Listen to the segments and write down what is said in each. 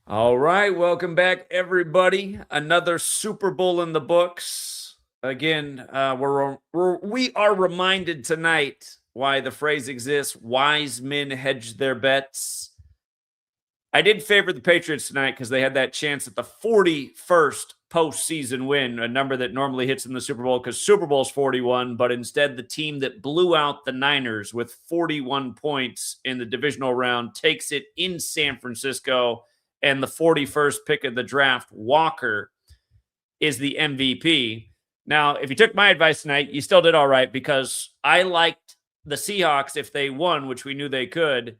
All right, welcome back, everybody. Another Super Bowl in the books. Again, we are reminded tonight why the phrase exists: "Wise men hedge their bets." I did favor the Patriots tonight because they had that chance at the 41st postseason win, a number that normally hits in the Super Bowl because Super Bowl's 41, but instead the team that blew out the Niners with 41 points in the divisional round takes it in San Francisco, and the 41st pick of the draft, Walker, is the MVP. Now, if you took my advice tonight, you still did all right because I liked the Seahawks if they won, which we knew they could,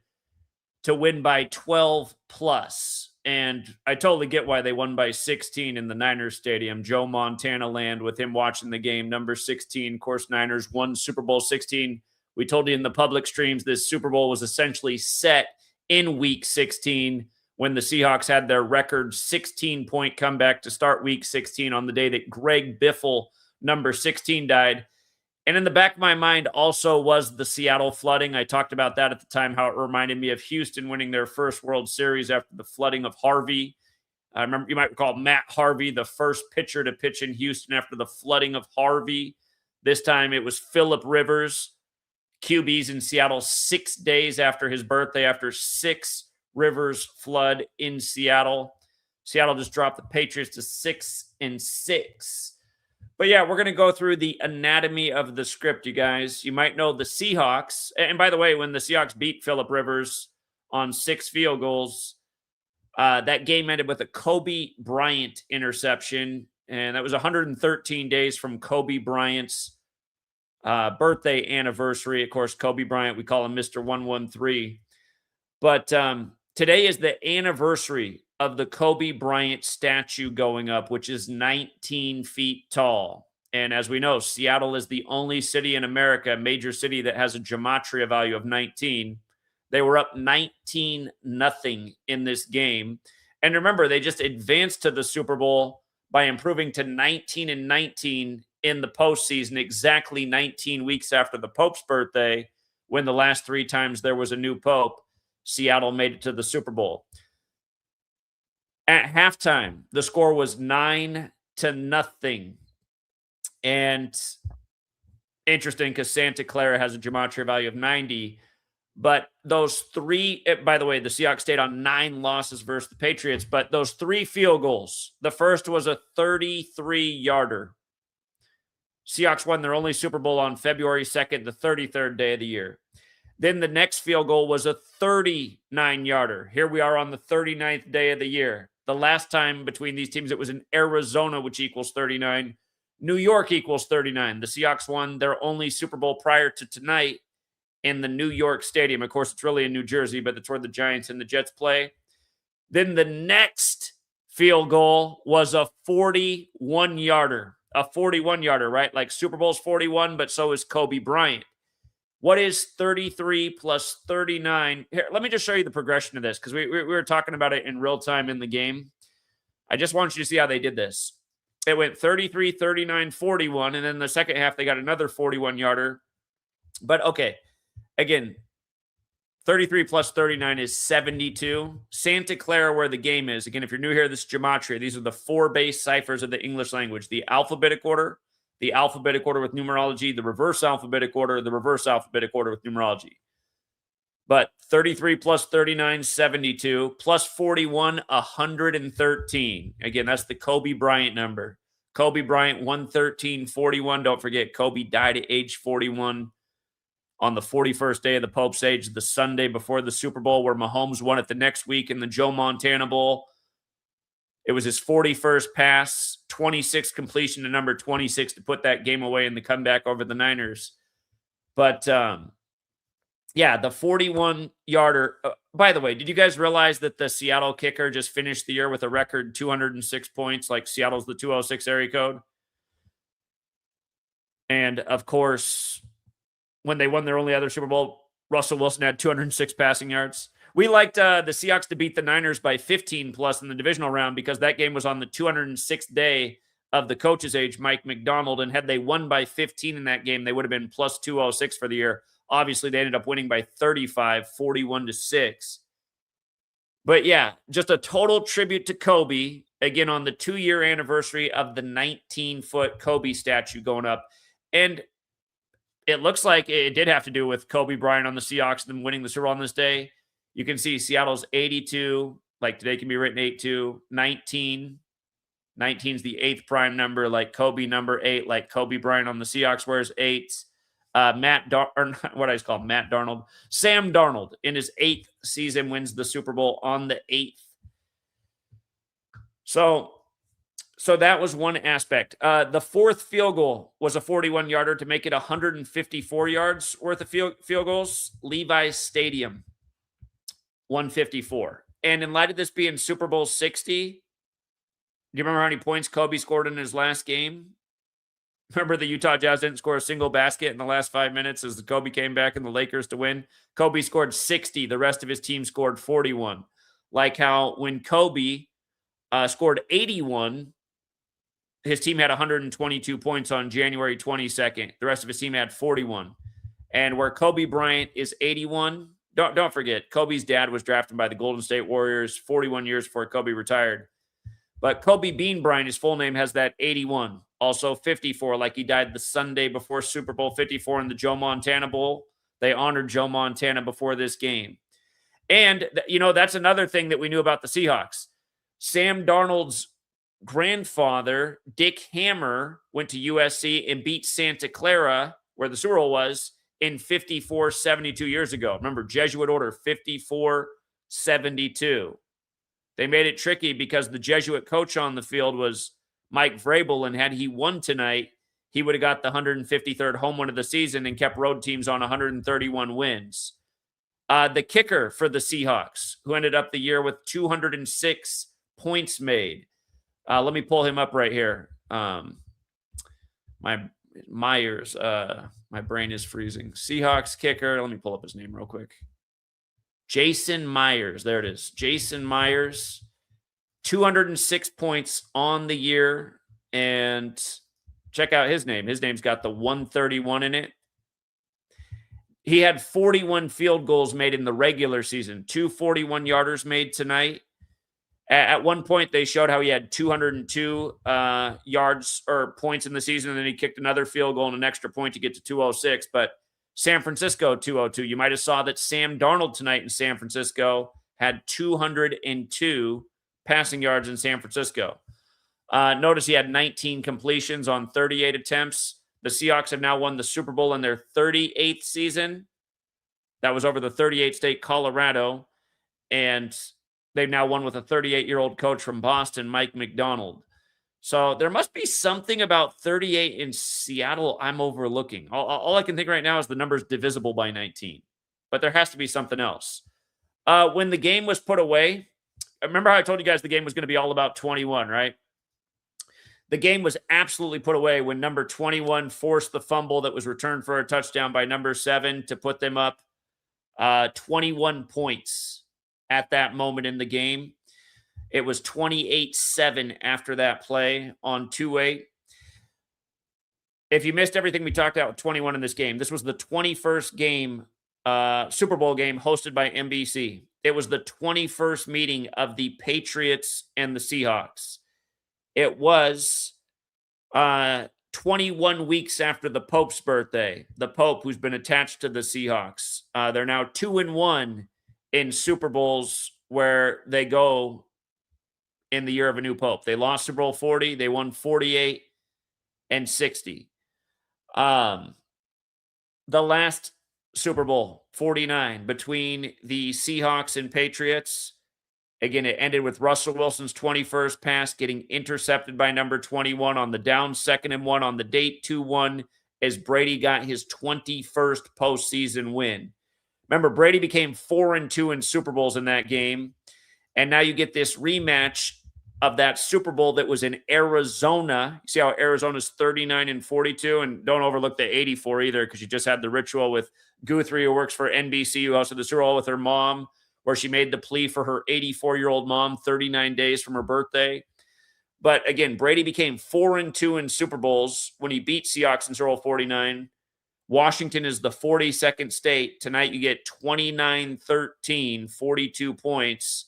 to win by 12 plus. And I totally get why they won by 16 in the Niners stadium. Joe Montana land with him watching the game, number 16. Of course, Niners won Super Bowl 16. We told you in the public streams this Super Bowl was essentially set in week 16 when the Seahawks had their record 16-point comeback to start week 16 on the day that Greg Biffle, number 16, died. And in the back of my mind also was the Seattle flooding. I talked about that at the time, how it reminded me of Houston winning their first World Series after the flooding of Harvey. I remember, you might recall Matt Harvey, the first pitcher to pitch in Houston after the flooding of Harvey. This time it was Phillip Rivers, QBs in Seattle 6 days after his birthday, after 6 rivers flood in Seattle. Seattle just dropped the Patriots to 6-6. But yeah, we're going to go through the anatomy of the script, you guys. You might know the Seahawks. And by the way, when the Seahawks beat Phillip Rivers on 6 field goals, that game ended with a Kobe Bryant interception. And that was 113 days from Kobe Bryant's birthday anniversary. Of course, Kobe Bryant, we call him Mr. 113. But today is the anniversary of the Kobe Bryant statue going up, which is 19 feet tall. And as we know, Seattle is the only city in America, a major city, that has a gematria value of 19. They were up 19-0 in this game. And remember, they just advanced to the Super Bowl by improving to 19-19 in the postseason, exactly 19 weeks after the Pope's birthday, when the last 3 times there was a new Pope, Seattle made it to the Super Bowl. At halftime, the score was 9-0. And interesting because Santa Clara has a gematria value of 90. But those 3, by the way, the Seahawks stayed on 9 losses versus the Patriots. But those 3 field goals, the first was a 33-yarder. Seahawks won their only Super Bowl on February 2nd, the 33rd day of the year. Then the next field goal was a 39-yarder. Here we are on the 39th day of the year. The last time between these teams, it was in Arizona, which equals 39. New York equals 39. The Seahawks won their only Super Bowl prior to tonight in the New York Stadium. Of course, it's really in New Jersey, but that's where the Giants and the Jets play. Then the next field goal was a 41-yarder. A 41-yarder, right? Like Super Bowl's 41, but so is Kobe Bryant. What is 33 plus 39? Here, let me just show you the progression of this because we were talking about it in real time in the game. I just want you to see how they did this. It went 33, 39, 41, and then the second half they got another 41-yarder. But okay, again, 33 plus 39 is 72. Santa Clara, where the game is, again, if you're new here, this is gematria. These are the 4 base ciphers of the English language: the alphabetic order, the alphabetic order with numerology, the reverse alphabetic order with numerology. But 33 plus 39, 72, plus 41, 113. Again, that's the Kobe Bryant number. Kobe Bryant, 113-41. Don't forget, Kobe died at age 41 on the 41st day of the Pope's age, the Sunday before the Super Bowl, where Mahomes won it the next week in the Joe Montana Bowl. It was his 41st pass, 26 completion to number 26 to put that game away in the comeback over the Niners. But, yeah, the 41-yarder. By the way, did you guys realize that the Seattle kicker just finished the year with a record 206 points, like Seattle's the 206 area code? And, of course, when they won their only other Super Bowl, Russell Wilson had 206 passing yards. We liked the Seahawks to beat the Niners by 15 plus in the divisional round because that game was on the 206th day of the coach's age, Mike McDonald. And had they won by 15 in that game, they would have been plus 206 for the year. Obviously, they ended up winning by 35, 41-6. But yeah, just a total tribute to Kobe, again, on the 2-year anniversary of the 19-foot Kobe statue going up. And it looks like it did have to do with Kobe Bryant on the Seahawks and them winning the Super Bowl on this day. You can see Seattle's 82, like today can be written 8-2, 19. 19 is the 8th prime number, like Kobe number 8, like Kobe Bryant on the Seahawks wears 8. Matt Darnold. Sam Darnold in his 8th season wins the Super Bowl on the 8th. So that was one aspect. The 4th field goal was a 41-yarder to make it 154 yards worth of field goals. Levi's Stadium, 154. And in light of this being Super Bowl 60, do you remember how many points Kobe scored in his last game? Remember the Utah Jazz didn't score a single basket in the last 5 minutes as Kobe came back and the Lakers to win? Kobe scored 60. The rest of his team scored 41. Like how when Kobe scored 81, his team had 122 points on January 22nd. The rest of his team had 41. And where Kobe Bryant is 81, don't forget, Kobe's dad was drafted by the Golden State Warriors 41 years before Kobe retired. But Kobe Bean Bryant, his full name, has that 81. Also 54, like he died the Sunday before Super Bowl 54 in the Joe Montana Bowl. They honored Joe Montana before this game. And, that's another thing that we knew about the Seahawks. Sam Darnold's grandfather, Dick Hammer, went to USC and beat Santa Clara, where the Super Bowl was, in 72 years ago. Remember, Jesuit order, 72. They made it tricky because the Jesuit coach on the field was Mike Vrabel, and had he won tonight, he would have got the 153rd home win of the season and kept road teams on 131 wins. The kicker for the Seahawks, who ended up the year with 206 points made. Let me pull him up right here. My Myers, my brain is freezing. Seahawks kicker. Let me pull up his name real quick. Jason Myers. There it is. Jason Myers, 206 points on the year. And check out his name. His name's got the 131 in it. He had 41 field goals made in the regular season, 2 41-yarders made tonight. At one point, they showed how he had 202 yards or points in the season, and then he kicked another field goal and an extra point to get to 206. But San Francisco, 202. You might have saw that Sam Darnold tonight in San Francisco had 202 passing yards in San Francisco. Notice he had 19 completions on 38 attempts. The Seahawks have now won the Super Bowl in their 38th season. That was over the 38th state, Colorado. And they've now won with a 38-year-old coach from Boston, Mike McDonald. So there must be something about 38 in Seattle I'm overlooking. All I can think right now is the number's divisible by 19. But there has to be something else. When the game was put away, remember how I told you guys the game was going to be all about 21, right? The game was absolutely put away when number 21 forced the fumble that was returned for a touchdown by number 7 to put them up 21 points at that moment in the game. It was 28-7 after that play on 2-8. If you missed everything we talked about with 21 in this game, this was the 21st game, Super Bowl game hosted by NBC. It was the 21st meeting of the Patriots and the Seahawks. It was 21 weeks after the Pope's birthday. The Pope, who's been attached to the Seahawks. They're now 2-1 in Super Bowls where they go in the year of a new Pope. They lost Super Bowl 40. They won 48 and 60. The last Super Bowl, 49, between the Seahawks and Patriots. Again, it ended with Russell Wilson's 21st pass getting intercepted by number 21 on the down 2nd and 1 on the date 2-1 as Brady got his 21st postseason win. Remember, Brady became 4-2 in Super Bowls in that game. And now you get this rematch of that Super Bowl that was in Arizona. You see how Arizona's 39-42? And don't overlook the 84 either, because you just had the ritual with Guthrie, who works for NBC, who hosted the Super Bowl with her mom, where she made the plea for her 84-year-old mom 39 days from her birthday. But again, Brady became 4-2 in Super Bowls when he beat Seahawks in Super Bowl 49. Washington is the 42nd state. Tonight you get 29-13, 42 points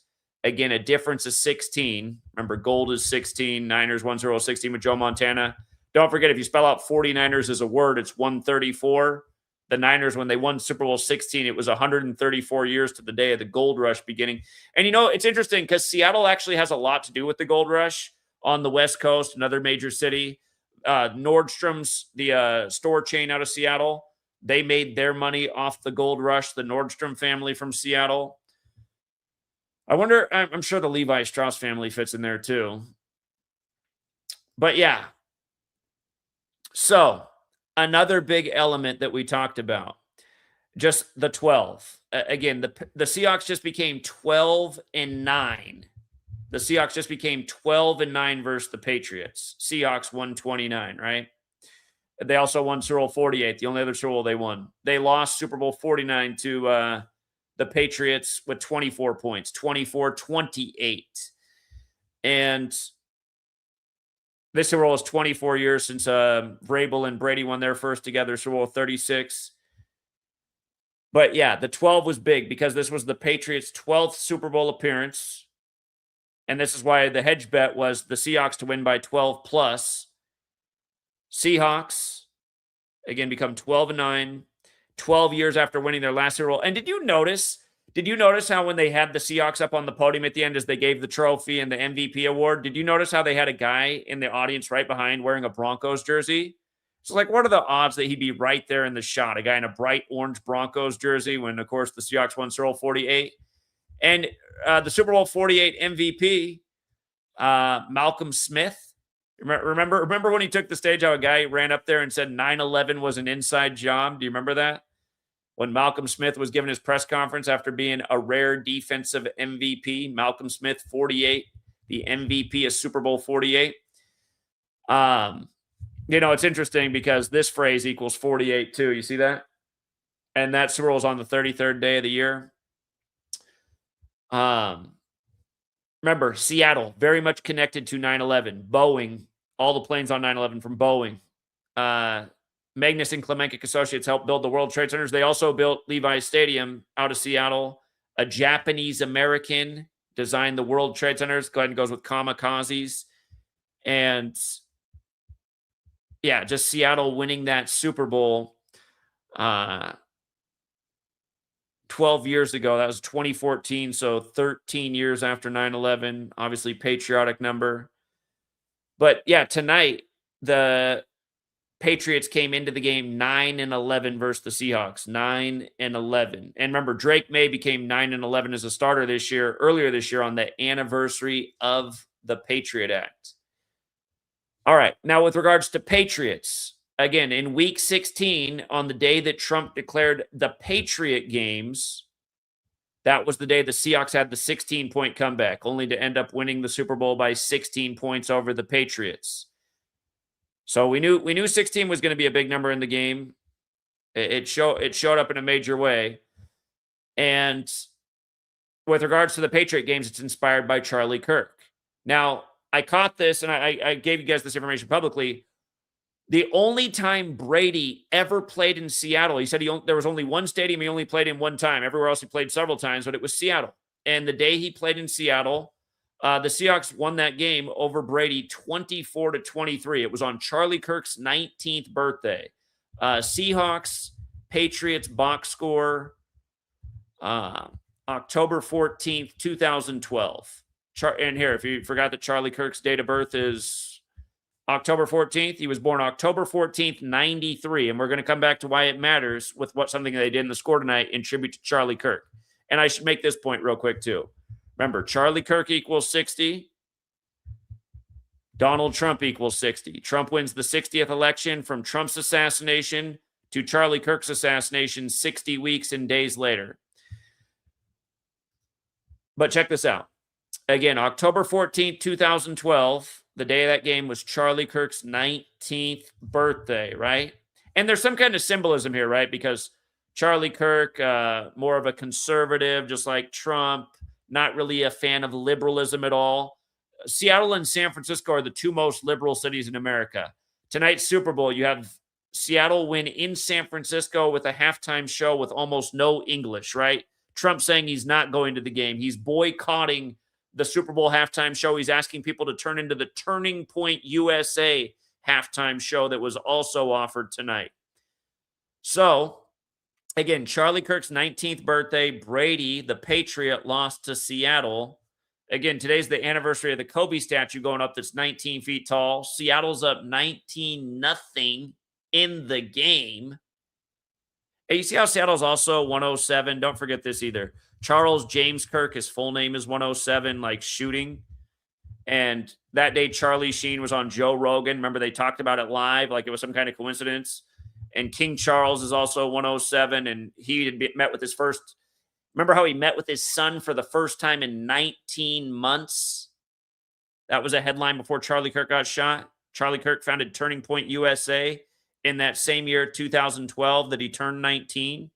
Again, a difference of 16. Remember, gold is 16. Niners won Super Bowl 16 with Joe Montana. Don't forget, if you spell out 49ers as a word, it's 134. The Niners, when they won Super Bowl 16, it was 134 years to the day of the gold rush beginning. And, it's interesting because Seattle actually has a lot to do with the gold rush on the West Coast, another major city. Nordstrom's, the store chain out of Seattle, they made their money off the gold rush, the Nordstrom family from Seattle. I wonder, I'm sure the Levi Strauss family fits in there too. But yeah. So, another big element that we talked about, just the 12. Again, the Seahawks just became 12-9. The Seahawks just became 12-9 versus the Patriots. Seahawks won 29, right? They also won Super Bowl 48, the only other Super Bowl they won. They lost Super Bowl 49 to the Patriots with 24 points, 24-28. And this Super Bowl is 24 years since Vrabel and Brady won their first together, Super Bowl 36. But yeah, the 12 was big because this was the Patriots' 12th Super Bowl appearance. And this is why the hedge bet was the Seahawks to win by 12 plus. Seahawks, again, become 12-9, 12 years after winning their last Super Bowl. And did you notice how when they had the Seahawks up on the podium at the end as they gave the trophy and the MVP award, did you notice how they had a guy in the audience right behind wearing a Broncos jersey? So, like, what are the odds that he'd be right there in the shot? A guy in a bright orange Broncos jersey when, of course, the Seahawks won Super Bowl 48. And the Super Bowl 48 MVP, Malcolm Smith. Remember when he took the stage, how a guy ran up there and said 9/11 was an inside job? Do you remember that? When Malcolm Smith was given his press conference after being a rare defensive MVP, Malcolm Smith, 48, the MVP of Super Bowl 48. It's interesting because this phrase equals 48 too. You see that? And that Super Bowl is on the 33rd day of the year. Remember, Seattle, very much connected to 9/11. Boeing, all the planes on 9/11 from Boeing. Magnus and Klemenkic Associates helped build the World Trade Centers. They also built Levi's Stadium out of Seattle. A Japanese-American designed the World Trade Centers. Go ahead and goes with kamikazes. And yeah, just Seattle winning that Super Bowl 12 years ago. That was 2014, so 13 years after 9/11. Obviously, patriotic number. But yeah, tonight, the Patriots came into the game 9-11 versus the Seahawks. 9-11. And remember, Drake May became 9-11 as a starter earlier this year on the anniversary of the Patriot Act. All right, now with regards to Patriots, again, in week 16, on the day that Trump declared the Patriot games, that was the day the Seahawks had the 16-point comeback, only to end up winning the Super Bowl by 16 points over the Patriots. So we knew 16 was going to be a big number in the game. It showed up in a major way. And with regards to the Patriot games, it's inspired by Charlie Kirk. Now, I caught this, and I gave you guys this information publicly. The only time Brady ever played in Seattle, he said there was only one stadium he only played in one time. Everywhere else he played several times, but it was Seattle. And the day he played in Seattle, the Seahawks won that game over Brady 24-23. It was on Charlie Kirk's 19th birthday. Seahawks, Patriots box score, October 14th, 2012. And here, if you forgot that Charlie Kirk's date of birth is October 14th, he was born October 14th, 93. And we're going to come back to why it matters with something they did in the score tonight in tribute to Charlie Kirk. And I should make this point real quick too. Remember, Charlie Kirk equals 60. Donald Trump equals 60. Trump wins the 60th election from Trump's assassination to Charlie Kirk's assassination 60 weeks and days later. But check this out. Again, October 14th, 2012, the day of that game was Charlie Kirk's 19th birthday, right? And there's some kind of symbolism here, right? Because Charlie Kirk, more of a conservative, just like Trump, not really a fan of liberalism at all. Seattle and San Francisco are the two most liberal cities in America. Tonight's Super Bowl, you have Seattle win in San Francisco with a halftime show with almost no English, right? Trump saying he's not going to the game. He's boycotting the Super Bowl halftime show. He's asking people to turn into the Turning Point USA halftime show that was also offered tonight. So, again, Charlie Kirk's 19th birthday. Brady, the Patriot, lost to Seattle. Again, today's the anniversary of the Kobe statue going up that's 19 feet tall. Seattle's up 19-0 in the game. And you see how Seattle's also 107? Don't forget this either. Charles James Kirk, his full name is 107, like shooting. And that day, Charlie Sheen was on Joe Rogan. Remember, they talked about it live like it was some kind of coincidence. And King Charles is also 107, and he had met with his first. Remember how he met with his son for the first time in 19 months? That was a headline before Charlie Kirk got shot. Charlie Kirk founded Turning Point USA in that same year, 2012, that he turned 19.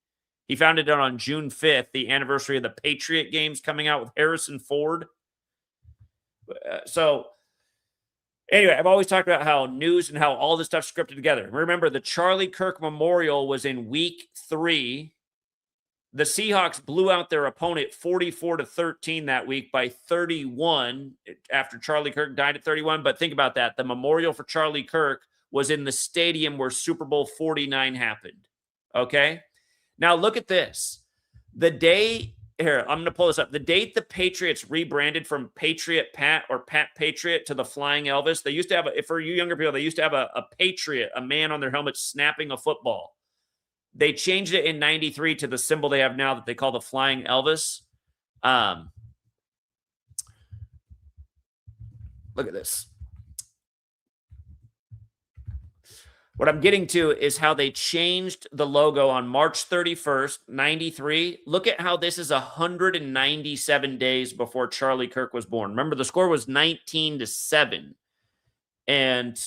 He founded it on June 5th, the anniversary of the Patriot games coming out with Harrison Ford. So, anyway, I've always talked about how news and how all this stuff's scripted together. Remember, the Charlie Kirk Memorial was in week 3. The Seahawks blew out their opponent 44-13 that week by 31 after Charlie Kirk died at 31. But think about that. The memorial for Charlie Kirk was in the stadium where Super Bowl 49 happened. Okay? Now look at this. The day, here, I'm going to pull this up. The date the Patriots rebranded from Patriot Pat or Pat Patriot to the Flying Elvis, they used to have, for you younger people, they used to have a Patriot, a man on their helmet snapping a football. They changed it in 93 to the symbol they have now that they call the Flying Elvis. Look at this. What I'm getting to is how they changed the logo on March 31st, 93. Look at how this is 197 days before Charlie Kirk was born. Remember, the score was 19-7. And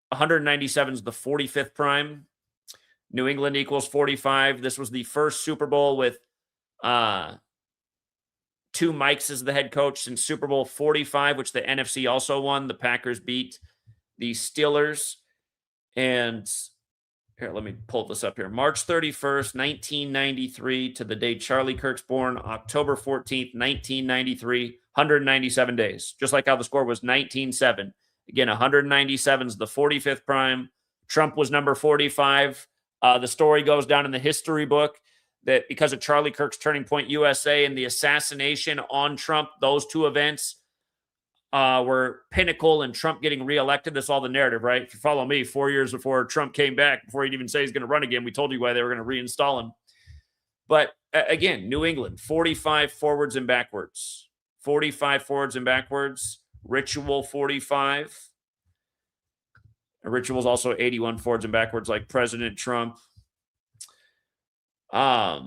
197 is the 45th prime. New England equals 45. This was the first Super Bowl with 2 Mikes as the head coach since Super Bowl 45, which the NFC also won. The Packers beat the Steelers. And here, let me pull this up here. March 31st, 1993 to the day Charlie Kirk's born, October 14th, 1993, 197 days. Just like how the score was 19-7. Again, 197 is the 45th prime. Trump was number 45. The story goes down in the history book that because of Charlie Kirk's Turning Point USA and the assassination on Trump, those 2 events were pinnacle and Trump getting reelected. That's all the narrative, right? If you follow me, 4 years before Trump came back, before he'd even say he's going to run again, we told you why they were going to reinstall him. But again, New England, 45 forwards and backwards. 45 forwards and backwards. Ritual 45. Ritual's also 81 forwards and backwards like President Trump. Let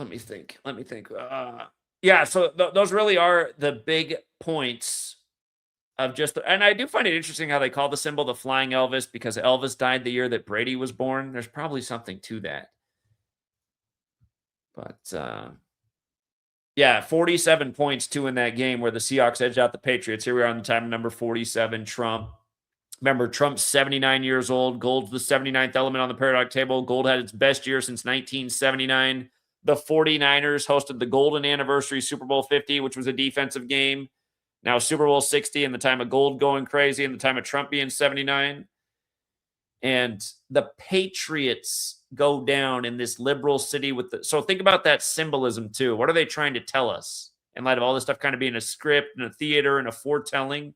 me think. Yeah, so those really are the big points of just, and I do find it interesting how they call the symbol the Flying Elvis because Elvis died the year that Brady was born. There's probably something to that. But, yeah, 47 points, 2 in that game where the Seahawks edged out the Patriots. Here we are on the time of number 47, Trump. Remember, Trump's 79 years old. Gold's the 79th element on the periodic table. Gold had its best year since 1979. The 49ers hosted the golden anniversary Super Bowl 50, which was a defensive game. Now Super Bowl 60 in the time of Gold going crazy and the time of Trump being 79. And the Patriots go down in this liberal city with the, so think about that symbolism too. What are they trying to tell us in light of all this stuff kind of being a script and a theater and a foretelling?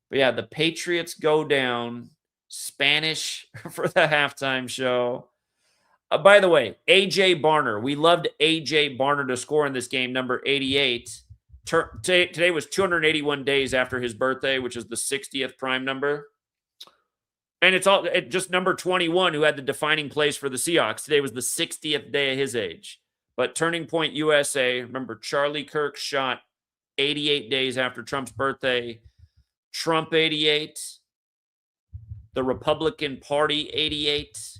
But yeah, the Patriots go down, Spanish for the halftime show. By the way, A.J. Barner. We loved A.J. Barner to score in this game, number 88. Today was 281 days after his birthday, which is the 60th prime number. And it's just number 21 who had the defining plays for the Seahawks. Today was the 60th day of his age. But Turning Point USA, remember Charlie Kirk shot 88 days after Trump's birthday. Trump 88. The Republican Party 88.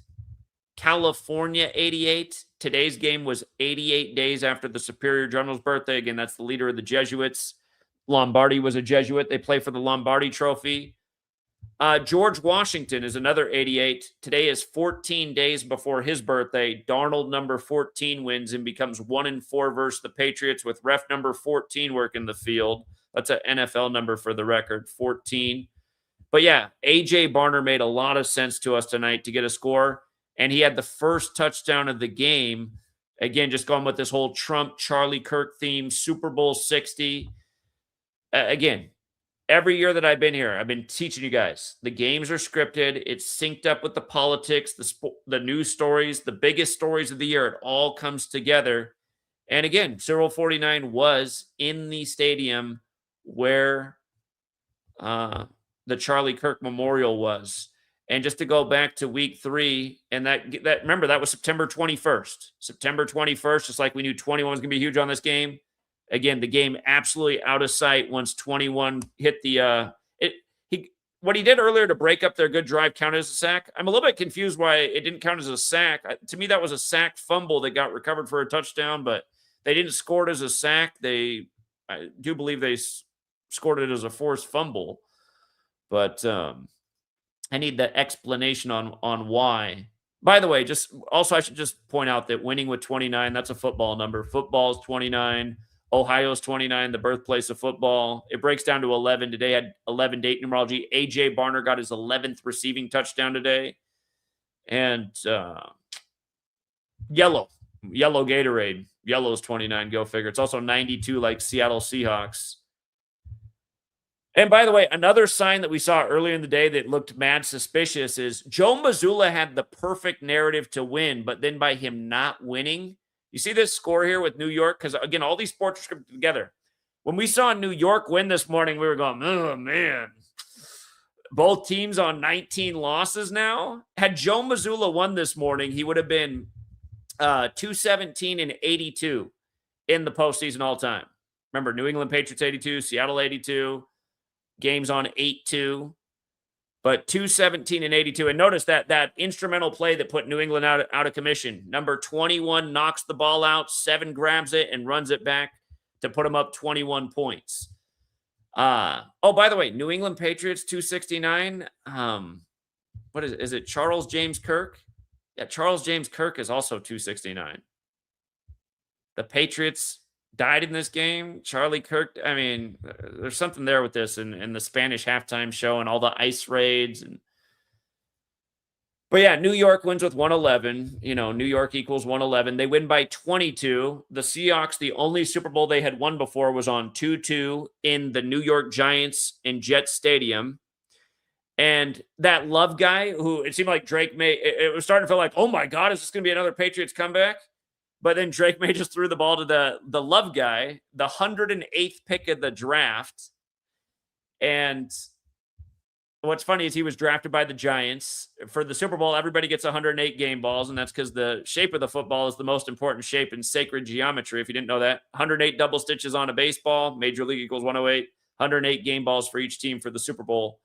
California 88. Today's game was 88 days after the Superior General's birthday. Again, that's the leader of the Jesuits. Lombardi was a Jesuit. They play for the Lombardi Trophy. George Washington is another 88. Today is 14 days before his birthday. Darnold, number 14, wins and becomes 1-4 versus the Patriots with ref number 14 working the field. That's an NFL number for the record, 14. But yeah, A.J. Barner made a lot of sense to us tonight to get a score, and he had the first touchdown of the game. Again, just going with this whole Trump, Charlie Kirk theme, Super Bowl 60. Again, every year that I've been here, I've been teaching you guys, the games are scripted. It's synced up with the politics, the news stories, the biggest stories of the year. It all comes together. And again, Super Bowl 49 was in the stadium where the Charlie Kirk Memorial was. And just to go back to week 3, and that remember, that was September 21st. September 21st, just like we knew 21 was going to be huge on this game. Again, the game absolutely out of sight once 21 hit the what he did earlier to break up their good drive counted as a sack. I'm a little bit confused why it didn't count as a sack. To me, that was a sack fumble that got recovered for a touchdown, but they didn't score it as a sack. I do believe they scored it as a forced fumble. But I need the explanation on why. By the way, I should just point out that winning with 29, that's a football number. Football's 29. Ohio's 29, the birthplace of football. It breaks down to 11. Today had 11 date numerology. A.J. Barner got his 11th receiving touchdown today. And yellow Gatorade. Yellow's 29, go figure. It's also 92 like Seattle Seahawks. And by the way, another sign that we saw earlier in the day that looked mad suspicious is Joe Mazzulla had the perfect narrative to win, but then by him not winning, you see this score here with New York? Because, again, all these sports are scripted together. When we saw New York win this morning, we were going, oh, man. Both teams on 19 losses now. Had Joe Mazzulla won this morning, he would have been 217-82 in the postseason all time. Remember, New England Patriots 82, Seattle 82. Games on 8-2, but 217-82. And notice that instrumental play that put New England out of commission. Number 21 knocks the ball out, 7 grabs it, and runs it back to put them up 21 points. By the way, New England Patriots 269. What is it? Charles James Kirk? Yeah, Charles James Kirk is also 269. The Patriots died in this game. Charlie Kirk, I mean, there's something there with this and the Spanish halftime show and all the ice raids. But yeah, New York wins with 111. New York equals 111. They win by 22. The Seahawks, the only Super Bowl they had won before was on 2-2 in the New York Giants in Jet Stadium. And that Love guy, who it seemed like Drake May, it was starting to feel like, oh my God, is this going to be another Patriots comeback? But then Drake May just threw the ball to the Love guy, the 108th pick of the draft. And what's funny is he was drafted by the Giants. For the Super Bowl, everybody gets 108 game balls, and that's because the shape of the football is the most important shape in sacred geometry, if you didn't know that. 108 double stitches on a baseball, Major League equals 108, 108 game balls for each team for the Super Bowl.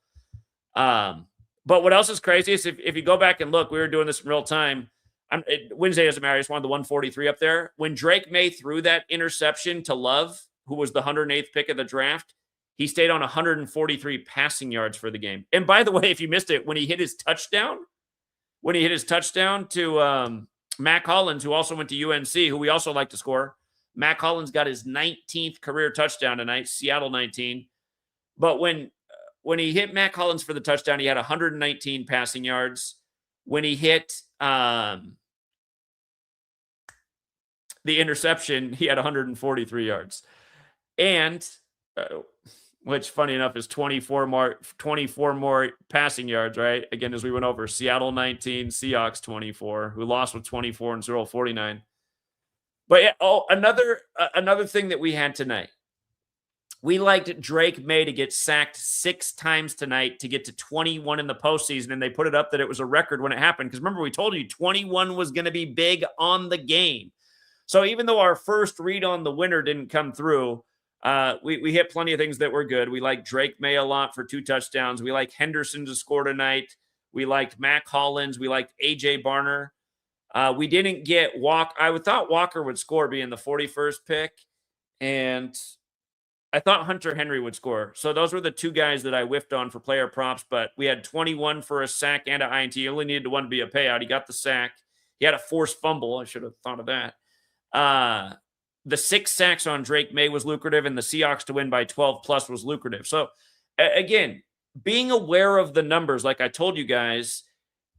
But what else is crazy is if you go back and look, we were doing this in real time. Wednesday doesn't matter. I just wanted the 143 up there. When Drake May threw that interception to Love, who was the 108th pick of the draft, he stayed on 143 passing yards for the game. And by the way, if you missed it, when he hit his touchdown to Mac Hollins, who also went to UNC, who we also like to score, Mac Hollins got his 19th career touchdown tonight, Seattle 19. But when he hit Mac Hollins for the touchdown, he had 119 passing yards. When he hit the interception, he had 143 yards. And which, funny enough, is 24 more passing yards, right? Again, as we went over, Seattle 19, Seahawks 24, who lost with 24 and 0-49. But yeah, another thing that we had tonight. We liked Drake May to get sacked 6 times tonight to get to 21 in the postseason, and they put it up that it was a record when it happened. Because remember, we told you 21 was going to be big on the game. So even though our first read on the winner didn't come through, we hit plenty of things that were good. We liked Drake May a lot for 2 touchdowns. We liked Henderson to score tonight. We liked Mac Hollins. We liked A.J. Barner. We didn't get Walker. I thought Walker would score being the 41st pick. And I thought Hunter Henry would score. So those were the two guys that I whiffed on for player props, but we had 21 for a sack and an INT. He only needed one to be a payout. He got the sack. He had a forced fumble. I should have thought of that. The 6 sacks on Drake May was lucrative, and the Seahawks to win by 12 plus was lucrative. So again, being aware of the numbers, like I told you guys,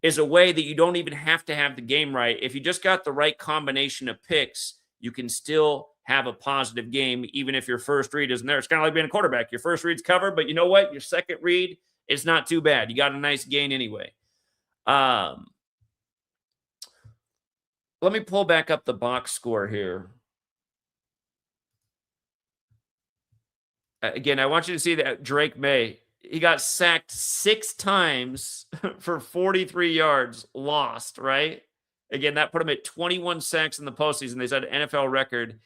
is a way that you don't even have to have the game right. If you just got the right combination of picks, you can still have a positive game, even if your first read isn't there. It's kind of like being a quarterback. Your first read's covered, but you know what? Your second read is not too bad. You got a nice gain anyway. Let me pull back up the box score here. Again, I want you to see that Drake May, he got sacked 6 times for 43 yards, lost, right? Again, that put him at 21 sacks in the postseason. They said NFL record.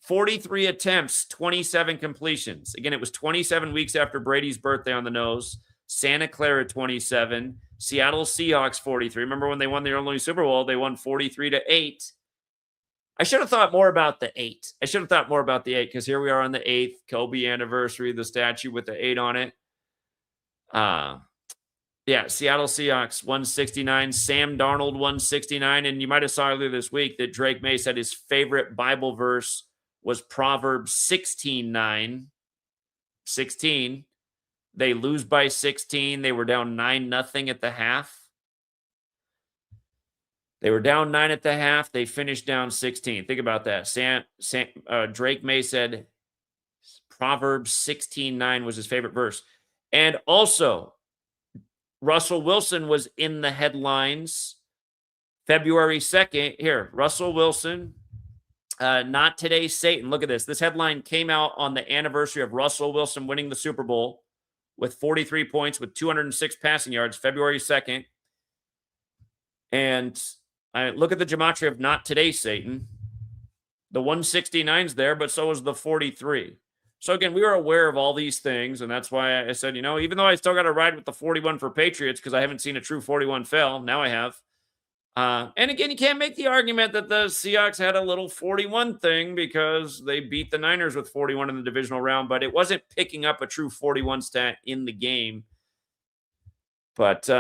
43 attempts, 27 completions. Again, it was 27 weeks after Brady's birthday on the nose. Santa Clara 27. Seattle Seahawks 43. Remember when they won their only Super Bowl? They won 43-8. I should have thought more about the 8. I should have thought more about the 8 because here we are on the 8th Kobe anniversary, the statue with the 8 on it. Yeah, Seattle Seahawks 169, Sam Darnold 169, and you might have saw earlier this week that Drake May said his favorite Bible verse was Proverbs 16:9. 16. They lose by 16. They were down 9-0 at the half. They were down 9 at the half. They finished down 16. Think about that. Drake May said Proverbs 16:9 was his favorite verse. And also, Russell Wilson was in the headlines February 2nd. Here, Russell Wilson, not today, Satan. Look at this. This headline came out on the anniversary of Russell Wilson winning the Super Bowl with 43 points with 206 passing yards, February 2nd. And look at the gematria of not today, Satan. The 169's there, but so is the 43. So again, we were aware of all these things, and that's why I said, even though I still got to ride with the 41 for Patriots because I haven't seen a true 41 fail, now I have. And again, you can't make the argument that the Seahawks had a little 41 thing because they beat the Niners with 41 in the divisional round, but it wasn't picking up a true 41 stat in the game. But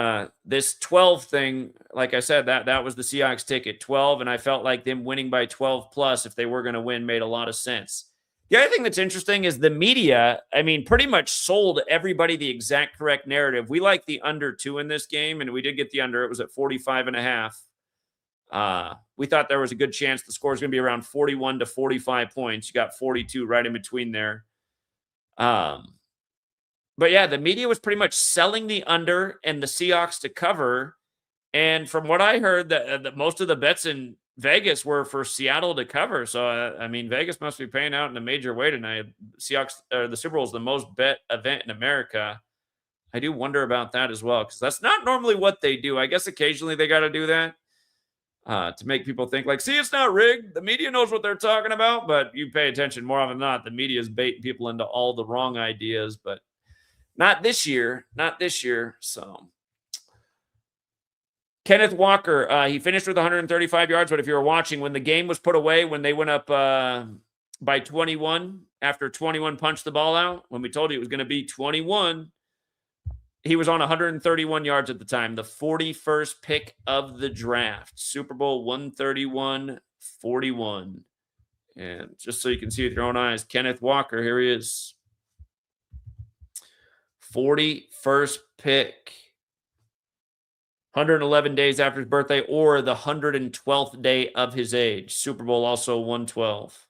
this 12 thing, like I said, that was the Seahawks ticket, 12, and I felt like them winning by 12 plus if they were going to win made a lot of sense. The other thing that's interesting is the media, pretty much sold everybody the exact correct narrative. We like the under 2 in this game, and we did get the under. It was at 45.5. We thought there was a good chance the score is going to be around 41 to 45 points. You got 42 right in between there. But yeah, the media was pretty much selling the under and the Seahawks to cover. And from what I heard, that most of the bets in Vegas were for Seattle to cover. So, Vegas must be paying out in a major way tonight. Seahawks, the Super Bowl is the most bet event in America. I do wonder about that as well, because that's not normally what they do. I guess occasionally they got to do that to make people think like, see, it's not rigged. The media knows what they're talking about, but you pay attention more often than not. The media is baiting people into all the wrong ideas, but not this year. Not this year. So Kenneth Walker, he finished with 135 yards, but if you were watching, when the game was put away, when they went up by 21, after 21 punched the ball out, when we told you it was going to be 21, he was on 131 yards at the time, the 41st pick of the draft. Super Bowl 131-41. And just so you can see with your own eyes, Kenneth Walker, here he is. 41st pick. 111 days after his birthday, or the 112th day of his age. Super Bowl also 112.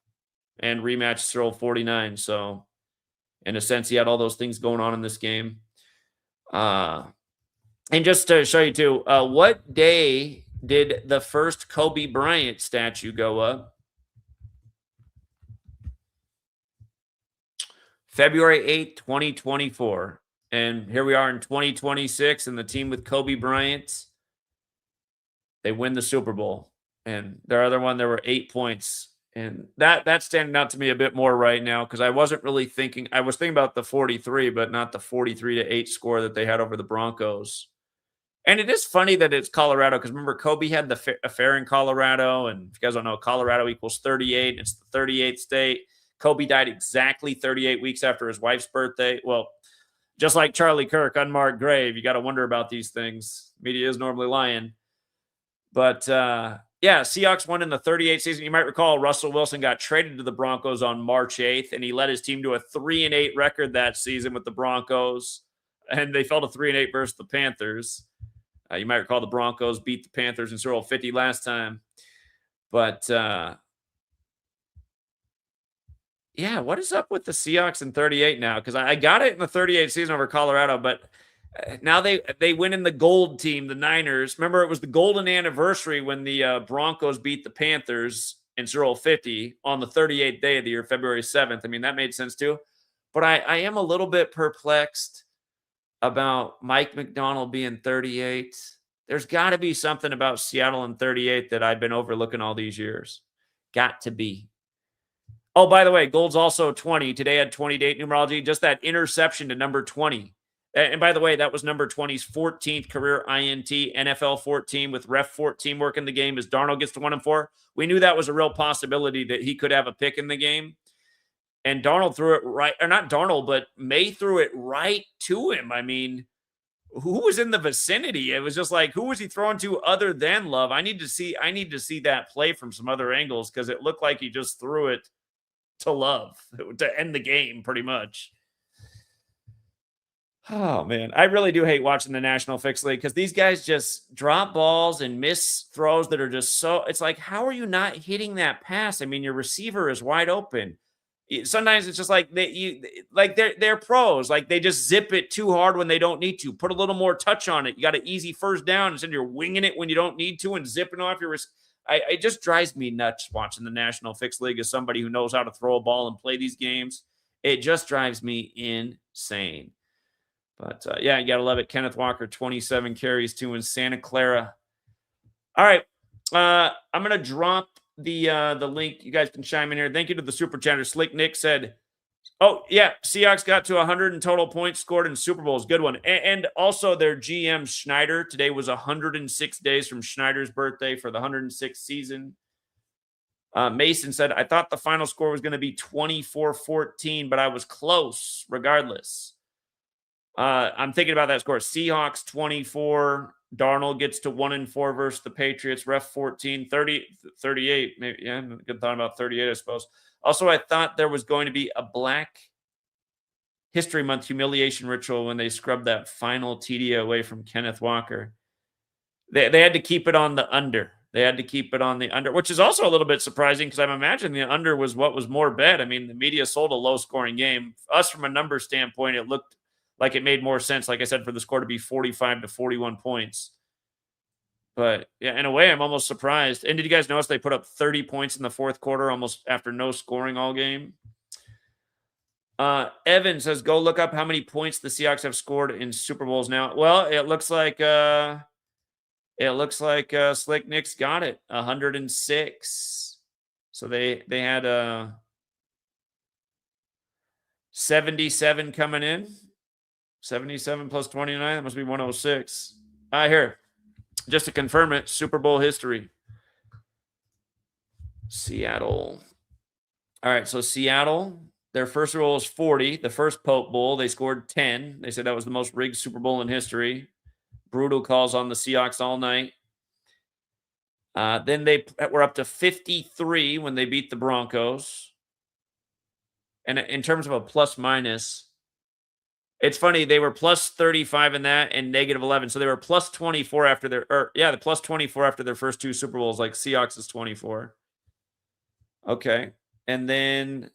And rematch Super Bowl 49. So, in a sense, he had all those things going on in this game. And just to show you, too, what day did the first Kobe Bryant statue go up? February 8th, 2024. And here we are in 2026, and the team with Kobe Bryant, they win the Super Bowl. And their other one, there were 8 points. And that's standing out to me a bit more right now because I wasn't really thinking. I was thinking about the 43, but not the 43-8 score that they had over the Broncos. And it is funny that it's Colorado because remember, Kobe had the affair in Colorado. And if you guys don't know, Colorado equals 38. It's the 38th state. Kobe died exactly 38 weeks after his wife's birthday. Well, just like Charlie Kirk, unmarked grave. You got to wonder about these things. Media is normally lying. But yeah, Seahawks won in the 38 season. You might recall Russell Wilson got traded to the Broncos on March 8th, and he led his team to a 3-8 record that season with the Broncos. And they fell to 3-8 versus the Panthers. You might recall the Broncos beat the Panthers in Super Bowl 50 last time. But yeah, what is up with the Seahawks in 38 now? Because I got it in the 38 season over Colorado, but now they win in the gold team, the Niners. Remember, it was the golden anniversary when the Broncos beat the Panthers in Super Bowl 50 on the 38th day of the year, February 7th. I mean, that made sense too. But I am a little bit perplexed about Mike McDonald being 38. There's got to be something about Seattle in 38 that I've been overlooking all these years. Got to be. Oh, by the way, Gold's also 20. Today had 20 date numerology. Just that interception to number 20. And by the way, that was number 20's 14th career INT, NFL 14 with ref 14 working the game as Darnold gets to 1-4. We knew that was a real possibility that he could have a pick in the game. And Darnold threw it right, or not Darnold, but May threw it right to him. I mean, who was in the vicinity? It was just like, who was he throwing to other than Love? I need to see that play from some other angles because it looked like he just threw it to Love to end the game pretty much. Oh, man. I really do hate watching the National Fixed League because these guys just drop balls and miss throws that are just so – it's like, how are you not hitting that pass? I mean, your receiver is wide open. Sometimes it's just like they're pros. Like they just zip it too hard when they don't need to. Put a little more touch on it. You got an easy first down instead you're winging it when you don't need to and zipping off your – it just drives me nuts watching the National Fixed League as somebody who knows how to throw a ball and play these games. It just drives me insane. But, yeah, you got to love it. Kenneth Walker, 27 carries, 2 in Santa Clara. All right. I'm going to drop the link. You guys can chime in here. Thank you to the Super Chatter. Slick Nick said, oh, yeah, Seahawks got to 100 in total points scored in Super Bowls. Good one. And also their GM, Schneider. Today was 106 days from Schneider's birthday for the 106th season. Mason said, I thought the final score was going to be 24-14, but I was close regardless. I'm thinking about that score. Seahawks 24. Darnold gets to 1-4 versus the Patriots. Ref 14, 30, 38. Maybe, yeah, good thought about 38, I suppose. Also, I thought there was going to be a Black History Month humiliation ritual when they scrubbed that final TD away from Kenneth Walker. They had to keep it on the under. They had to keep it on the under, which is also a little bit surprising because I'm imagining the under was what was more bet. I mean, the media sold a low-scoring game. Us, from a number standpoint, it looked like it made more sense, like I said, for the score to be 45-41 points. But, yeah, in a way, I'm almost surprised. And did you guys notice they put up 30 points in the fourth quarter almost after no scoring all game? Evan says, go look up how many points the Seahawks have scored in Super Bowls now. Well, it looks like Slick Nick's got it, 106. So they had 77 coming in. 77 plus 29, that must be 106. Here, just to confirm it, Super Bowl history. Seattle. All right, so Seattle, their first Super Bowl was 40. The first Pope Bowl, they scored 10. They said that was the most rigged Super Bowl in history. Brutal calls on the Seahawks all night. Then they were up to 53 when they beat the Broncos. And in terms of a plus-minus, it's funny, they were plus 35 in that and negative 11. So they were plus 24 after the plus 24 after their first two Super Bowls, like Seahawks is 24. Okay. And then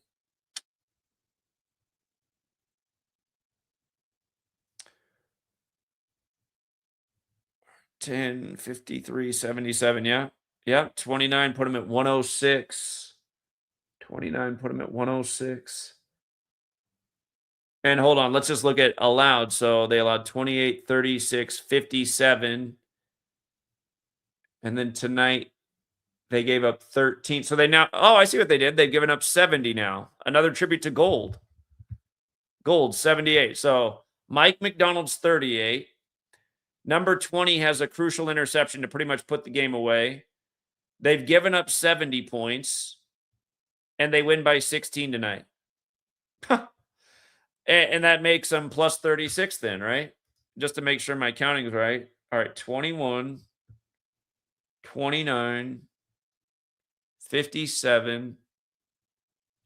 $10, 53, 77. Yeah. Yeah. 29 put them at 106. 29 put them at 106. And hold on, let's just look at allowed. So they allowed 28, 36, 57. And then tonight they gave up 13. So they now, oh, I see what they did. They've given up 70 now. Another tribute to Gold. Gold, 78. So Mike McDonald's 38. Number 20 has a crucial interception to pretty much put the game away. They've given up 70 points. and they win by 16 tonight. And that makes them plus 36 then, right? Just to make sure my counting is right. All right, 21, 29, 57,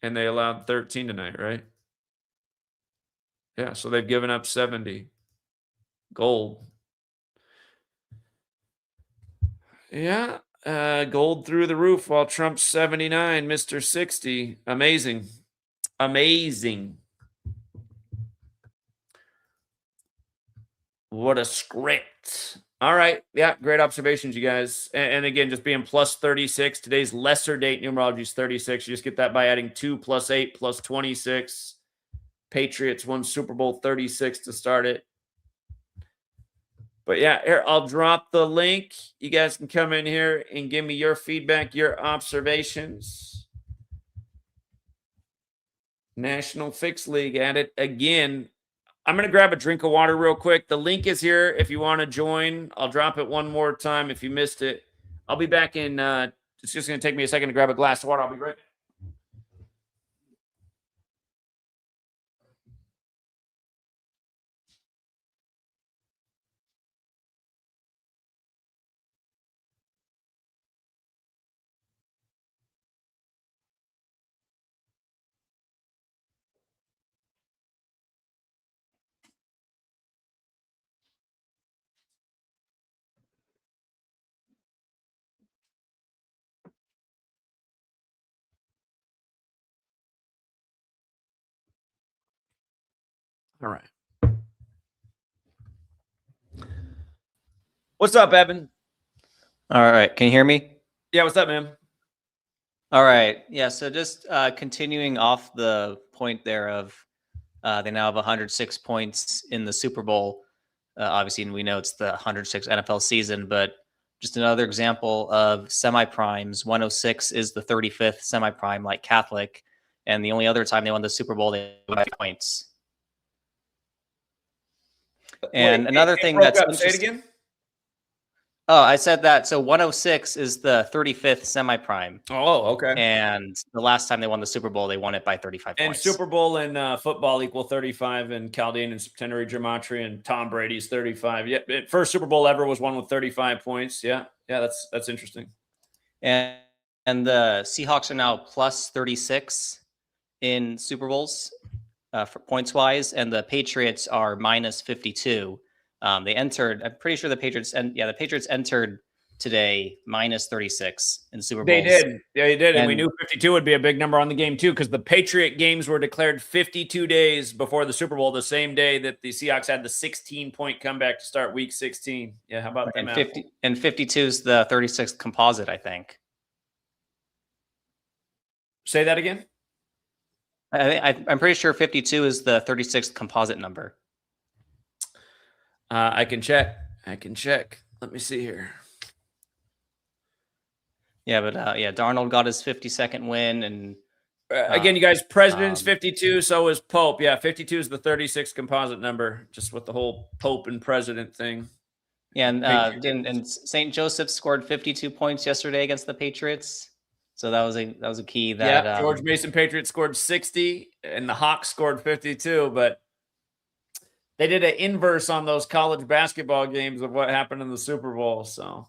and they allowed 13 tonight, right? Yeah, so they've given up 70. Gold. Yeah, gold through the roof while Trump's 79, Mr. 60. Amazing. Amazing. What a script. All right. Yeah, great observations, you guys. And again, just being plus 36. Today's lesser date numerology is 36. You just get that by adding 2 plus 8 plus 26. Patriots won Super Bowl 36 to start it. But yeah, here, I'll drop the link. You guys can come in here and give me your feedback, your observations. National Fix League at it again. I'm going to grab a drink of water real quick. The link is here if you want to join. I'll drop it one more time if you missed it. I'll be back in. It's just going to take me a second to grab a glass of water. I'll be right back. All right. What's up, Evan? All right. Can you hear me? Yeah, what's up, man? All right. Yeah. So just continuing off the point there of they now have 106 points in the Super Bowl. Obviously, and we know it's the 106th NFL season, but just another example of semi-primes. 106 is the 35th semi-prime, like Catholic. And the only other time they won the Super Bowl, they won 5 points. And another thing that's interesting. Say it again. Oh, I said that. So 106 is the 35th semi-prime. Oh, okay. And the last time they won the Super Bowl, they won it by 35 And points. Super Bowl and football equal 35, and Chaldean and Centenary Gematria and Tom Brady's 35. Yeah, first Super Bowl ever was one with 35 points. Yeah, that's interesting. And the Seahawks are now plus 36 in Super Bowls for points wise, and the Patriots are minus 52. They entered. I'm pretty sure the Patriots the Patriots entered today minus 36 in Super Bowls. They did. Yeah, they did. And we knew 52 would be a big number on the game too, because the Patriot games were declared 52 days before the Super Bowl, the same day that the Seahawks had the 16-point comeback to start Week 16. Yeah, how about that? And 52 is the 36th composite, I think. Say that again. I'm pretty sure 52 is the 36th composite number. I can check. Let me see here. Yeah, but Darnold got his 52nd win, and again, you guys, President's 52, so is Pope. Yeah, 52 is the 36th composite number, just with the whole Pope and President thing. Yeah, and St. Joseph scored 52 points yesterday against the Patriots. So that was a key. That George Mason Patriots scored 60, and the Hawks scored 52, but they did an inverse on those college basketball games of what happened in the Super Bowl. So,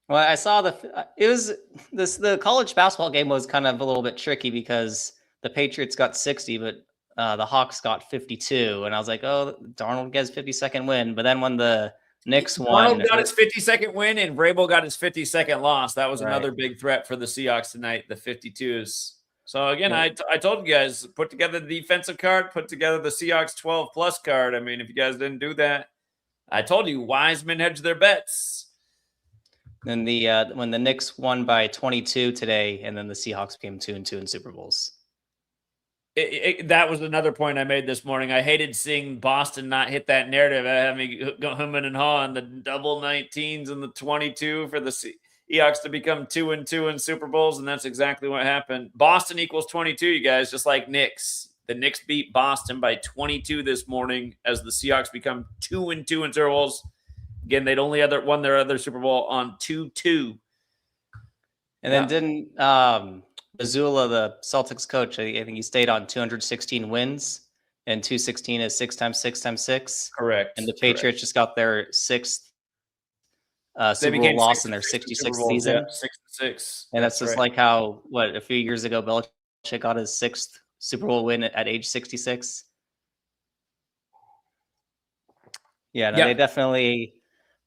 well, I saw the college basketball game was kind of a little bit tricky because the Patriots got 60, but the Hawks got 52, and I was like, oh, Darnold gets 52nd win. But then when the Knicks won, Darnold got his 52nd win, and Vrabel got his 52nd loss. That was another big threat for the Seahawks tonight, the 52s. So, again, I told you guys, put together the defensive card, put together the Seahawks 12-plus card. I mean, if you guys didn't do that, I told you, wise men hedge their bets. And when the Knicks won by 22 today, and then the Seahawks became 2-2 in Super Bowls. That was another point I made this morning. I hated seeing Boston not hit that narrative. I had me humming and hawing the double 19s and the 22 for the Seahawks to become 2-2 in Super Bowls, and that's exactly what happened. Boston equals 22, you guys, just like Knicks. The Knicks beat Boston by 22 this morning as the Seahawks become 2-2 in Super Bowls. Again, they'd only won their other Super Bowl on 2-2. And then Mazzulla, the Celtics coach, I think he stayed on 216 wins, and 216 is 6 times 6 times 6. Correct. And the Patriots just got their sixth They Super Bowl became loss 6 in and their 6 in Super 66th Bowls. Yeah, season. 6 and 6. And that's That's just right. like how, a few years ago, Belichick got his sixth Super Bowl win at age 66. Yeah, no, Yeah. they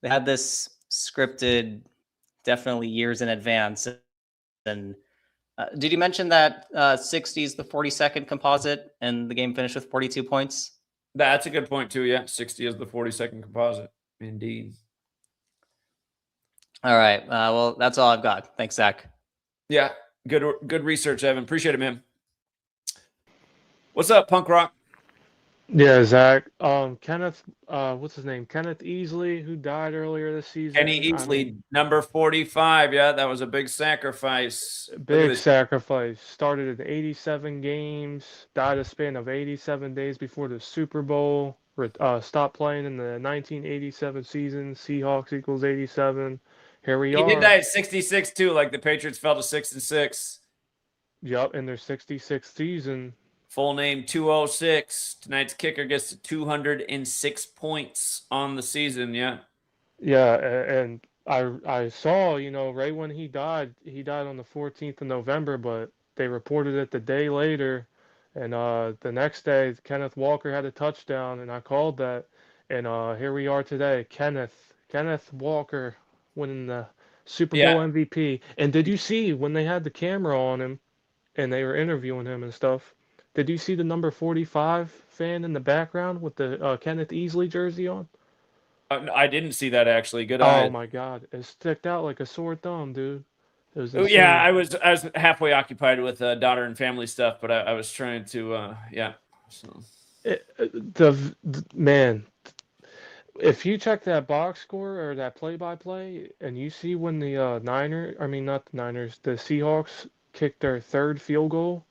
had this scripted definitely years in advance. And did you mention that 60 is the 42nd composite and the game finished with 42 points? That's a good point too. Yeah, 60 is the 42nd composite. Indeed. All right. Well, that's all I've got. Thanks, Zach. Yeah, good research, Evan. Appreciate it, man. What's up, punk rock? Yeah, Zach. Kenneth, what's his name? Kenneth Easley, who died earlier this Kenny season. Easley, number 45. Yeah, that was a big sacrifice. Look at Big this. sacrifice. Started in 87 games, died a span of 87 days before the Super Bowl. Stopped playing in the 1987 season. Seahawks equals 87. Here we He did die are. at 66 too, like the Patriots fell to 6 and 6. Yup, in their 66th season. Full name 206. Tonight's kicker gets to 206 points on the season. Yeah. Yeah, and I saw, right when he died on the 14th of November, but they reported it the day later, and the next day Kenneth Walker had a touchdown, and I called that, and here we are today, Kenneth Walker winning the Super Yeah. Bowl MVP. And did you see when they had the camera on him and they were interviewing him and stuff? Did you see the number 45 fan in the background with the Kenneth Easley jersey on? I didn't see that actually. Good Oh eyes. my God, it sticked out like a sore thumb, dude. It was Oh, yeah, insane. I was halfway occupied with daughter and family stuff, but I was trying to yeah. So Man, if you check that box score or that play-by-play, and you see when the I mean not the Niners, the Seahawks kicked their third field goal,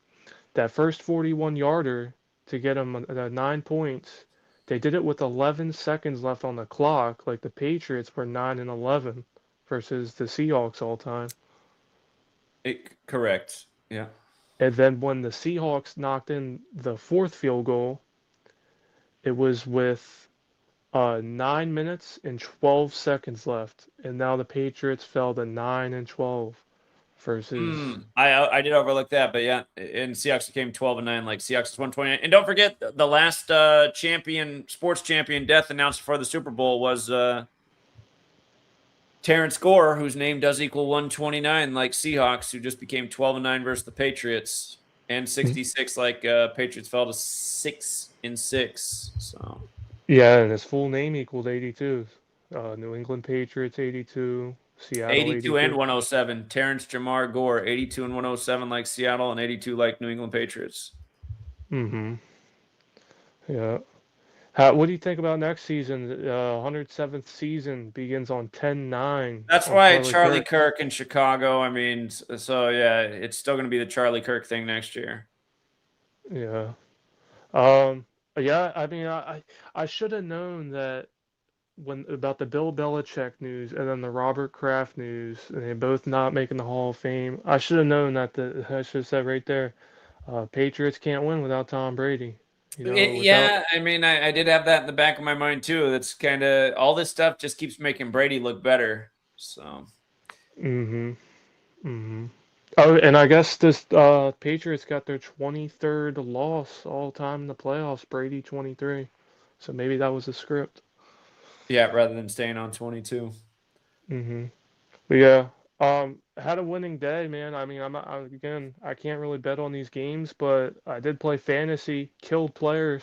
that first 41-yarder to get them 9 points, they did it with 11 seconds left on the clock, like the Patriots were 9 and 11 versus the Seahawks all time. correct. Yeah. And then when the Seahawks knocked in the fourth field goal, it was with 9 minutes and 12 seconds left. And now the Patriots fell to 9 and 12 versus. I did overlook that, but yeah, and Seahawks became 12 and 9, like Seahawks is 129. And don't forget the last sports champion death announced for the Super Bowl was Terrence Gore, whose name does equal 129, like Seahawks, who just became 12 and 9 versus the Patriots, and 66, like Patriots fell to 6 and 6. So Yeah, and his full name equaled 82. New England Patriots 82, Seattle 82 and 82. 107. Terrence Jamar Gore, 82 and 107 like Seattle, and 82 like New England Patriots. Mm-hmm. Yeah. What do you think about next season? 107th season begins on 10-9 That's on why Charlie Charlie Kirk. Kirk in Chicago. I mean, so yeah, it's still going to be the Charlie Kirk thing next year. Yeah. Um, yeah, I mean, I should have known that when about the Bill Belichick news and then the Robert Kraft news, and they both not making the Hall of Fame. I should have known that I should have said right there, Patriots can't win without Tom Brady. Without. Yeah, I mean, I did have that in the back of my mind too. That's kind of all this stuff just keeps making Brady look better. So Mm-hmm. Mm-hmm. Oh, and I guess this Patriots got their 23rd loss all time in the playoffs. Brady 23. So maybe that was a script. yeah, rather than staying on 22. Mm-hmm. But yeah, had a winning day, man. I mean, again, I can't really bet on these games, but I did play fantasy, killed player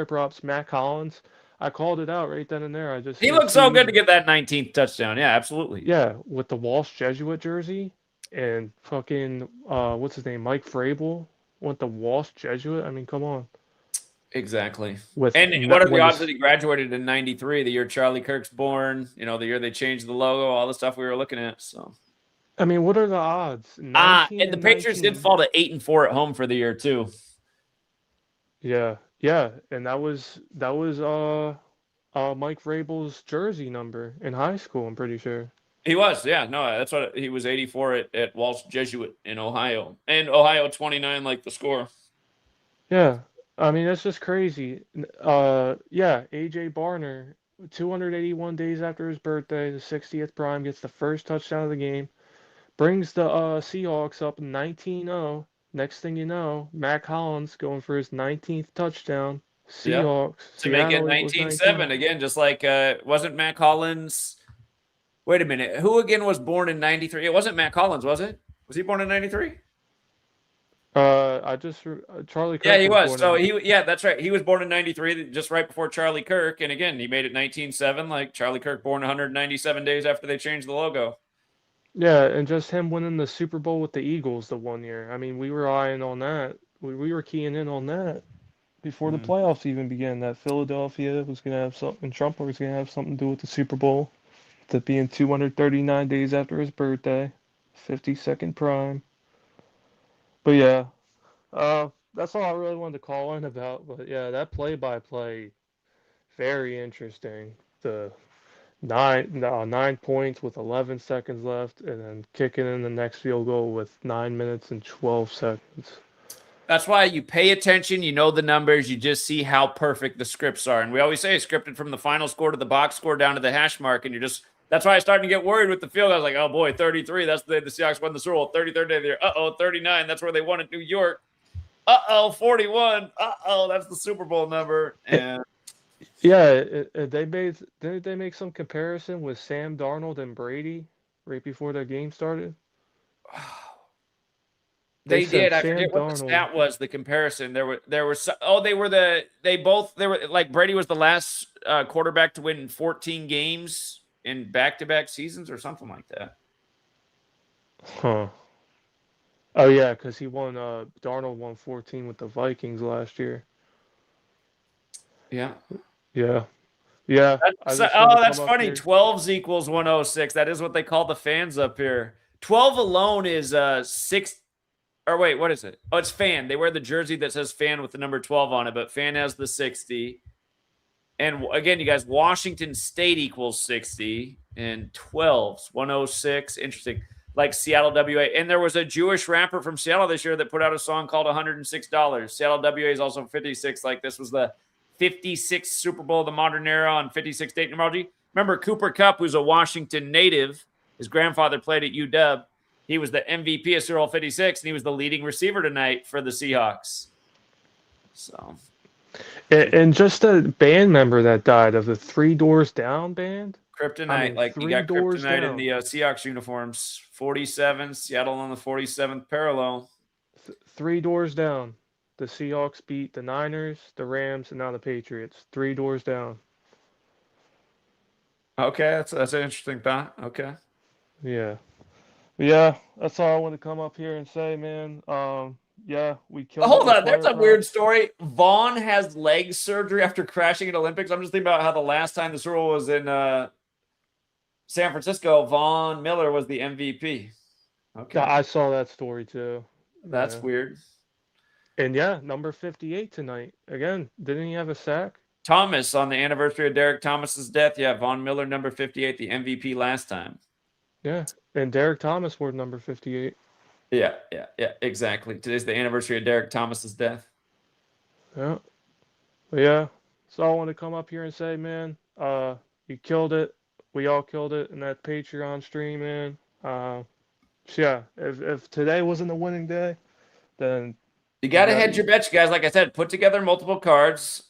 props, Matt Collins. I called it out right then and there. He It's looked too so good to easy. get that 19th touchdown. Yeah, absolutely. Yeah, with the Walsh Jesuit jersey and fucking what's his name, Mike Vrabel went the Walsh Jesuit. I mean, come on. Exactly. With And what are the when odds that this, he graduated in 93, the year Charlie Kirk's born, the year they changed the logo, all the stuff we were looking at. So I mean, what are the odds? 19 and the and Patriots did 19. fall to 8-4 at home for the year too. Yeah, yeah, and that was Mike Vrabel's jersey number in high school, I'm pretty sure. He was, yeah. No, that's what he was 84 at Walsh Jesuit in Ohio. And Ohio 29, like the score. Yeah, I mean that's just crazy. Yeah, AJ Barner, 281 days after his birthday, the 60th prime, gets the first touchdown of the game, brings the Seahawks up 19-0. Next thing you know, Mac Hollins going for his 19th touchdown. Yep. Seahawks. To make it Seattle equals 19-7 again, just like wasn't Mac Hollins. Wait a minute. Who again was born in 93? It wasn't Mac Hollins, was it? Was he born in 93? Charlie Kirk Yeah, he was. born So in- yeah, that's right. He was born in 93, just right before Charlie Kirk. And again, he made it 19-7, like Charlie Kirk born 197 days after they changed the logo. Yeah, and just him winning the Super Bowl with the Eagles the one year. I mean, we were eyeing on that. We were keying in on that before the playoffs even began. That Philadelphia was going to have something, Trump was going to have something to do with the Super Bowl. To being 239 days after his birthday, 52nd prime. But yeah, that's all I really wanted to call in about. But yeah, that play-by-play, very interesting. The 9 points with 11 seconds left, and then kicking in the next field goal with 9 minutes and 12 seconds. That's why you pay attention. You know the numbers. You just see how perfect the scripts are. And we always say scripted from the final score to the box score down to the hash mark. And you're just, that's why I started to get worried with the field. I was like, oh boy, 33. That's the day the Seahawks won the Super Bowl. 33rd day of the year. Uh-oh, 39. That's where they won at New York. Uh-oh, 41. Uh-oh, that's the Super Bowl number. And Yeah, didn't they make some comparison with Sam Darnold and Brady right before the game started? They said did. I Sam forget what the Darnold. stat was. The comparison. They were like Brady was the last quarterback to win 14 games in back-to-back seasons or something like that. Huh. Oh yeah, because Darnold won 14 with the Vikings last year. Yeah. Yeah. Yeah. That's funny. 12s equals 106. That is what they call the fans up here. 12 alone is 6. Or wait, what is it? Oh, it's fan. They wear the jersey that says fan with the number 12 on it, but fan has the 60. And again, you guys, Washington State equals 60 and 12s, 106. Interesting. Like Seattle WA. And there was a Jewish rapper from Seattle this year that put out a song called $106. Seattle WA is also 56. Like this was the 56th Super Bowl of the modern era on 56 date numerology. Remember Cooper Kupp, who's a Washington native. His grandfather played at UW. He was the MVP of Super Bowl 56, and he was the leading receiver tonight for the Seahawks. So, and just a band member that died of the Three Doors Down band. Kryptonite, I mean, like you got Doors Kryptonite in Down. the Seahawks uniforms. 47, Seattle on the 47th parallel. 3 doors down. The Seahawks beat the Niners, the Rams, and now the Patriots. 3 doors down. Okay, that's an interesting thought. Okay. Yeah. Yeah, that's all I want to come up here and say, man. Yeah, we killed. Hold on, there's a weird story. Vaughn has leg surgery after crashing at Olympics. I'm just thinking about how the last time the Super Bowl was in San Francisco, Von Miller was the MVP. Okay, I saw that story too. That's weird. And yeah, number 58 tonight. Again, didn't he have a sack? Thomas on the anniversary of Derek Thomas's death. Yeah, Von Miller, number 58, the MVP last time. Yeah, and Derek Thomas wore number 58. Yeah, exactly. Today's the anniversary of Derek Thomas's death. Yeah. But yeah, so I want to come up here and say, man, you killed it. We all killed it in that Patreon stream, man. So yeah, if today wasn't a winning day, then you got to hedge your bets, you guys. Like I said, put together multiple cards.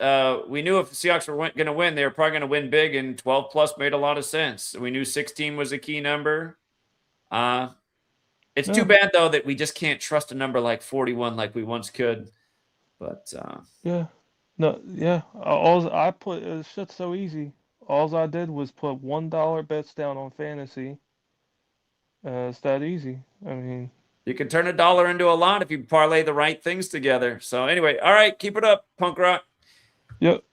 We knew if the Seahawks were going to win, they were probably going to win big, and 12 plus made a lot of sense. We knew 16 was a key number. It's too bad, though, that we just can't trust a number like 41 like we once could. But all I put, it's shit's so easy. All I did was put $1 bets down on fantasy. It's that easy. I mean, you can turn $1 into a lot if you parlay the right things together. So anyway, all right, keep it up, punk rock. Yep.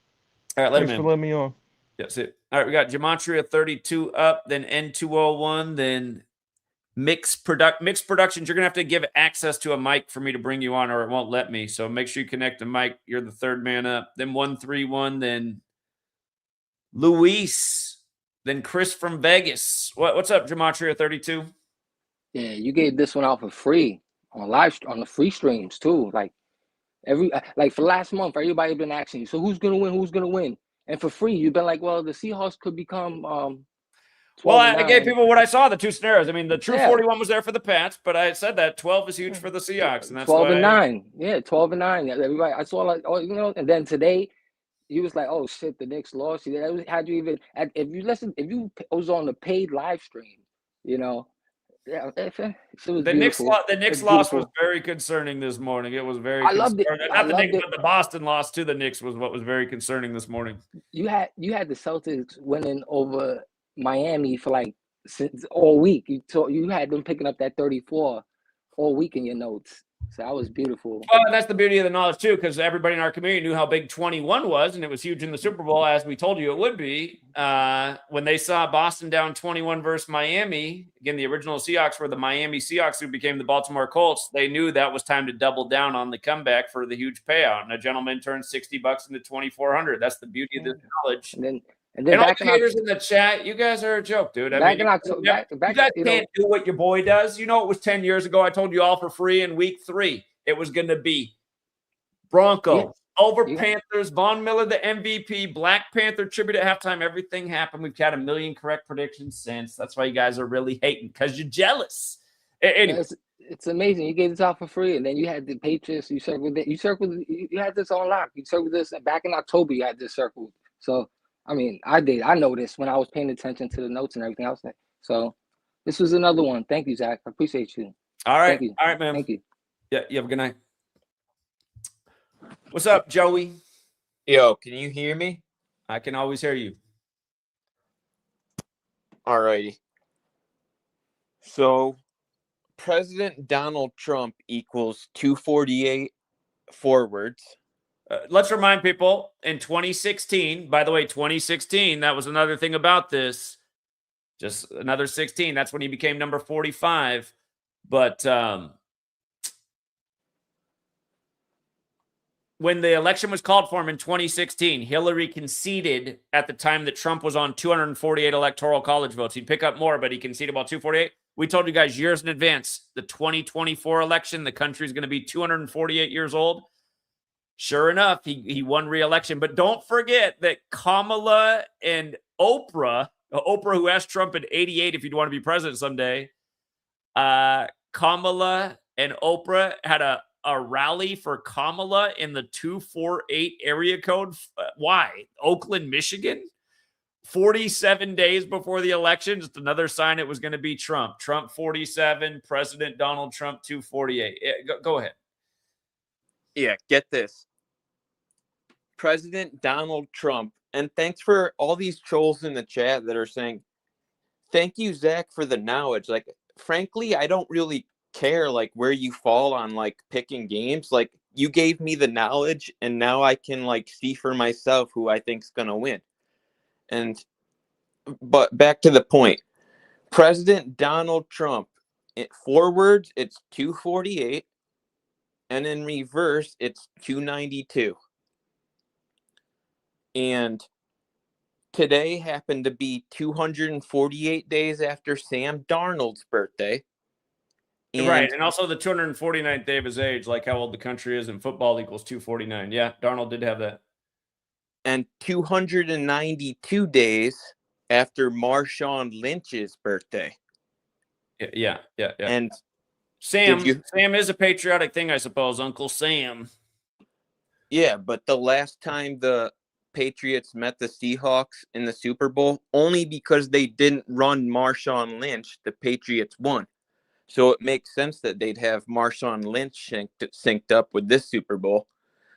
All right, let him in. Thanks for letting me on. That's it. All right, we got Gematria 32 up, then N201, then Mixed Productions. You're gonna have to give access to a mic for me to bring you on, or it won't let me. So make sure you connect the mic. You're the third man up. Then 131. Then Luis Then Chris from Vegas. What's up, Gematria32? Yeah, you gave this one out for free on the free streams too. Like for last month, everybody been asking you, so who's gonna win? Who's gonna win? And for free, you've been like, well, the Seahawks could become 12 Well, and I gave 9. people what I saw, the two scenarios. I mean, the true Yeah. 41 was there for the Pats, but I said that 12 is huge for the Seahawks, and that's 12 why and 9. Yeah, 12 and 9. Everybody, I saw like, oh, and then today, he was like, oh shit, the Knicks lost. Had you even if you was on the paid live stream, yeah, it was the Knicks beautiful. the Knicks loss was very concerning this morning. It was very I loved it. concerning. I Not the loved Knicks, it. but the Boston loss to the Knicks was what was very concerning this morning. You had the Celtics winning over Miami for like since all week. You had them picking up that 34 all week in your notes. So that was beautiful. Well, that's the beauty of the knowledge too, because everybody in our community knew how big 21 was, and it was huge in the Super Bowl, as we told you it would be. When they saw Boston down 21 versus Miami, again, the original Seahawks were the Miami Seahawks who became the Baltimore Colts. They knew that was time to double down on the comeback for the huge payout, and a gentleman turned $60 into $2,400. That's the beauty of this knowledge. And then all back the haters in the chat, you guys are a joke, dude. I mean, in October, you guys can't do what your boy does. You know, it was 10 years ago. I told you all for free in week 3. It was going to be Broncos over Panthers, Von Miller, the MVP, Black Panther tribute at halftime. Everything happened. We've had 1 million correct predictions since. That's why you guys are really hating, because you're jealous. Anyway. It's amazing. You gave this out for free, and then you had the Patriots. You circled it. You had this on lock. You circled this back in October. You had this circled. So, I mean, I did. I noticed when I was paying attention to the notes and everything else. So, this was another one. Thank you, Zach. I appreciate you. All right. Thank you. All right, man. Thank you. Yeah, you have a good night. What's up, Joey? Yo, can you hear me? I can always hear you. All righty. So, President Donald Trump equals 248 forwards. Let's remind people, in 2016, by the way, 2016, that was another thing about this. Just another 16. That's when he became number 45. But when the election was called for him in 2016, Hillary conceded at the time that Trump was on 248 electoral college votes. He'd pick up more, but he conceded about 248. We told you guys years in advance, the 2024 election, the country's going to be 248 years old. Sure enough, he won re-election. But don't forget that Kamala and Oprah, who asked Trump at 88 if he'd want to be president someday, Kamala and Oprah had a rally for Kamala in the 248 area code. Why? Oakland, Michigan? 47 days before the election, just another sign it was going to be Trump. Trump 47, President Donald Trump 248. Go ahead. Yeah, get this. President Donald Trump, and thanks for all these trolls in the chat that are saying, thank you, Zach, for the knowledge. Like, frankly, I don't really care, like, where you fall on, like, picking games. Like, you gave me the knowledge, and now I can, like, see for myself who I think's going to win. But back to the point. President Donald Trump, forwards, it's 248. And in reverse, it's 292. And today happened to be 248 days after Sam Darnold's birthday. Right. And also the 249th day of his age, like how old the country is in football equals 249. Yeah, Darnold did have that. And 292 days after Marshawn Lynch's birthday. Yeah. And Sam is a patriotic thing, I suppose. Uncle Sam. Yeah, but the last time the Patriots met the Seahawks in the Super Bowl, only because they didn't run Marshawn Lynch, the Patriots won. So it makes sense that they'd have Marshawn Lynch synced up with this Super Bowl.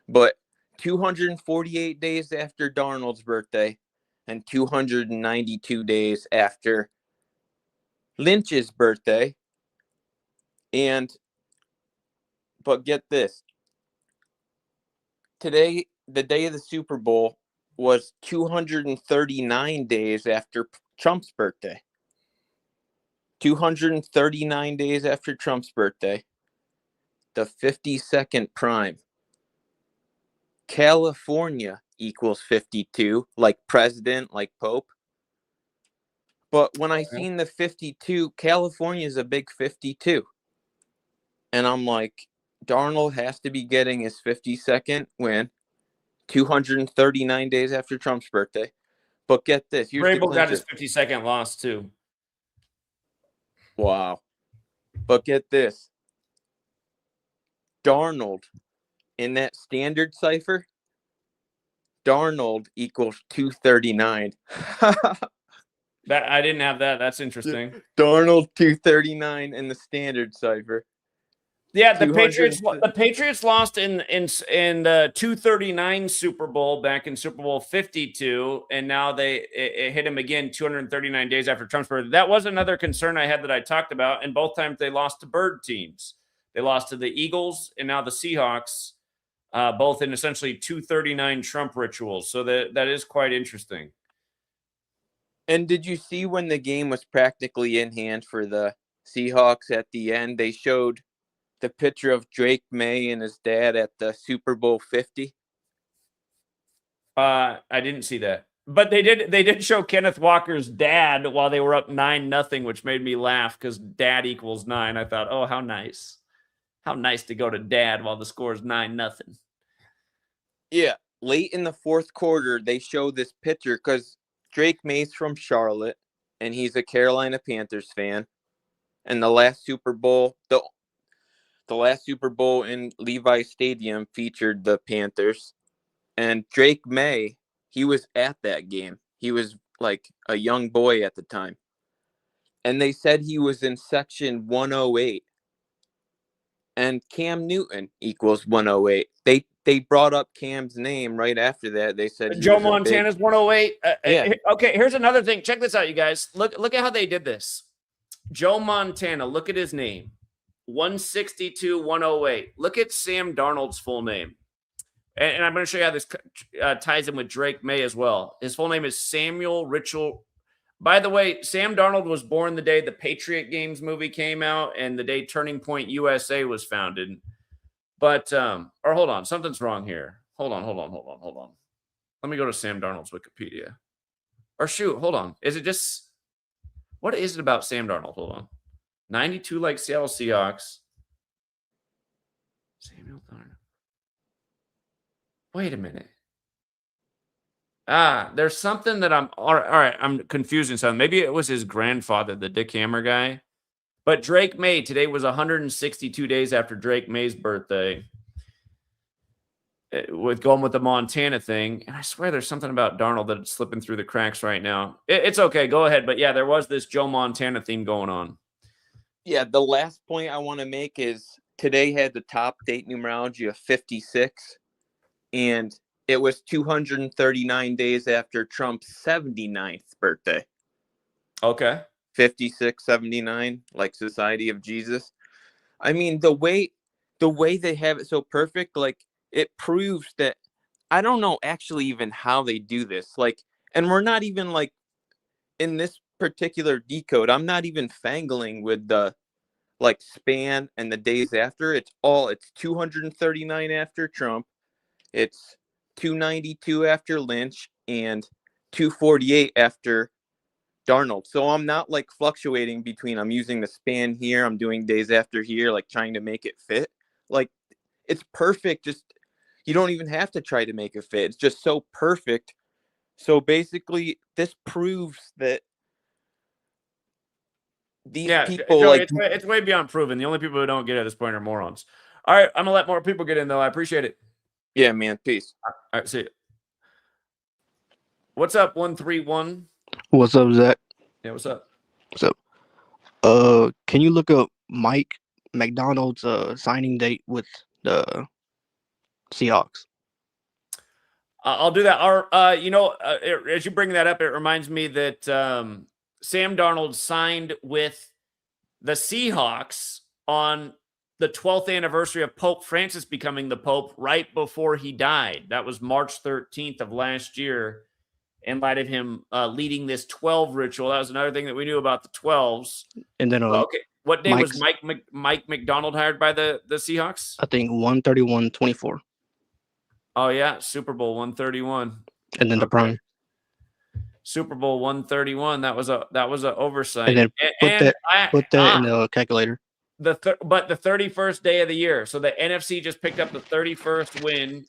But 248 days after Darnold's birthday and 292 days after Lynch's birthday. But get this. Today, the day of the Super Bowl, was 239 days after Trump's birthday. 239 days after Trump's birthday. The 52nd prime. California equals 52, like president, like Pope. But when I seen the 52, California's a big 52. And I'm like, Darnold has to be getting his 52nd win 239 days after Trump's birthday. But get this. Here's the Vrabel got his clincher. 52nd loss, too. Wow. But get this. Darnold, in that standard cipher, Darnold equals 239. That I didn't have that. That's interesting. Darnold 239 in the standard cipher. Yeah, the 200 Patriots lost in the 239 Super Bowl back in Super Bowl 52, and now it hit him again 239 days after Trump's birthday. That was another concern I had that I talked about, and both times they lost to bird teams. They lost to the Eagles and now the Seahawks, both in essentially 239 Trump rituals. So that is quite interesting. And did you see when the game was practically in hand for the Seahawks at the end? They showed the picture of Drake May and his dad at the Super Bowl 50. I didn't see that, but they did show Kenneth Walker's dad while they were up 9-0, which made me laugh because dad equals 9. I thought, oh, how nice to go to dad while the score is 9-0. Yeah, late in the fourth quarter, they showed this picture because Drake May's from Charlotte, and he's a Carolina Panthers fan. And the last Super Bowl, the last Super Bowl in Levi Stadium featured the Panthers. And Drake May, he was at that game. He was like a young boy at the time. And they said he was in section 108. And Cam Newton equals 108. They brought up Cam's name right after that. They said Joe Montana's 108. Yeah. Okay, here's another thing. Check this out, you guys. Look at how they did this. Joe Montana, look at his name. 162, 108. Look at Sam Darnold's full name. And I'm going to show you how this ties in with Drake May as well. His full name is Samuel Richel. By the way, Sam Darnold was born the day the Patriot Games movie came out and the day Turning Point USA was founded. But, or hold on, something's wrong here. Hold on. Let me go to Sam Darnold's Wikipedia. Or shoot, hold on. Is it just, what is it about Sam Darnold? Hold on. 92 like Seattle Seahawks. Samuel Darnold. Wait a minute. There's something that all right, I'm confusing something. Maybe it was his grandfather, the Dick Hammer guy. But Drake May, today was 162 days after Drake May's birthday. With going with the Montana thing. And I swear there's something about Darnold that's slipping through the cracks right now. It's okay. Go ahead. But yeah, there was this Joe Montana theme going on. Yeah, the last point I want to make is today had the top date numerology of 56. And it was 239 days after Trump's 79th birthday. Okay. 56, 79, like Society of Jesus. I mean, the way they have it so perfect, like it proves that I don't know actually even how they do this. Like, and we're not even like in this particular decode. I'm not even fangling with the like span and the days after. It's 239 after Trump. It's 292 after Lynch and 248 after Darnold. So I'm not like fluctuating between I'm using the span here, I'm doing days after here, like trying to make it fit. Like it's perfect. Just you don't even have to try to make it fit. It's just so perfect. So basically this proves that these people Joey, like it's way beyond proven. The only people who don't get it at this point are morons. All right, I'm gonna let more people get in though. I appreciate it. yeah, man. Peace. All right, see you. What's up, 131? What's up, Zach? Yeah, what's up? What's up? Can you look up Mike McDonald's signing date with the Seahawks? I'll do that. As you bring that up, it reminds me that Sam Darnold signed with the Seahawks on the 12th anniversary of Pope Francis becoming the Pope right before he died. That was March 13th of last year. In light of him leading this 12 ritual. That was another thing that we knew about the 12s. And then okay, what day was Mike McDonald hired by the Seahawks? I think 131-24. Oh yeah, Super Bowl 131. And then the prime. Super Bowl 131. That was a oversight. And then put that in the calculator. But the 31st day of the year. So the NFC just picked up the 31st win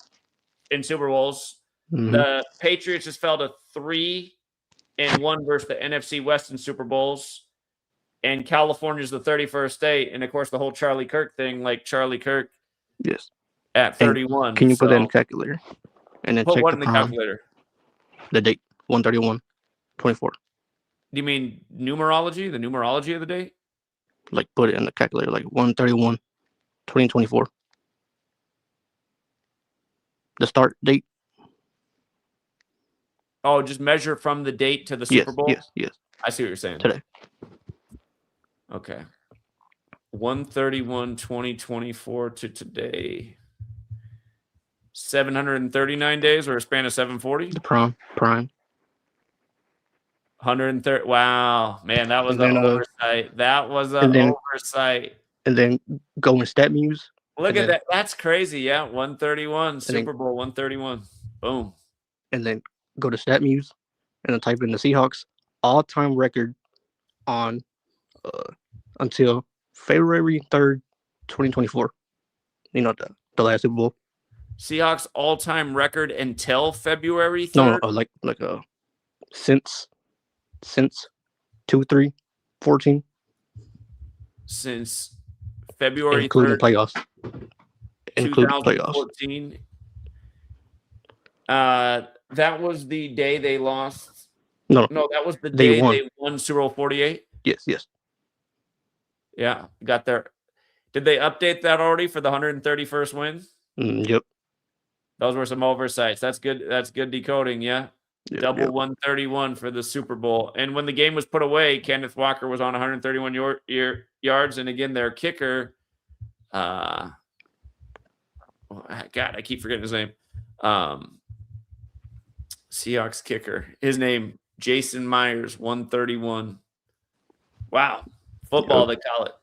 in Super Bowls. Mhm. The Patriots just fell to 3-1 versus the NFC West in Super Bowls. And California's the 31st state. And of course, the whole Charlie Kirk thing, like Charlie Kirk Yes. at 31. Can you put that in the calculator? And then Put check what the in the prime, calculator? the date, 1/31/24. Do you mean numerology? The numerology of the date? Like put it in the calculator, like 1/31/2024. The start date. Oh, just measure from the date to the Super Bowl? Yes. I see what you're saying. Today. Okay. 1/31/2024 to today. 739 days or a span of 740? The prime. 130. Wow, man, that was And then, an oversight. That was an oversight. And then go in StatMuse. Look at that. That's crazy. Yeah, 131. Super Bowl 131. Boom. And then go to StatMuse and then type in the Seahawks all-time record on until February 3rd, 2024. You know, the last Super Bowl. Seahawks all-time record until February 3rd? No, like since 2/3/14. Since February including 3rd, playoffs. Including playoffs. 2014. That was the day they lost. No, that was the day won. they won Super Bowl 48. Yes. Yeah, got there. Did they update that already for the 131st win? Yep. Those were some oversights. That's good. That's good decoding. Yeah. Yep, Double 131 for the Super Bowl. And when the game was put away, Kenneth Walker was on 131 yards. And again, their kicker, God, I keep forgetting his name. Seahawks kicker. His name, Jason Myers, 131. Wow. Football, they call it.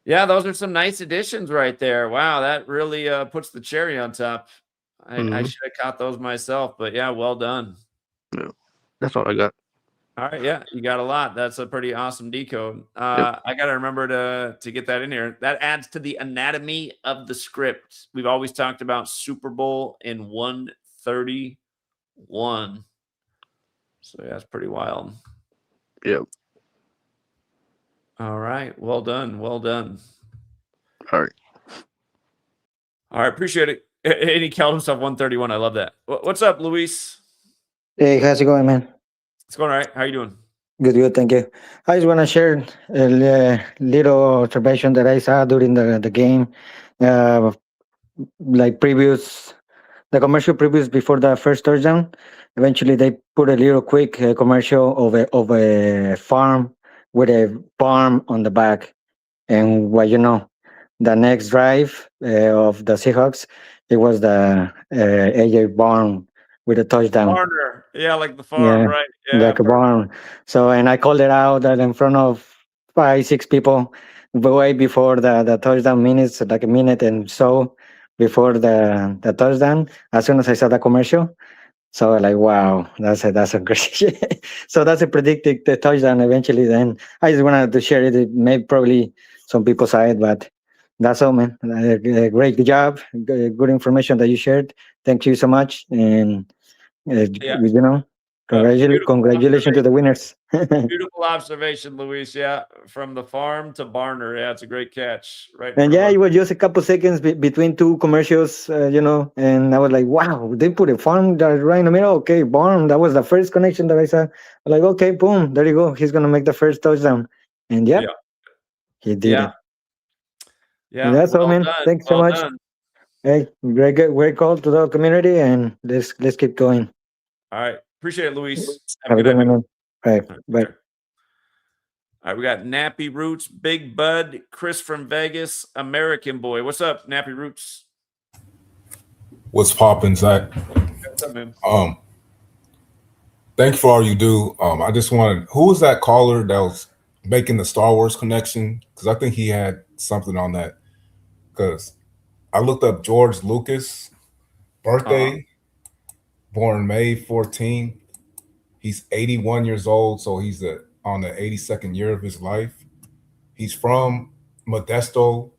Yeah, those are some nice additions right there. Wow, that really puts the cherry on top. I should have caught those myself, but yeah, well done. Yeah, that's all I got. All right, yeah, you got a lot. That's a pretty awesome decode. I got to remember to get that in here. That adds to the anatomy of the script. We've always talked about Super Bowl in 131. So yeah, that's pretty wild. Yep. All right, well done. All right. Appreciate it. And he called himself 131. I love that. What's up, Luis? Hey, how's it going, man? It's going all right. How you doing? Good, thank you. I just want to share a little observation that I saw during the game. Like the commercial previous before the first touchdown. Eventually, they put a little quick commercial of a farm with a barn on the back. And what the next drive of the Seahawks, it was the AJ barn with a touchdown. Barner. Yeah, like the farm, right? Yeah, like a barn. So, and I called it out in front of 5-6 people way before the touchdown minutes, like a minute and so before the touchdown. As soon as I saw the commercial, so like, wow, that's a crazy. So that's a predicted the touchdown eventually. Then I just wanted to share it. Maybe probably some people saw it, but that's all, man. Great job. Good information that you shared. Thank you so much. And congratulations to the winners. Beautiful observation, Luis. Yeah, from the farm to Barner. Yeah, it's a great catch. Right. And yeah, it was just a couple seconds between two commercials, and I was like, wow, they put a farm right in the middle. Okay, barn. That was the first connection that I saw. I'm like, okay, boom, there you go. He's gonna make the first touchdown. And he did it. Yeah, that's all, man. Thanks so much. Done. Hey, great call to the community, and let's keep going. All right. Appreciate it, Luis. Have a good one, man. All right. Bye. All right. We got Nappy Roots, Big Bud, Chris from Vegas, American Boy. What's up, Nappy Roots? What's poppin', Zach? What's up, man? Thank you for all you do. I just wanted, who was that caller that was making the Star Wars connection? Because I think he had something on that. Because I looked up George Lucas' birthday, born May 14. He's 81 years old, so he's on the 82nd year of his life. He's from Modesto,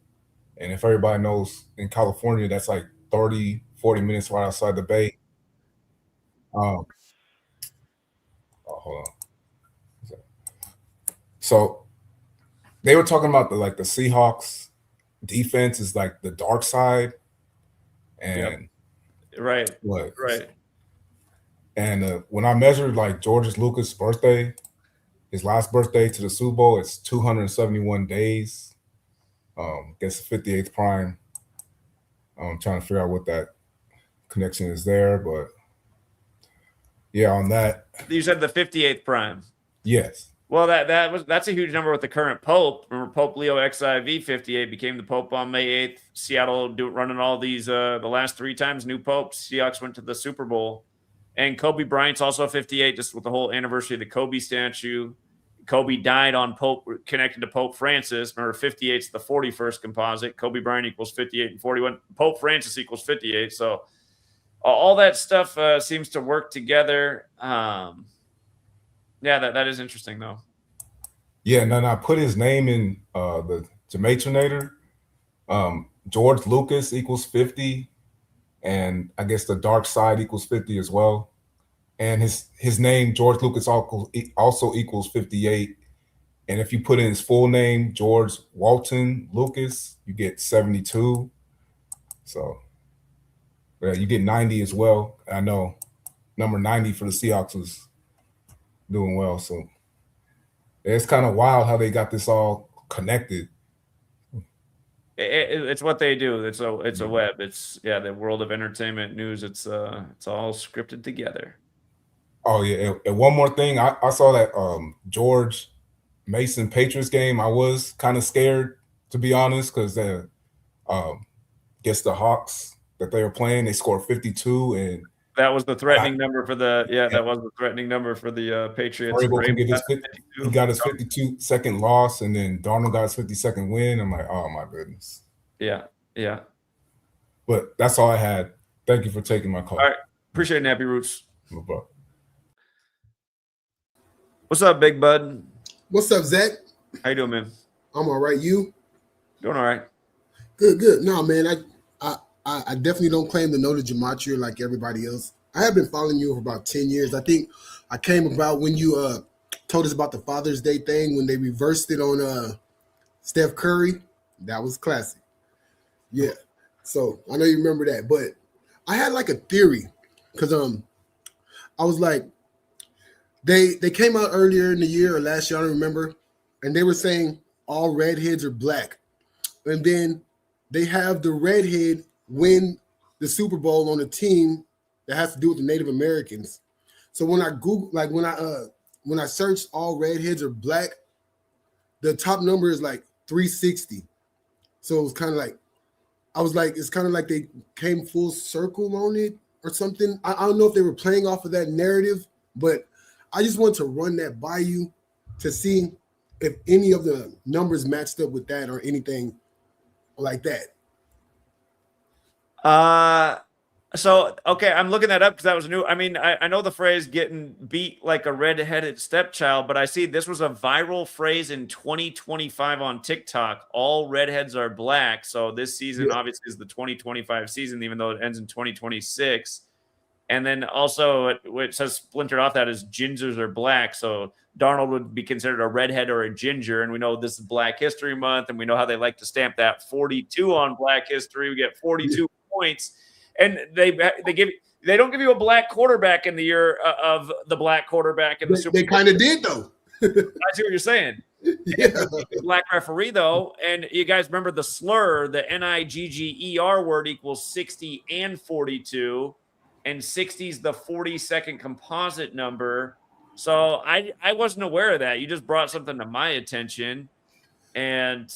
and if everybody knows, in California, that's like 30, 40 minutes right outside the Bay. Oh, hold on. So they were talking about the Seahawks defense is like the dark side, and right. And when I measured like George Lucas' birthday, his last birthday to the Super Bowl, it's 271 days. Gets 58th prime. I'm trying to figure out what that connection is there, but yeah, on that. You said the 58th prime. Yes. Well, that's a huge number with the current Pope. Remember, Pope Leo XIV 58 became the Pope on May 8th. Seattle running all these the last 3 times new popes. Seahawks went to the Super Bowl, and Kobe Bryant's also 58, just with the whole anniversary of the Kobe statue. Kobe died on Pope, connected to Pope Francis. Remember, 58 is the 41st composite. Kobe Bryant equals 58 and 41. Pope Francis equals 58. So all that stuff seems to work together. Yeah, that is interesting, though. Yeah, and then I put his name in the Gematrinator. George Lucas equals 50, and I guess the dark side equals 50 as well. And his name, George Lucas, also equals 58. And if you put in his full name, George Walton Lucas, you get 72. So yeah, you get 90 as well. I know number 90 for the Seahawks was doing well. So it's kind of wild how they got this all connected. It's what they do. It's a web. It's the world of entertainment news. It's all scripted together. Oh yeah, and one more thing, I saw that George Mason Patriots game. I was kind of scared, to be honest, because against the Hawks that they were playing, they scored 52, and that was the threatening number for the that was the threatening number for the Patriots. He got his 52-second loss, and then Darnold got his 52nd win. I'm like, oh my goodness. Yeah. But that's all I had. Thank you for taking my call. All right, appreciate it, Nappy Roots. No problem. What's up, big bud? What's up, Zach? How you doing, man? I'm all right. You? Doing all right. Good. No, man, I definitely don't claim to know the gematria like everybody else. I have been following you for about 10 years. I think I came about when you told us about the Father's Day thing when they reversed it on Steph Curry. That was classic. Yeah. So I know you remember that. But I had like a theory because I was like, they came out earlier in the year or last year, I don't remember, and they were saying all redheads are black. And then they have the redhead win the Super Bowl on a team that has to do with the Native Americans. So when I Google, like when I searched all redheads are black, the top number is like 360. So it was kind of like, I was like, it's kind of like they came full circle on it or something. I don't know if they were playing off of that narrative, but I just want to run that by you to see if any of the numbers matched up with that or anything like that. So, okay, I'm looking that up because that was new. I mean, I know the phrase getting beat like a red-headed stepchild, but I see this was a viral phrase in 2025 on TikTok. All redheads are black. So this season obviously is the 2025 season, even though it ends in 2026. And then also it says splintered off that is gingers are black. So Darnold would be considered a redhead or a ginger. And we know this is Black History Month, and we know how they like to stamp that 42 on Black History. We get 42 points. And they don't give you a black quarterback in the year of the black quarterback in the Super Bowl. They kind of did, though. I see what you're saying. Yeah. Black referee, though. And you guys remember the slur, the NIGGER word equals 60 and 42. And 60 is the 42nd composite number. So I wasn't aware of that. You just brought something to my attention. And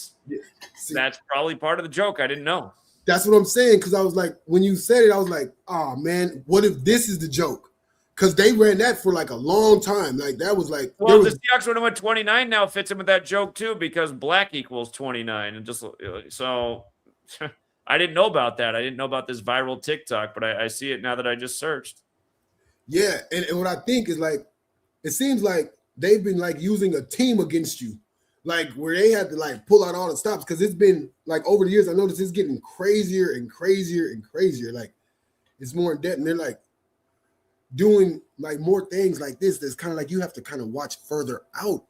that's probably part of the joke. I didn't know. That's what I'm saying, because I was like, when you said it, I was like, oh, man, what if this is the joke? Because they ran that for like a long time. Like, that was like. Well, the Seahawks would have went 29 now fits in with that joke, too, because black equals 29. And just so I didn't know about that. I didn't know about this viral TikTok, but I see it now that I just searched. Yeah. And what I think is like, it seems like they've been like using a team against you, like where they had to like pull out all the stops because it's been like over the years. I noticed it's getting crazier and crazier and crazier. Like it's more in depth, and they're like doing like more things like this. That's kind of like you have to kind of watch further out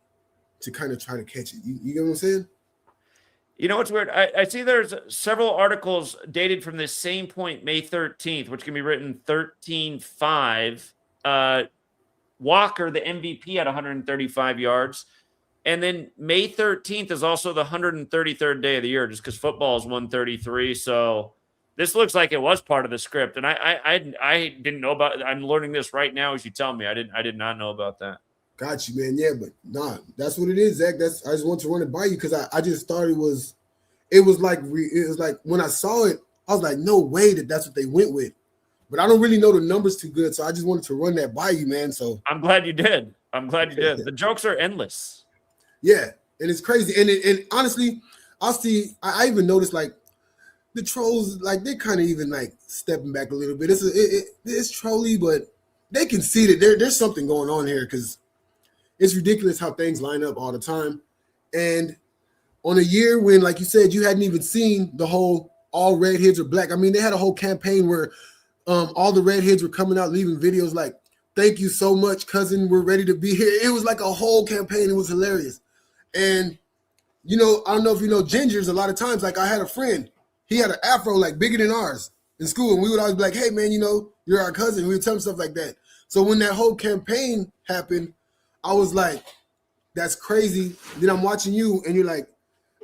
to kind of try to catch it. You get what I'm saying? You know what's weird? I see there's several articles dated from this same point, May 13th, which can be written 13-5. Walker, the MVP, at 135 yards. And then May 13th is also the 133rd day of the year, just because football is 133. So this looks like it was part of the script. And I didn't know about it. I'm learning this right now as you tell me. I did not know about that. Got you, man. Yeah, but nah, that's what it is, Zach. I just want to run it by you because I just thought it was like when I saw it, I was like, no way that's what they went with. But I don't really know the numbers too good, so I just wanted to run that by you, man. So I'm glad you did. The jokes are endless. Yeah, and it's crazy. And honestly, I even noticed like the trolls, like they're kind of even like stepping back a little bit. It's trolly, but they can see that there's something going on here because it's ridiculous how things line up all the time. And on a year when, like you said, you hadn't even seen the whole all redheads are black. I mean, they had a whole campaign where all the redheads were coming out, leaving videos like, thank you so much, cousin. We're ready to be here. It was like a whole campaign. It was hilarious. And, you know, I don't know if you know gingers, a lot of times, like I had a friend, he had an afro like bigger than ours in school. And we would always be like, hey, man, you know, you're our cousin. We would tell him stuff like that. So when that whole campaign happened, I was like, that's crazy. Then I'm watching you and you're like,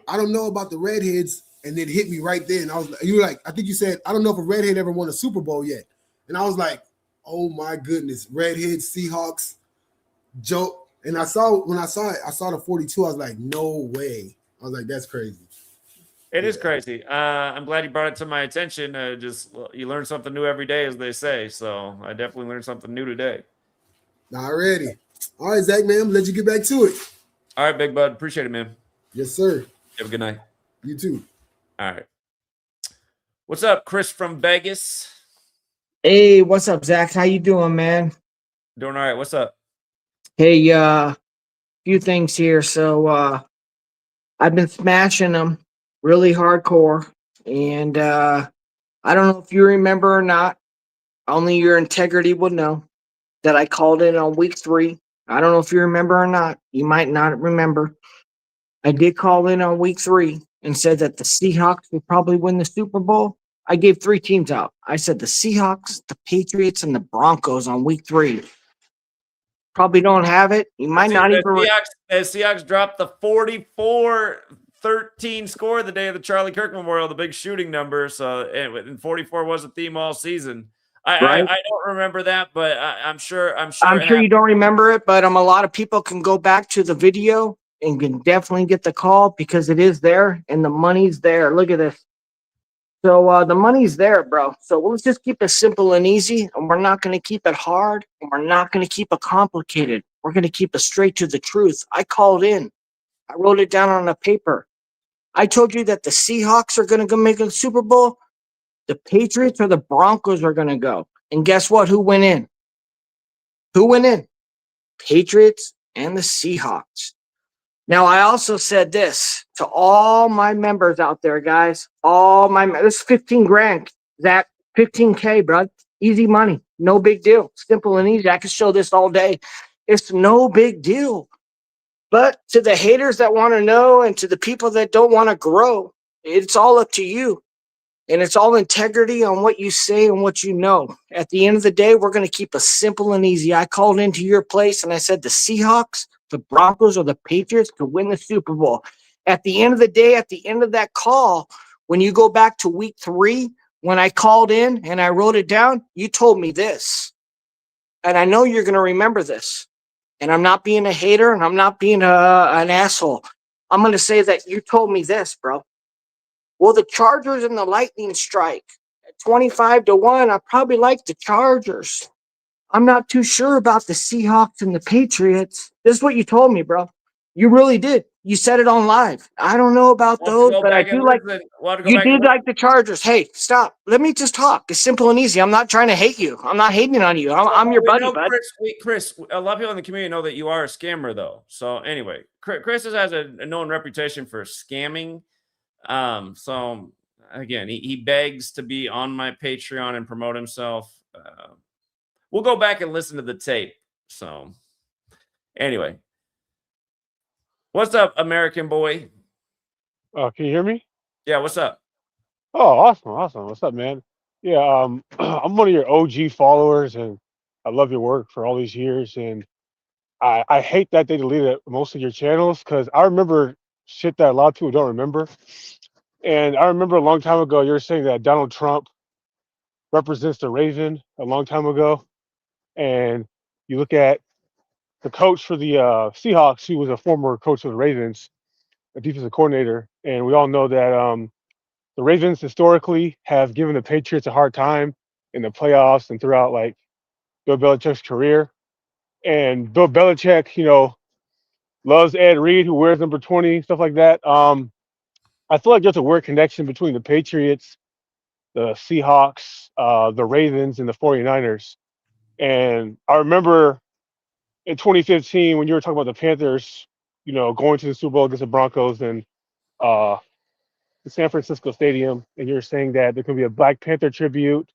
I don't know about the redheads. And it hit me right then. You were like, I think you said, I don't know if a redhead ever won a Super Bowl yet. And I was like, oh my goodness, redheads, Seahawks, joke. And when I saw it, I saw the 42. I was like, no way. I was like, that's crazy. It is crazy. I'm glad you brought it to my attention. You learn something new every day, as they say. So I definitely learned something new today. Alrighty. All right, Zach, man, let you get back to it. All right, big bud. Appreciate it, man. Yes, sir. Have a good night. You too. All right. What's up, Chris from Vegas? Hey, what's up, Zach? How you doing, man? Doing all right. What's up? Hey, few things here. So I've been smashing them really hardcore, and I don't know if you remember or not. Only your integrity would know that I called in on week 3. I don't know if you remember or not. You might not remember. I did call in on week 3 and said that the Seahawks would probably win the Super Bowl. I gave 3 teams out. I said the Seahawks, the Patriots, and the Broncos on week 3. Probably don't have it. You might not even. The Seahawks dropped the 44-13 score the day of the Charlie Kirk Memorial, the big shooting number. So, and 44 was a theme all season. I don't remember that, but I'm sure. I'm sure you don't remember it, but a lot of people can go back to the video and can definitely get the call because it is there and the money's there. Look at this. So the money's there, bro. So let's just keep it simple and easy, and we're not going to keep it hard, and we're not going to keep it complicated. We're going to keep it straight to the truth. I called in. I wrote it down on a paper. I told you that the Seahawks are going to go make a Super Bowl. The Patriots or the Broncos are going to go. And guess what? Who went in? Who went in? Patriots and the Seahawks. Now, I also said this to all my members out there, guys. This is 15 grand, Zach, 15K, bro. Easy money. No big deal. Simple and easy. I can show this all day. It's no big deal. But to the haters that want to know and to the people that don't want to grow, it's all up to you. And it's all integrity on what you say and what you know. At the end of the day, we're going to keep it simple and easy. I called into your place and I said the Seahawks, the Broncos, or the Patriots could win the Super Bowl. At the end of the day, at the end of that call, when you go back to week 3, when I called in and I wrote it down, you told me this. And I know you're going to remember this. And I'm not being a hater and I'm not being an asshole. I'm going to say that you told me this, bro. Well, the Chargers and the Lightning strike at 25-1. I probably like the Chargers. I'm not too sure about the Seahawks and the Patriots. This is what you told me, bro. You really did. You said it on live. I don't know about We'll have to those, go but I back and do like. listen. We'll have to go You back and did listen. like the Chargers. Hey, stop. Let me just talk. It's simple and easy. I'm not trying to hate you. I'm not hating on you. I'm your We buddy, know, bud. Chris, a lot of people in the community know that you are a scammer, though. So anyway, Chris has a known reputation for scamming. So again, he begs to be on my Patreon and promote himself. We'll go back and listen to the tape. So anyway, what's up, American boy? Can you hear me? Yeah, what's up? Oh, awesome. What's up, man? Yeah, I'm one of your OG followers, and I love your work for all these years. And I hate that they deleted most of your channels because I remember shit that a lot of people don't remember. And I remember a long time ago, you were saying that Donald Trump represents the Raven a long time ago. And you look at the coach for the Seahawks, who was a former coach of the Ravens, a defensive coordinator, and we all know that the Ravens historically have given the Patriots a hard time in the playoffs and throughout like Bill Belichick's career. And Bill Belichick, loves Ed Reed, who wears number 20, stuff like that. I feel like there's a weird connection between the Patriots, the Seahawks, the Ravens, and the 49ers. And I remember in 2015 when you were talking about the Panthers, going to the Super Bowl against the Broncos and uh, the San Francisco Stadium, and you're saying that there could be a Black Panther tribute.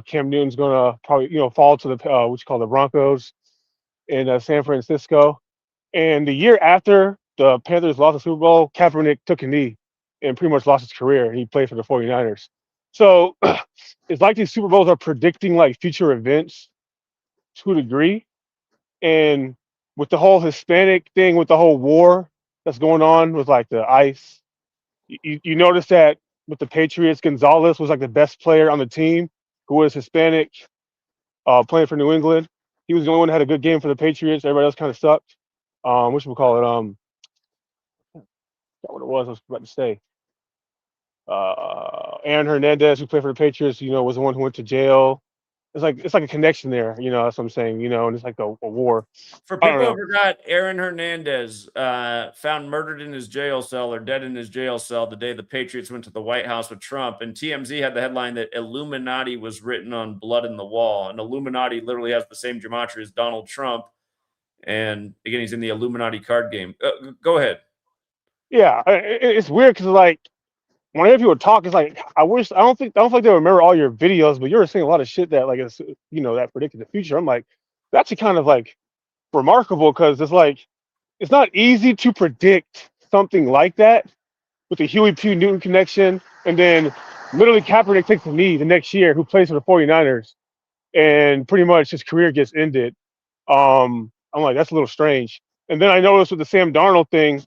Cam Newton's gonna probably fall to the what you call the Broncos in San Francisco. And the year after the Panthers lost the Super Bowl, Kaepernick took a knee and pretty much lost his career. He played for the 49ers. So it's like these Super Bowls are predicting like future events to a degree. And with the whole Hispanic thing, with the whole war that's going on with like the ICE, you notice that with the Patriots, Gonzalez was like the best player on the team who was Hispanic, playing for New England. He was the only one that had a good game for the Patriots. Everybody else kind of sucked. What should we call it? Forgot what it was. I was about to say. Aaron Hernandez, who played for the Patriots, was the one who went to jail. It's like a connection there. That's what I'm saying. And it's like a war. For I don't people who know. forgot, Aaron Hernandez found murdered in his jail cell or dead in his jail cell the day the Patriots went to the White House with Trump. And TMZ had the headline that Illuminati was written on blood in the wall. And Illuminati literally has the same gematria as Donald Trump. And again, he's in the Illuminati card game. Go ahead. Yeah, it's weird because like whenever people talk, it's like I don't think they remember all your videos, but you were saying a lot of shit that like it's that predicted the future. I'm like, that's actually kind of like remarkable because it's like it's not easy to predict something like that with the Huey P. Newton connection, and then literally Kaepernick takes a knee the next year, who plays for the 49ers, and pretty much his career gets ended. I'm like, that's a little strange. And then I noticed with the Sam Darnold thing,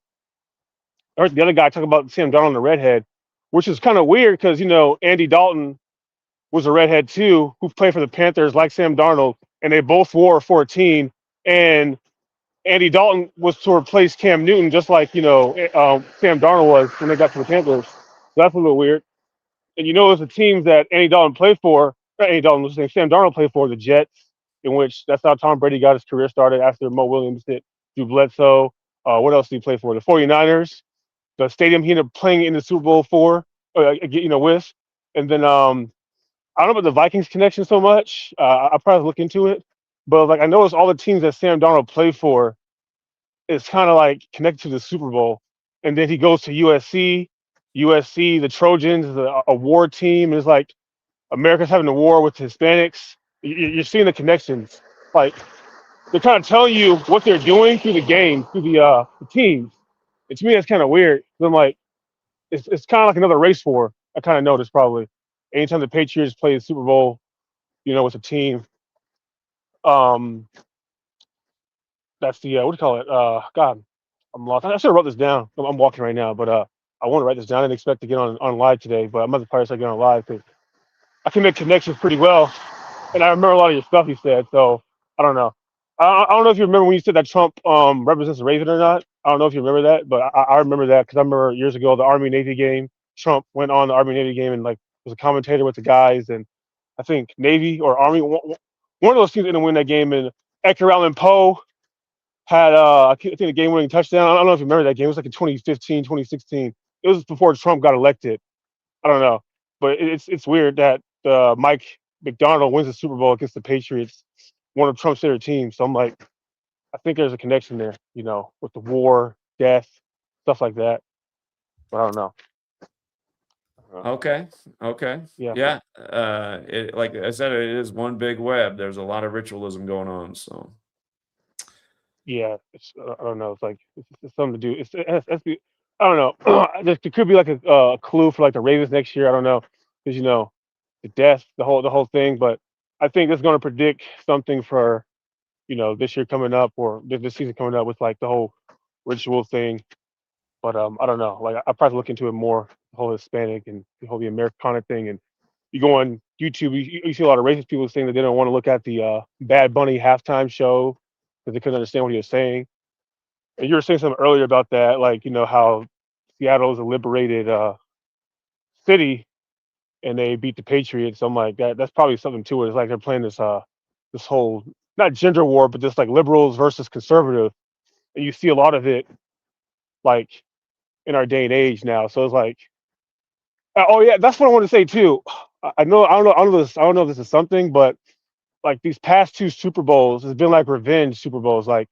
I heard the other guy talk about Sam Darnold and the redhead, which is kind of weird because Andy Dalton was a redhead too, who played for the Panthers like Sam Darnold, and they both wore 14. And Andy Dalton was to replace Cam Newton, just like Sam Darnold was when they got to the Panthers. So that's a little weird. And it's the teams that Andy Dalton played for. Not Andy Dalton was saying Sam Darnold played for, the Jets, in which that's how Tom Brady got his career started after Mo Williams hit Drew Bledsoe. What else did he play for? The 49ers, the stadium he ended up playing in the Super Bowl for, with. And then I don't know about the Vikings connection so much. I'll probably look into it. But like I noticed all the teams that Sam Darnold played for is kind of like connected to the Super Bowl. And then he goes to USC. USC, the Trojans, is a war team. It's like America's having a war with Hispanics. You're seeing the connections. Like they're kind of telling you what they're doing through the game, through the teams. And to me, that's kind of weird. I'm like, it's kind of like another race war. I kind of noticed probably. Anytime the Patriots play the Super Bowl, with a team, um, that's the what do you call it? God, I'm lost. I should have wrote this down. I'm walking right now, but I want to write this down. I didn't expect to get on live today, but I'm about to probably start getting on live because I can make connections pretty well, and I remember a lot of your stuff you said. So I don't know. I don't know if you remember when you said that Trump represents the Raven or not. I don't know if you remember that, but I remember that because I remember years ago the Army Navy game. Trump went on the Army Navy game and like was a commentator with the guys, and I think Navy or Army, one of those teams didn't win that game, and Edgar Allan Poe had I think the game winning touchdown. I don't know if you remember that game. It was like in 2015, 2016. It was before Trump got elected. I don't know, but it's weird that Mike McDonald wins the Super Bowl against the Patriots, one of Trump's favorite teams. So I'm like, I think there's a connection there, with the war, death, stuff like that. But I don't know. Okay. Okay. Yeah. Yeah. Like I said, it is one big web. There's a lot of ritualism going on. So Yeah, I don't know. It's like it's something to do. I don't know. There could be like a clue for like the Ravens next year. I don't know because the death, the whole thing. But I think it's going to predict something for this year coming up or this season coming up with like the whole ritual thing. But I don't know. Like I probably look into it more, the whole Hispanic and the Americana thing. And you go on YouTube, you see a lot of racist people saying that they don't want to look at the Bad Bunny halftime show because they couldn't understand what he was saying. And you were saying something earlier about that, like how Seattle is a liberated city and they beat the Patriots. So I'm like that's probably something to it. It's like they're playing this whole not gender war, but just like liberals versus conservative. And you see a lot of it like in our day and age now. So it's like, oh yeah, that's what I want to say too. I don't know if this is something, but like these past two Super Bowls, it's been like revenge Super Bowls. Like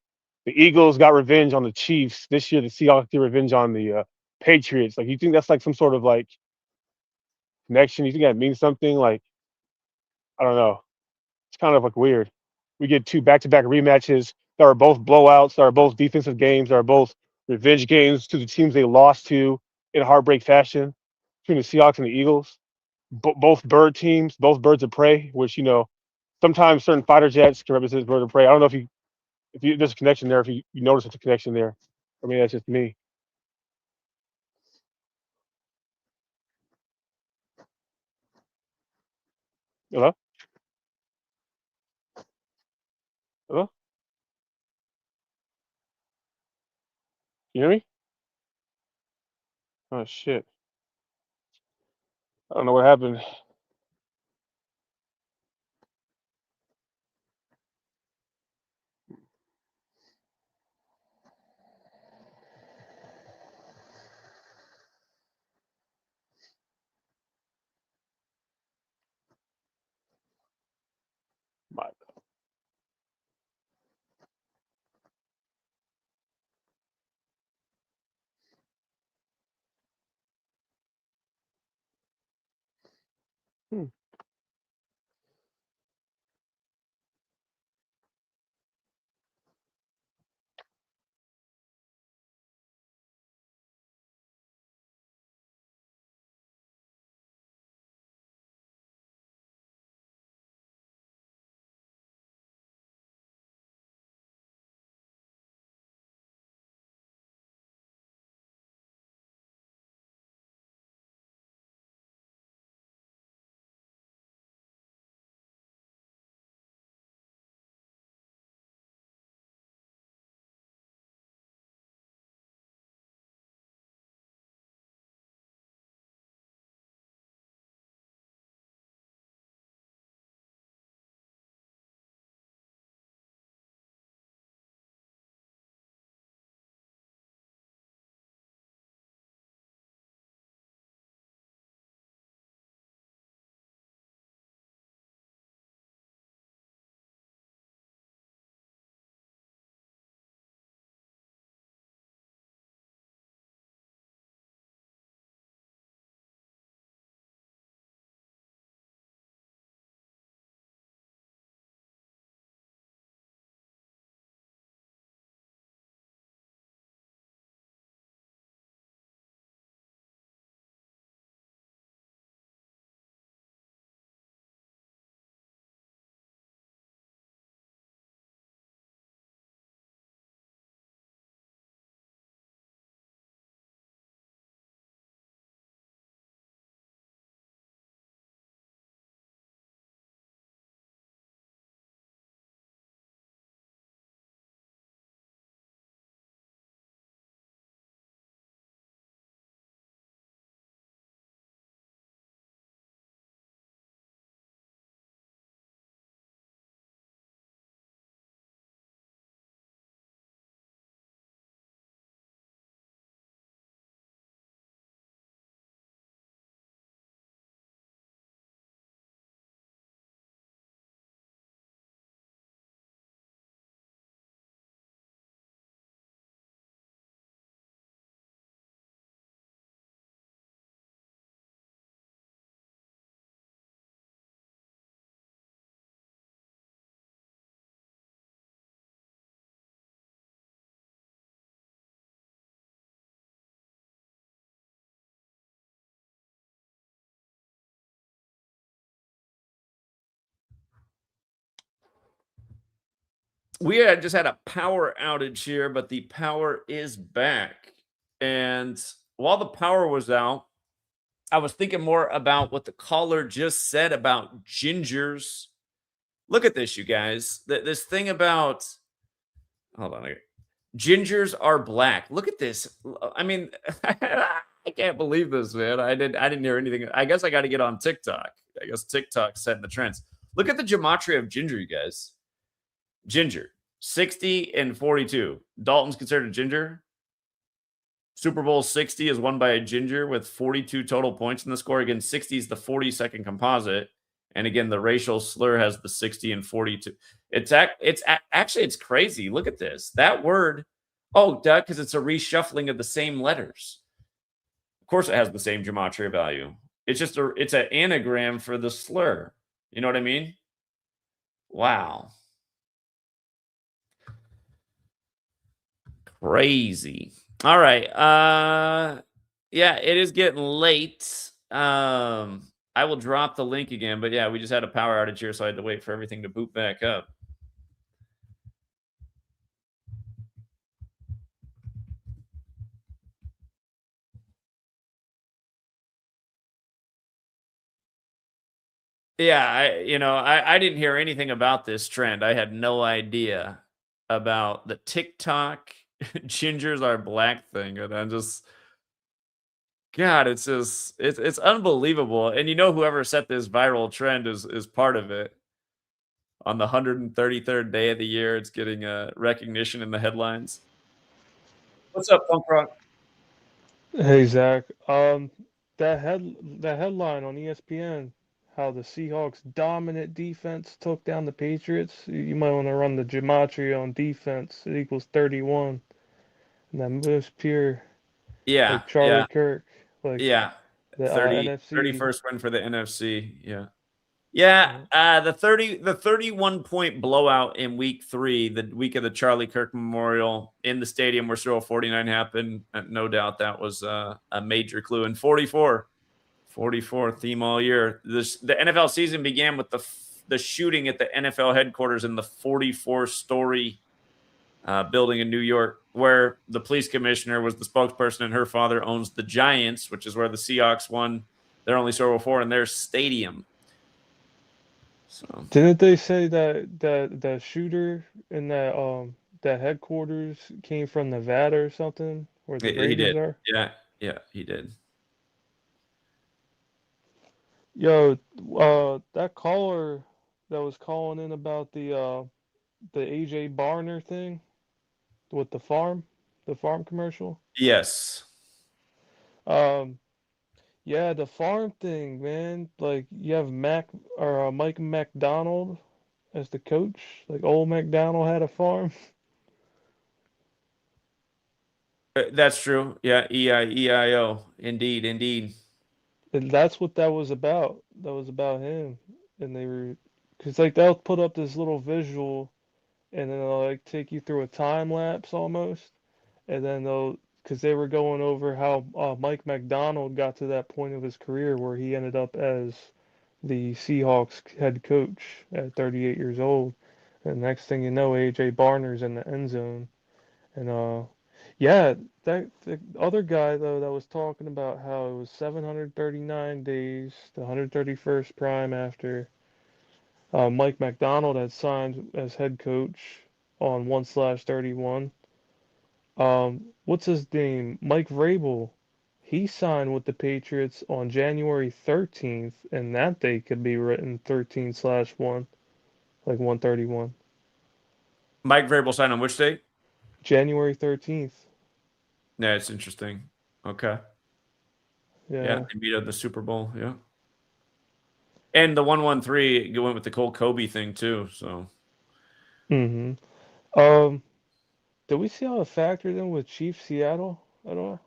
the Eagles got revenge on the Chiefs this year. The Seahawks get revenge on the Patriots. Like, you think that's like some sort of like connection? You think that means something? Like, I don't know. It's kind of like weird. We get two back-to-back rematches that are both blowouts, that are both defensive games, that are both revenge games to the teams they lost to in heartbreak fashion between the Seahawks and the Eagles. Both bird teams, both birds of prey, which sometimes certain fighter jets can represent bird of prey. I don't know if there's a connection there, if you notice it's a connection there. I mean, that's just me. Hello? Hello? You hear me? Oh shit. I don't know what happened. My hmm. We had just had a power outage here, but the power is back. And while the power was out, I was thinking more about what the caller just said about gingers. Look at this, you guys. This thing about, hold on. Gingers are black. Look at this. I mean, I can't believe this, man. I didn't hear anything. I guess I got to get on TikTok. I guess TikTok's setting the trends. Look at the gematria of ginger, you guys. Ginger, 60 and 42. Dalton's considered a ginger. Super Bowl 60 is won by a ginger with 42 total points in the score. Again, 60 is the 42nd composite. And again, the racial slur has the 60 and 42. Actually, it's crazy. Look at this. That word, oh, duh, because it's a reshuffling of the same letters. Of course, it has the same gematria value. It's just it's an anagram for the slur. You know what I mean? Wow. Crazy. All right. Yeah, it is getting late. I will drop the link again, but yeah, we just had a power outage here, so I had to wait for everything to boot back up. Yeah, I didn't hear anything about this trend. I had no idea about the TikTok gingers are black thing, and I'm just, God, it's just it's unbelievable. And whoever set this viral trend is part of it. On the 133rd day of the year, it's getting recognition in the headlines. What's up, Punk Rock? Hey Zach, that headline on ESPN, how the Seahawks' dominant defense took down the Patriots. You might want to run the gematria on defense. It equals 31, and that most pure, Yeah, like Charlie Kirk, like yeah. the NFC 31st win for the NFC. Yeah. Yeah, the 31-point blowout in week 3, the week of the Charlie Kirk Memorial in the stadium where Super Bowl 49 happened. No doubt that was a major clue. And 44 theme all year. The NFL season began with the shooting at the NFL headquarters in the 44-story building in New York, where the police commissioner was the spokesperson, and her father owns the Giants, which is where the Seahawks won their only Super Bowl 4 in their stadium. So Didn't they say that shooter in that headquarters came from Nevada or something, where the he Raiders did. are? Yeah, he did. Yo, that caller that was calling in about the AJ Barner thing with the farm commercial. Yes. Yeah, the farm thing, man. Like you have Mike McDonald as the coach. Like old McDonald had a farm. That's true. Yeah, EIO. Indeed. And that's what that was about. That was about him. And because like they'll put up this little visual, and then they'll like take you through a time lapse almost, and then because they were going over how Mike McDonald got to that point of his career where he ended up as the Seahawks head coach at 38 years old. And next thing you know, AJ Barner's in the end zone. And yeah, that the other guy though that was talking about how it was 739 days, the 131st prime after Mike McDonald had signed as head coach on 1/31. What's his name? Mike Vrabel. He signed with the Patriots on January 13th, and that date could be written 13/1, like 131. Mike Vrabel signed on which date? January 13th. Yeah, it's interesting. Okay. Yeah, they beat up the Super Bowl. Yeah. And the 113 went with the Cole Kobe thing too. So. Mm-hmm. Did we see how it factored in with Chief Seattle at all?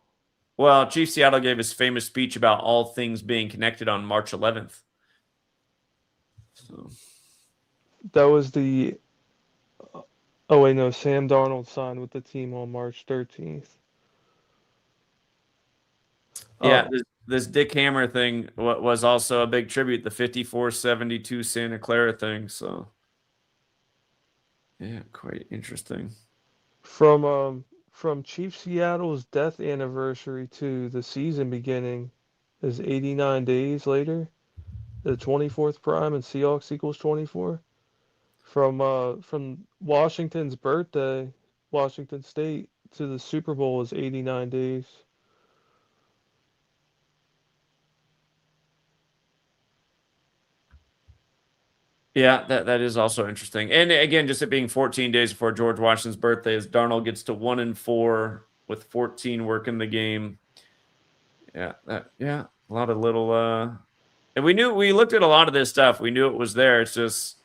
Well, Chief Seattle gave his famous speech about all things being connected on March 11th. So. That was the. Oh wait, no. Sam Darnold signed with the team on March 13th. Yeah, this Dick Hammer thing was also a big tribute. The 5472 Santa Clara thing. So. Yeah, quite interesting. From Chief Seattle's death anniversary to the season beginning is 89 days later. The 24th prime and Seahawks equals 24. From Washington's birthday, Washington State, to the Super Bowl is 89 days. Yeah, that is also interesting. And again, just it being 14 days before George Washington's birthday, as Darnold gets to 1-4 with 14 working the game. Yeah, a lot of little and we looked at a lot of this stuff. We knew it was there. It's just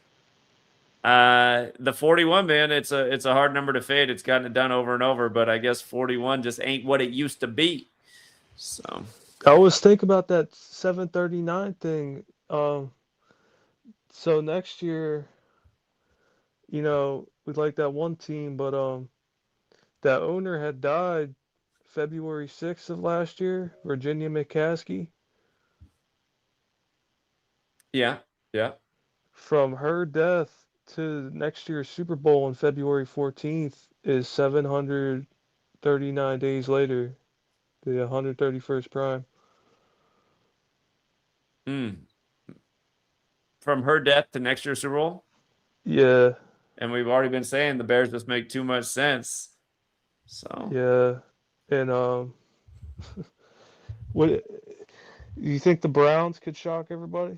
the 41, man, it's a hard number to fade. It's gotten it done over and over, but I guess 41 just ain't what it used to be. So I always think about that 739 thing. So next year, we'd like that one team, but that owner had died February 6th of last year, Virginia McCaskey. yeah. From her death to next year's Super Bowl on February 14th is 739 days later, the 131st prime. From her death to next year's Super Bowl. Yeah. And we've already been saying the Bears just make too much sense. So Yeah. And what you think the Browns could shock everybody?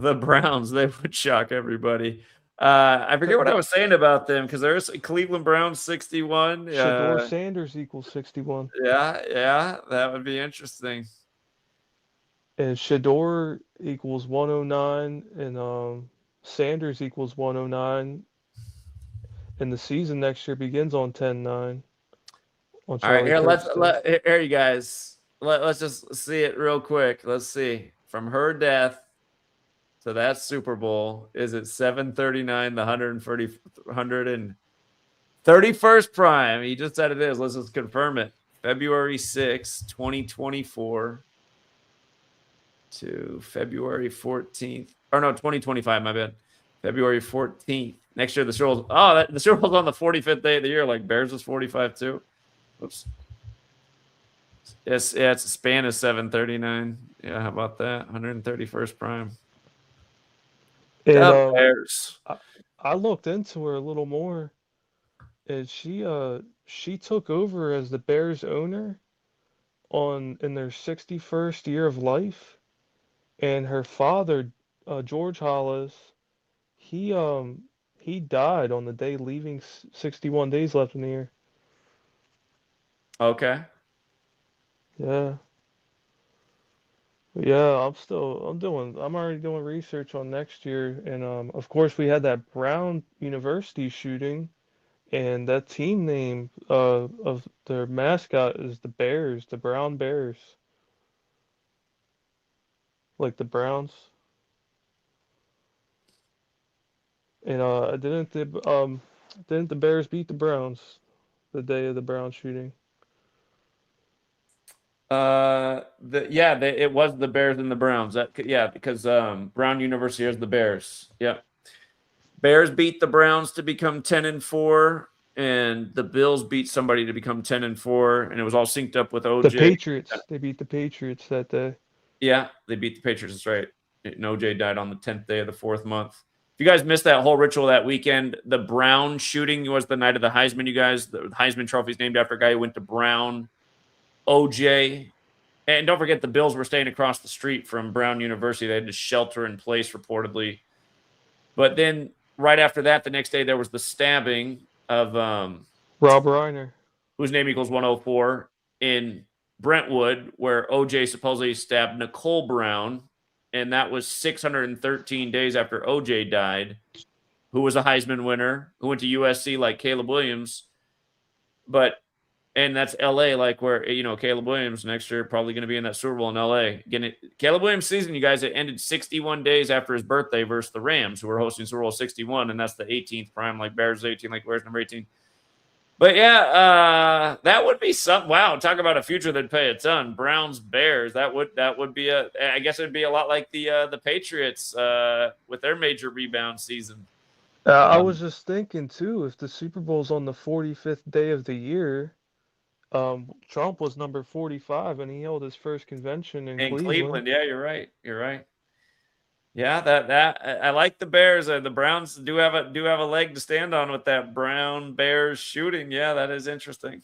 the Browns, they would shock everybody. I forget what I was saying about them because there's Cleveland Browns 61. Shador Sanders equals 61. Yeah, that would be interesting. And Shador equals 109, and Sanders equals 109. And the season next year begins on 10-9. All right, here, here you guys. Let's just see it real quick. Let's see. From her death to that Super Bowl, is it 739, the 131st prime? He just said it is. Let's just confirm it. February 6, 2024 to February 14th. Or no, 2025, my bad. February 14th. Next year, the Super Bowl's, the Super Bowl's on the 45th day of the year. Like Bears was 45 too. Oops. Yes, it's a span of 739. Yeah, how about that? 131st prime. And Bears. I looked into her a little more, and she took over as the Bears owner in their 61st year of life, and her father, George Hollis, he died on the day leaving 61 days left in the year. Okay. Yeah. Yeah, I'm already doing research on next year, and of course we had that Brown University shooting, and that team name of their mascot is the Bears, the Brown Bears. Like the Browns. And didn't the Bears beat the Browns the day of the Brown shooting? It was the Bears and the Browns. Because Brown University has the Bears. Yep. Bears beat the Browns to become 10-4, and the Bills beat somebody to become 10-4, and it was all synced up with OJ. The Patriots. They beat the Patriots that day. Yeah, they beat the Patriots. That's right. And OJ died on the 10th day of the 4th month. If you guys missed that whole ritual that weekend, the Brown shooting was the night of the Heisman, you guys. The Heisman Trophy is named after a guy who went to Brown. OJ. And don't forget, the Bills were staying across the street from Brown University. They had to shelter in place, reportedly. But then right after that, the next day, there was the stabbing of Rob Reiner, whose name equals 104, in Brentwood, where OJ supposedly stabbed Nicole Brown. And that was 613 days after OJ died, who was a Heisman winner, who went to USC like Caleb Williams. And that's LA, like where, Caleb Williams next year probably going to be in that Super Bowl in LA. Again, Caleb Williams' season, you guys, it ended 61 days after his birthday versus the Rams, who were hosting Super Bowl 61, and that's the 18th prime, like Bears 18, like Bears number 18. But yeah, that would be something. Wow, talk about a future that'd pay a ton. Browns, Bears, that would be I guess it'd be a lot like the Patriots with their major rebound season. I Um, was just thinking too, if the Super Bowl's on the 45th day of the year, Trump was number 45 and he held his first convention in In Cleveland. Cleveland, yeah, you're right. You're right. Yeah, I like the Bears. The Browns do have a leg to stand on with that Brown Bears shooting. Yeah, that is interesting.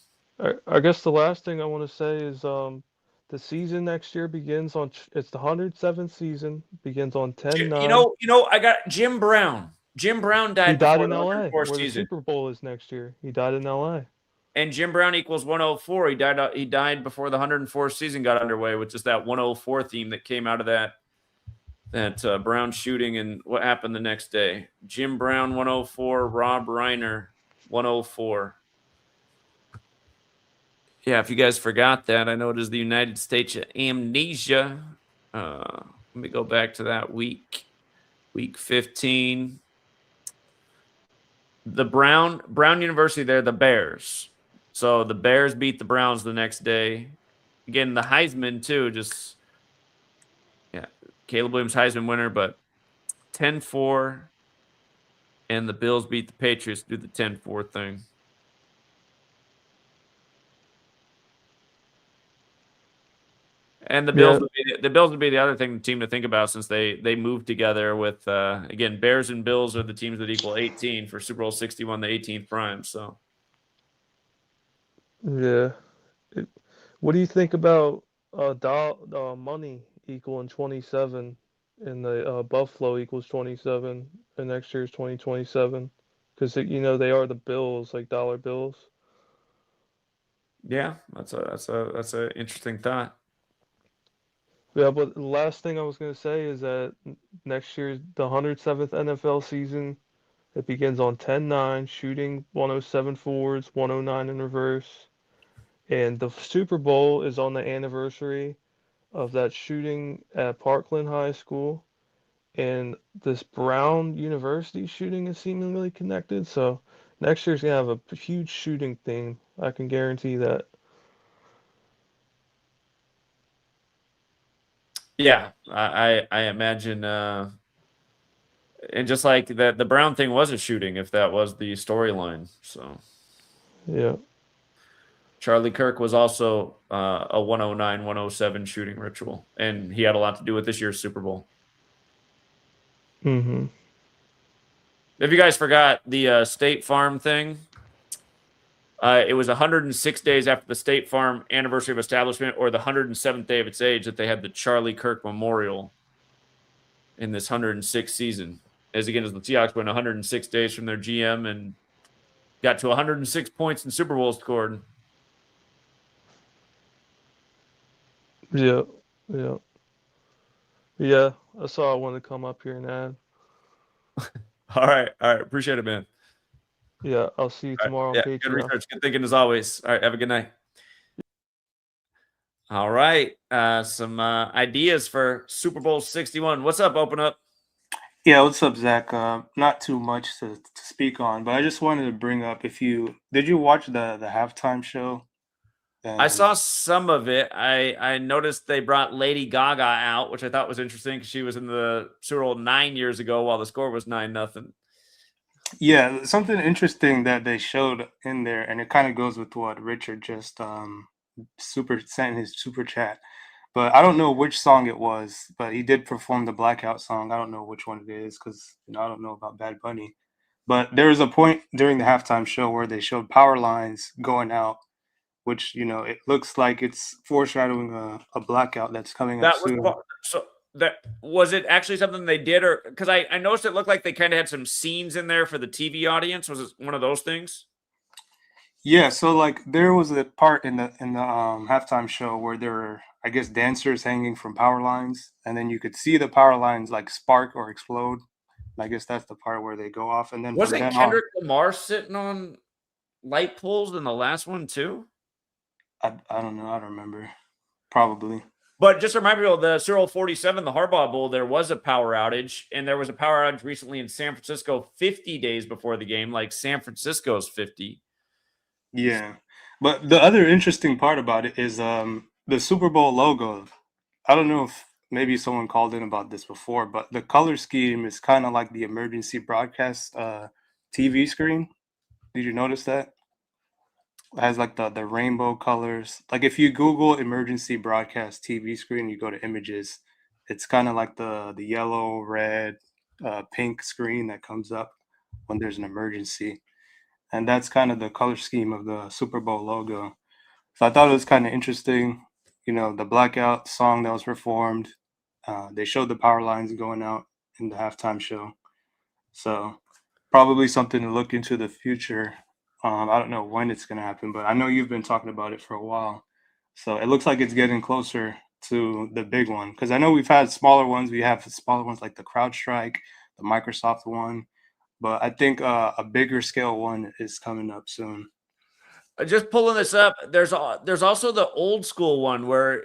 I guess the last thing I want to say is the season next year begins on it's the 107th season, begins on 10/9. I got Jim Brown. Jim Brown He died died before in the LA, 104th where the season. Super Bowl is next year. He died in LA. And Jim Brown equals 104. He died before the 104th season got underway, with just that 104 theme that came out of that Brown shooting and what happened the next day. Jim Brown 104, Rob Reiner 104. Yeah, if you guys forgot that, I know it is the United States of Amnesia. Let me go back to that week 15. The Brown University, they're the Bears. So the Bears beat the Browns the next day. Again, the Heisman too, just Caleb Williams Heisman winner, but 10-4, and the Bills beat the Patriots, do the 10-4 thing. And the Bills would be the other team to think about, since they moved together with again, Bears and Bills are the teams that equal 18 for Super Bowl 61, the 18th prime. So Yeah. What do you think about money equaling 27 and the Buffalo equals 27 and next year's 2027? Because they are the bills, like dollar bills. yeah, that's a interesting thought. Yeah, but the last thing I was going to say is that next year's the 107th NFL season, it begins on 10/9, shooting 107 forwards, 109 in reverse. And the Super Bowl is on the anniversary of that shooting at Parkland High School. And this Brown University shooting is seemingly connected. So next year's going to have a huge shooting theme. I can guarantee that. Yeah, I imagine, and just like that, the Brown thing was a shooting, if that was the storyline. So Yeah. Charlie Kirk was also a 109, 107 shooting ritual, and he had a lot to do with this year's Super Bowl. Mm-hmm. If you guys forgot the State Farm thing, it was 106 days after the State Farm anniversary of establishment, or the 107th day of its age, that they had the Charlie Kirk Memorial in this 106th season. As the Seahawks went 106 days from their GM and got to 106 points in Super Bowl scored. Yeah. Yeah. Yeah. That's all I wanted to come up here and add. All right. Appreciate it, man. Yeah. I'll see you tomorrow on Patreon. Good research. Good thinking as always. All right. Have a good night. All right. Some ideas for Super Bowl 61. What's up? Open up. Yeah, what's up, Zach? Not too much to speak on, but I just wanted to bring up, did you watch the halftime show? I saw some of it. I noticed they brought Lady Gaga out, which I thought was interesting, because she was in the Super Bowl 9 years ago while the score was 9-0. Yeah, something interesting that they showed in there, and it kind of goes with what Richard just sent in his super chat. But I don't know which song it was, but he did perform the Blackout song. I don't know which one it is, because I don't know about Bad Bunny. But there was a point during the halftime show where they showed power lines going out, which, it looks like it's foreshadowing a blackout that's coming up soon. Was it actually something they did, or because I noticed it looked like they kind of had some scenes in there for the TV audience? Was it one of those things? Yeah, so like there was a part in the halftime show where there were, I guess, dancers hanging from power lines, and then you could see the power lines like spark or explode. I guess that's the part where they go off, and then wasn't Kendrick Lamar sitting on light poles in the last one too? I don't know. I don't remember. Probably. But just remind me of the Super Bowl 47, the Harbaugh Bowl, there was a power outage, and there was a power outage recently in San Francisco 50 days before the game, like San Francisco's 50. Yeah. But the other interesting part about it is the Super Bowl logo. I don't know if maybe someone called in about this before, but the color scheme is kind of like the emergency broadcast TV screen. Did you notice that? It has like the rainbow colors. Like if you Google emergency broadcast TV screen, you go to images, it's kind of like the yellow, red, pink screen that comes up when there's an emergency. And that's kind of the color scheme of the Super Bowl logo. So I thought it was kind of interesting. You know, the blackout song that was performed, they showed the power lines going out in the halftime show. So probably something to look into the future. I don't know when it's going to happen, but I know you've been talking about it for a while. So it looks like it's getting closer to the big one, because I know we've had smaller ones. We have smaller ones like the CrowdStrike, the Microsoft one, but I think a bigger scale one is coming up soon. Just pulling this up, there's also the old school one where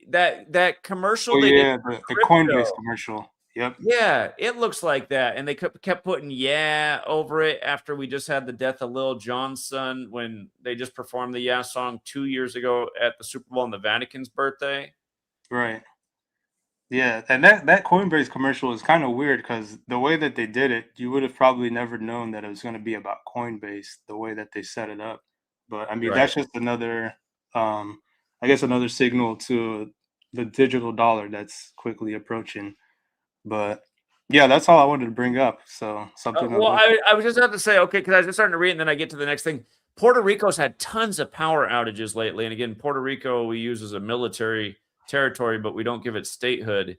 that commercial Oh they did yeah, for the Coinbase crypto. commercial. Yep. Yeah, it looks like that, and they kept putting "yeah" over it after we just had the death of Lil Jon's son when they just performed the "yeah" song 2 years ago at the Super Bowl on the Vatican's birthday. Right. Yeah, and that Coinbase commercial is kind of weird because the way that they did it, you would have probably never known that it was going to be about Coinbase the way that they set it up. But I mean, Right. that's just another, I guess, another signal to the digital dollar that's quickly approaching. But yeah, that's all I wanted to bring up. So something. Well, I was just about to say, okay, because I was just starting to read, and then I get to the next thing. Puerto Rico's had tons of power outages lately, and again, Puerto Rico we use as a military territory, but we don't give it statehood.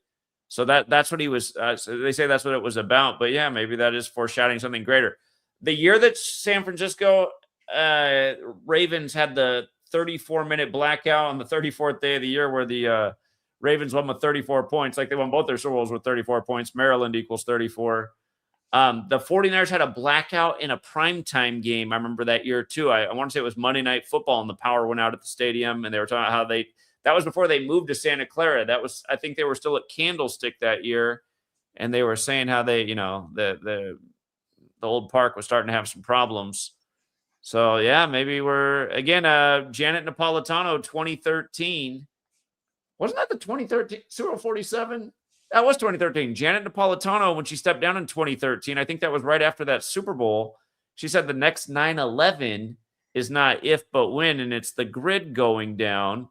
So that's what he was. So they say that's what it was about. But yeah, maybe that is foreshadowing something greater. The year that San Francisco Ravens had the 34-minute blackout on the 34th day of the year, where the Ravens won with 34 points, like they won both their Super Bowls with 34 points. Maryland equals 34. The 49ers had a blackout in a primetime game. I remember that year too. I want to say it was Monday Night Football, and the power went out at the stadium, and they were talking about how that was before they moved to Santa Clara. That was, I think they were still at Candlestick that year, and they were saying how they, the old park was starting to have some problems. So yeah, maybe we're again Janet Napolitano 2013. Wasn't that the 2013 Super Bowl 47? That was 2013. Janet Napolitano, when she stepped down in 2013, I think that was right after that Super Bowl. She said the next 9/11 is not if but when, and it's the grid going down.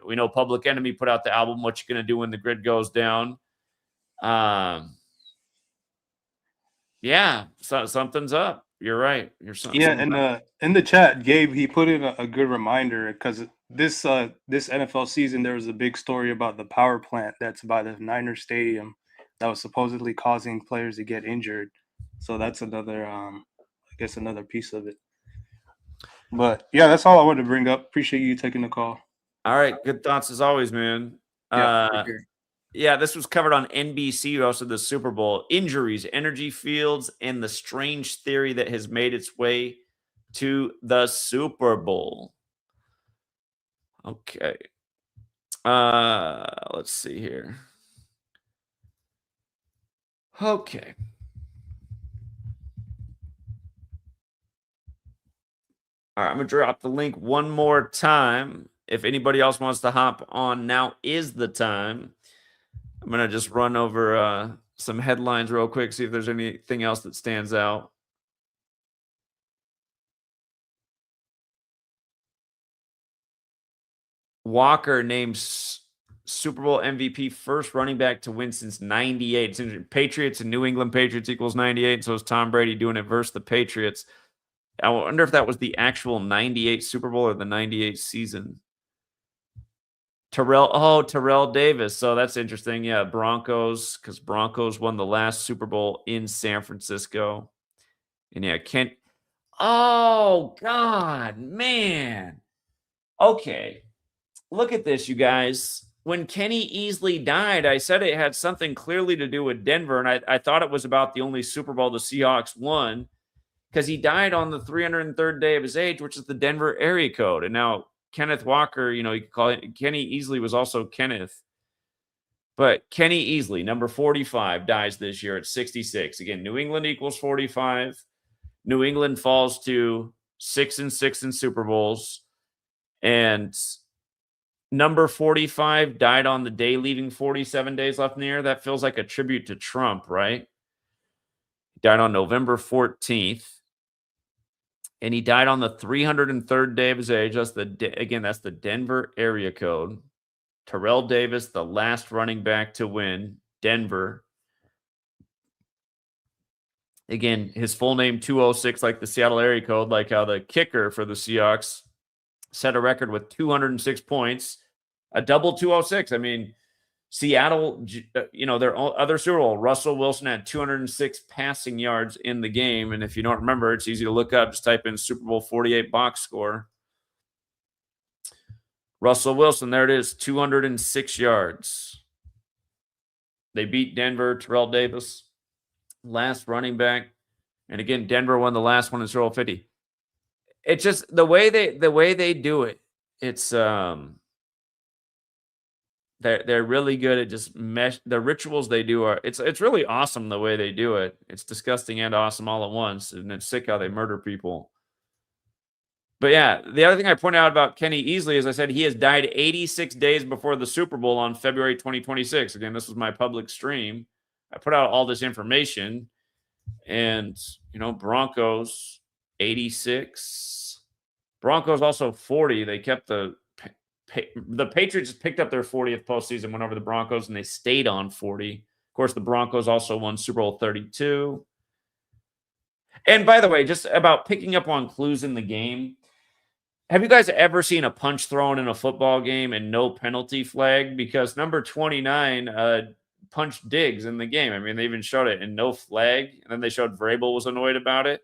We know Public Enemy put out the album "What You Gonna Do When the Grid Goes Down." Yeah, so something's up. You're right. Yeah, in the chat, Gabe, he put in a good reminder because this NFL season there was a big story about the power plant that's by the Niners Stadium that was supposedly causing players to get injured. So that's another, I guess, another piece of it. But yeah, that's all I wanted to bring up. Appreciate you taking the call. All right, good thoughts as always, man. Yeah, this was covered on NBC, also the Super Bowl. Injuries, energy fields, and the strange theory that has made its way to the Super Bowl. Okay. Let's see here. Okay. All right, I'm going to drop the link one more time. If anybody else wants to hop on, now is the time. I'm going to just run over some headlines real quick, see if there's anything else that stands out. Walker names Super Bowl MVP first running back to win since 98. Patriots and New England Patriots equals 98, so is Tom Brady doing it versus the Patriots. I wonder if that was the actual 98 Super Bowl or the 98 season. Terrell Davis. So that's interesting. Yeah, Broncos, because Broncos won the last Super Bowl in San Francisco. And yeah, oh, God, man. Okay. Look at this, you guys. When Kenny Easley died, I said it had something clearly to do with Denver, and I thought it was about the only Super Bowl the Seahawks won, because he died on the 303rd day of his age, which is the Denver area code. And now Kenneth Walker, you could call it Kenny Easley was also Kenneth. But Kenny Easley, number 45, dies this year at 66. Again, New England equals 45. New England falls to 6-6 in Super Bowls. And Number 45 died on the day, leaving 47 days left in the year. That feels like a tribute to Trump, right? He died on November 14th. And he died on the 303rd day of his age. That's that's the Denver area code. Terrell Davis, the last running back to win. Denver. Again, his full name 206, like the Seattle area code, like how the kicker for the Seahawks set a record with 206 points, a double 206. I mean, Seattle, their other Super Bowl, Russell Wilson had 206 passing yards in the game. And if you don't remember, it's easy to look up. Just type in Super Bowl 48 box score. Russell Wilson, there it is, 206 yards. They beat Denver, Terrell Davis, last running back. And again, Denver won the last one in Super Bowl 50. It's just the way they do it. It's they're really good at just the rituals they do are it's really awesome the way they do it. It's disgusting and awesome all at once, and it's sick how they murder people. But yeah, the other thing I pointed out about Kenny Easley is I said he has died 86 days before the Super Bowl on February 2026. Again, this was my public stream. I put out all this information, and Broncos 86. Broncos also 40. They kept the Patriots picked up their 40th postseason, went over the Broncos, and they stayed on 40. Of course, the Broncos also won Super Bowl 32. And by the way, just about picking up on clues in the game, have you guys ever seen a punch thrown in a football game and no penalty flag? Because number 29 punched Diggs in the game. I mean, they even showed it and no flag. And then they showed Vrabel was annoyed about it.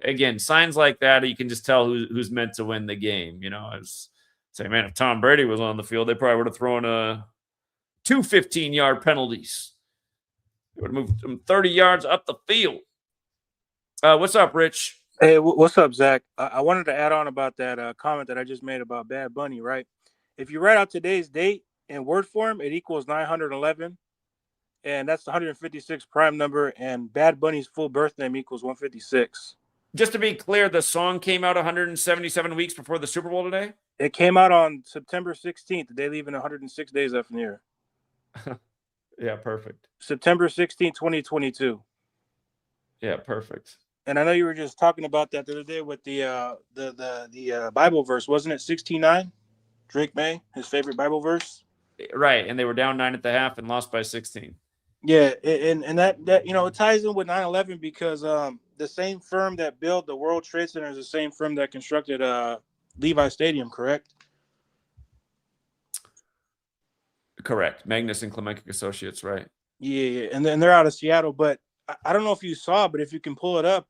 Again, signs like that, you can just tell who's meant to win the game. I was saying, man, if Tom Brady was on the field, they probably would have thrown two 15-yard penalties. They would have moved them 30 yards up the field. What's up, Rich? Hey, what's up, Zach? I wanted to add on about that comment that I just made about Bad Bunny, right? If you write out today's date in word form, it equals 911, and that's the 156 prime number, and Bad Bunny's full birth name equals 156. Just to be clear, the song came out 177 weeks before the Super Bowl today? It came out on September 16th, the day leaving 106 days left in the year. Yeah, perfect. September 16th, 2022. Yeah, perfect. And I know you were just talking about that the other day with the Bible verse, wasn't it 16:9? Drake May, his favorite Bible verse. Right, and they were down 9 at the half and lost by 16. Yeah, and that it ties in with 9/11 because the same firm that built the World Trade Center is the same firm that constructed Levi Stadium, correct? Correct. Magnus and Clementic Associates, right? Yeah, and then they're out of Seattle, but I don't know if you saw, but if you can pull it up,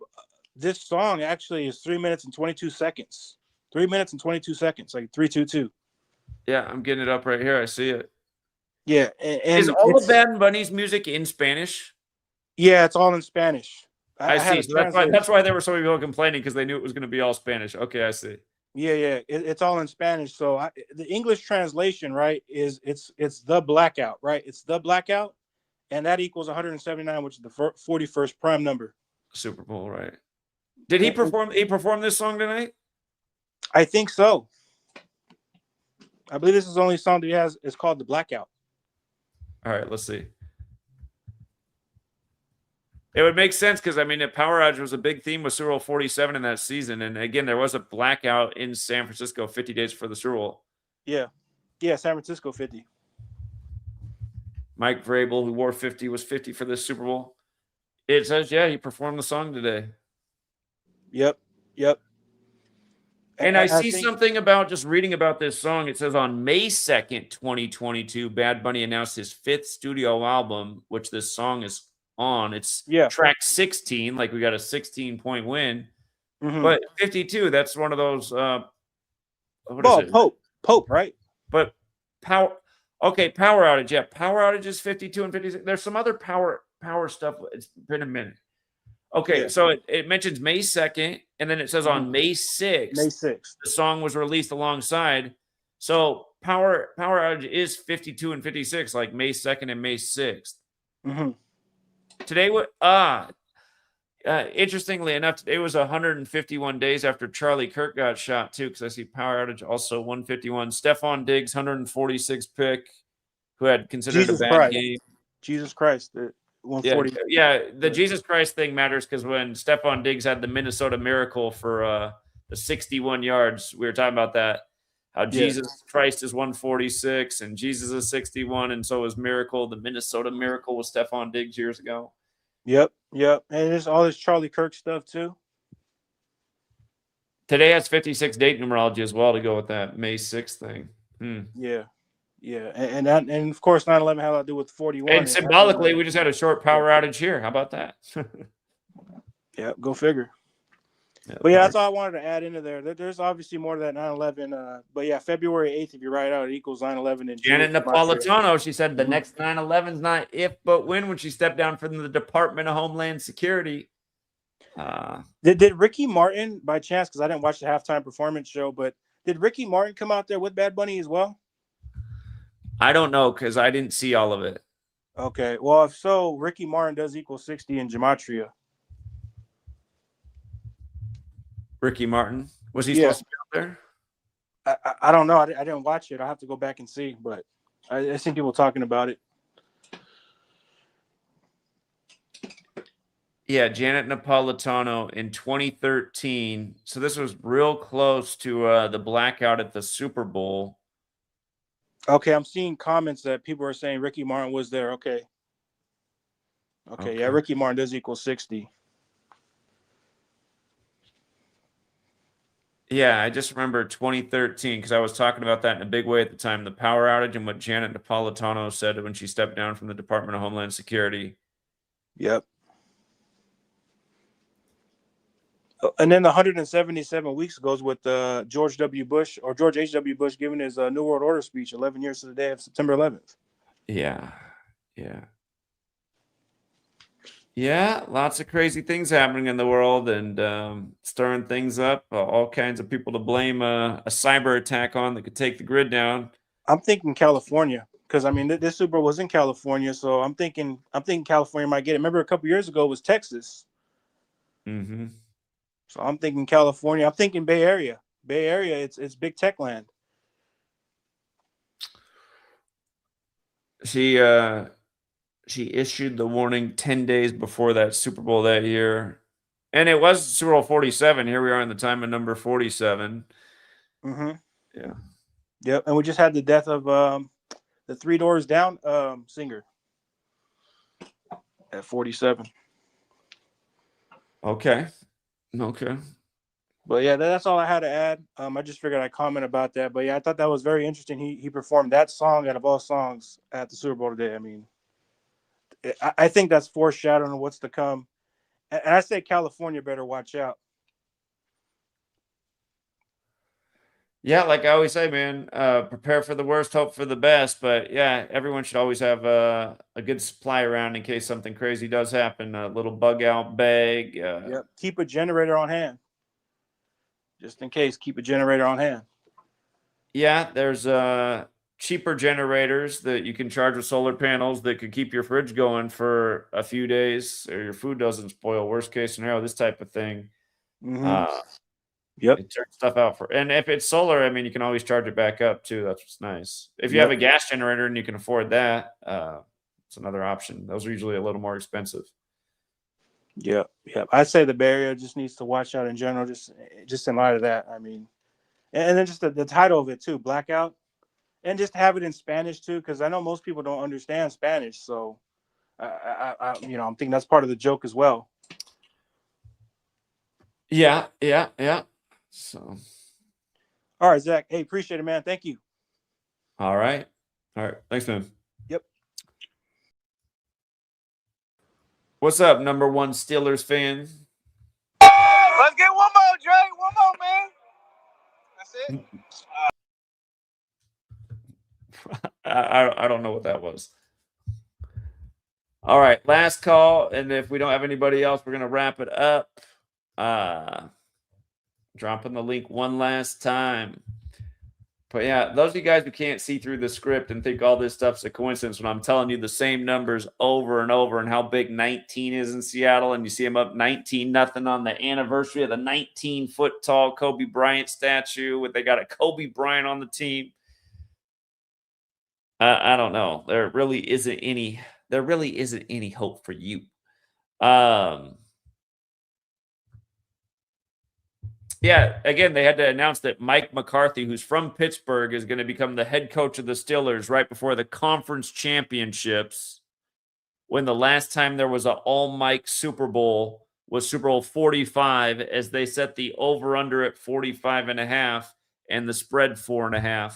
this song actually is 3 minutes and 22 seconds. 3 minutes and 22 seconds, like 3:22. Yeah, I'm getting it up right here. I see it. Yeah, and is all of Bad Bunny's music in Spanish? Yeah, it's all in Spanish. I see. So that's why there were so many people complaining because they knew it was going to be all Spanish. Okay, I see. Yeah, it's all in Spanish. So the English translation, right, is it's the blackout, right? It's the blackout. And that equals 179, which is the 41st prime number. Super Bowl, right? Did he perform? He performed this song tonight? I think so. I believe this is the only song that he has. It's called The Blackout. All right, let's see. It would make sense because, I mean, Power Outage was a big theme with Super Bowl 47 in that season. And again, there was a blackout in San Francisco 50 days before the Super Bowl. Yeah, San Francisco 50. Mike Vrabel, who wore 50, was 50 for this Super Bowl. It says, yeah, he performed the song today. Yep. And I see something about just reading about this song. It says on May 2nd, 2022, Bad Bunny announced his 5th studio album, which this song is on. It's track 16, like we got a 16-point win. Mm-hmm. But 52, that's one of those. Pope, right? But Power Outage. Yeah, Power Outage is 52 and 56. There's some other power stuff. It's been a minute. Okay, so it mentions May 2nd, and then it says on May 6th. The song was released alongside. So Power Outage is 52 and 56, like May 2nd and May 6th. Mm-hmm. Today, Interestingly enough, it was 151 days after Charlie Kirk got shot too, because I see power outage also 151. Stephon Diggs 146 pick, who had considered Jesus a bad Christ. game. Jesus Christ. Yeah, 140. yeah. The Jesus Christ thing matters because when Stephon Diggs had the Minnesota Miracle for the 61 yards, we were talking about that. How Yeah. Jesus Christ is 146 and Jesus is 61, and so is Miracle. The Minnesota Miracle was Stephon Diggs years ago. Yep. And there's all this Charlie Kirk stuff too. Today has 56 date numerology as well to go with that May 6th thing. Yeah. And of course 9/11 had a lot to do with 41. And symbolically, we just had a short power outage here. How about that? Yeah, go figure. Yeah, But yeah, that's all I wanted to add into there. There's obviously more to that 9/11. But yeah, February 8th, if you write out, it equals 9/11 in Janet June. Napolitano, she said the next 9/11's not if but when she stepped down from the Department of Homeland Security. Did Ricky Martin, by chance, because I didn't watch the halftime performance show, but did Ricky Martin come out there with Bad Bunny as well? I don't know because I didn't see all of it. Okay, well, if so, Ricky Martin does equal 60 in Gematria. Ricky Martin, was he supposed to be out there? I don't know. I didn't watch it. I have to go back and see, but I seen people talking about it. Yeah, Janet Napolitano in 2013. So this was real close to the blackout at the Super Bowl. Okay, I'm seeing comments that people are saying Ricky Martin was there. Okay. Yeah, Ricky Martin does equal 60. Yeah, I just remember 2013 because I was talking about that in a big way at the time, the power outage and what Janet Napolitano said when she stepped down from the Department of Homeland Security. Yep. And then the 177 weeks goes with George W. Bush or George H.W. Bush giving his New World Order speech 11 years to the day of September 11th. Yeah. Lots of crazy things happening in the world and stirring things up. All kinds of people to blame a cyber attack on that could take the grid down. I'm thinking California because I mean this Super Bowl was in California, so I'm thinking California might get it. Remember a couple years ago it was Texas. Mm-hmm. So I'm thinking California. I'm thinking Bay Area. Bay Area, it's big tech land. She issued the warning 10 days before that Super Bowl that year. And it was Super Bowl 47. Here we are in the time of number 47. Mm-hmm. Yeah. Yep. And we just had the death of the Three Doors Down singer at 47. Okay. But yeah, that's all I had to add. I just figured I'd comment about that. But yeah, I thought that was very interesting. He performed that song out of all songs at the Super Bowl today. I mean, I think that's foreshadowing what's to come. And I say California better watch out. Yeah, like I always say, man, prepare for the worst, hope for the best. But yeah, everyone should always have a good supply around in case something crazy does happen. A little bug out bag. Yep. Keep a generator on hand. Just in case, keep a generator on hand. Yeah, there's cheaper generators that you can charge with solar panels that could keep your fridge going for a few days or your food doesn't spoil. Worst case scenario, this type of thing. Mm-hmm. Yep. It turns stuff out and if it's solar, I mean, you can always charge it back up too. That's what's nice. If you have a gas generator and you can afford that, it's another option. Those are usually a little more expensive. Yeah. I'd say the Bay Area just needs to watch out in general, just in light of that. I mean, and then just the title of it too, Blackout, and just have it in Spanish too, because I know most people don't understand Spanish. So, I'm thinking that's part of the joke as well. Yeah. So, all right, Zach. Hey, appreciate it, man. Thank you. All right. Thanks, man. Yep. What's up, number one Steelers fan? Let's get one more, Dre. One more, man. That's it. I don't know what that was. All right, last call, and if we don't have anybody else, we're gonna wrap it up. Dropping the link one last time. But yeah, those of you guys who can't see through the script and think all this stuff's a coincidence when I'm telling you the same numbers over and over and how big 19 is in Seattle, and you see them up 19-0 on the anniversary of the 19-foot-tall Kobe Bryant statue. They got a Kobe Bryant on the team. I don't know. There really isn't any hope for you. Yeah, again, they had to announce that Mike McCarthy, who's from Pittsburgh, is going to become the head coach of the Steelers right before the conference championships, when the last time there was an all-Mike Super Bowl was Super Bowl 45, as they set the over-under at 45.5 and the spread 4.5.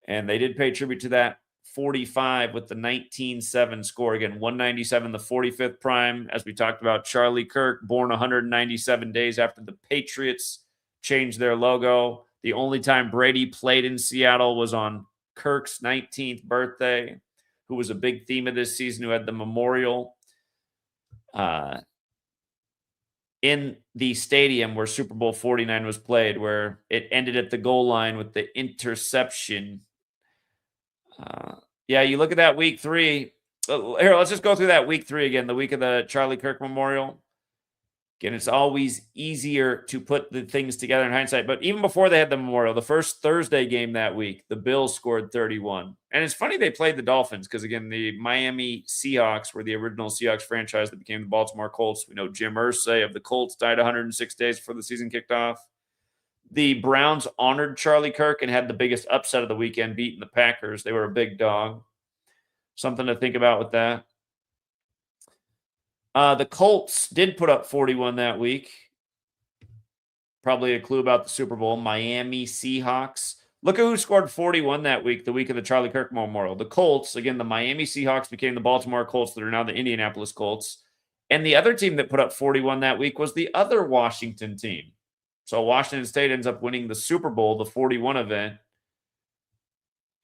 And they did pay tribute to that 45 with the 19-7 score. Again, 197, the 45th prime. As we talked about, Charlie Kirk, born 197 days after the Patriots changed their logo. The only time Brady played in Seattle was on Kirk's 19th birthday, who was a big theme of this season, who had the memorial in the stadium where Super Bowl 49 was played, where it ended at the goal line with the interception. Yeah, you look at that week 3. Here, let's just go through that week 3 again, the week of the Charlie Kirk Memorial. Again, it's always easier to put the things together in hindsight. But even before they had the Memorial, the first Thursday game that week, the Bills scored 31. And it's funny they played the Dolphins because, again, the Miami Seahawks were the original Seahawks franchise that became the Baltimore Colts. We know Jim Irsay of the Colts died 106 days before the season kicked off. The Browns honored Charlie Kirk and had the biggest upset of the weekend, beating the Packers. They were a big dog. Something to think about with that. The Colts did put up 41 that week. Probably a clue about the Super Bowl. Miami Seahawks. Look at who scored 41 that week, the week of the Charlie Kirk Memorial. The Colts. Again, the Miami Seahawks became the Baltimore Colts that are now the Indianapolis Colts. And the other team that put up 41 that week was the other Washington team. So Washington State ends up winning the Super Bowl, the 41 event.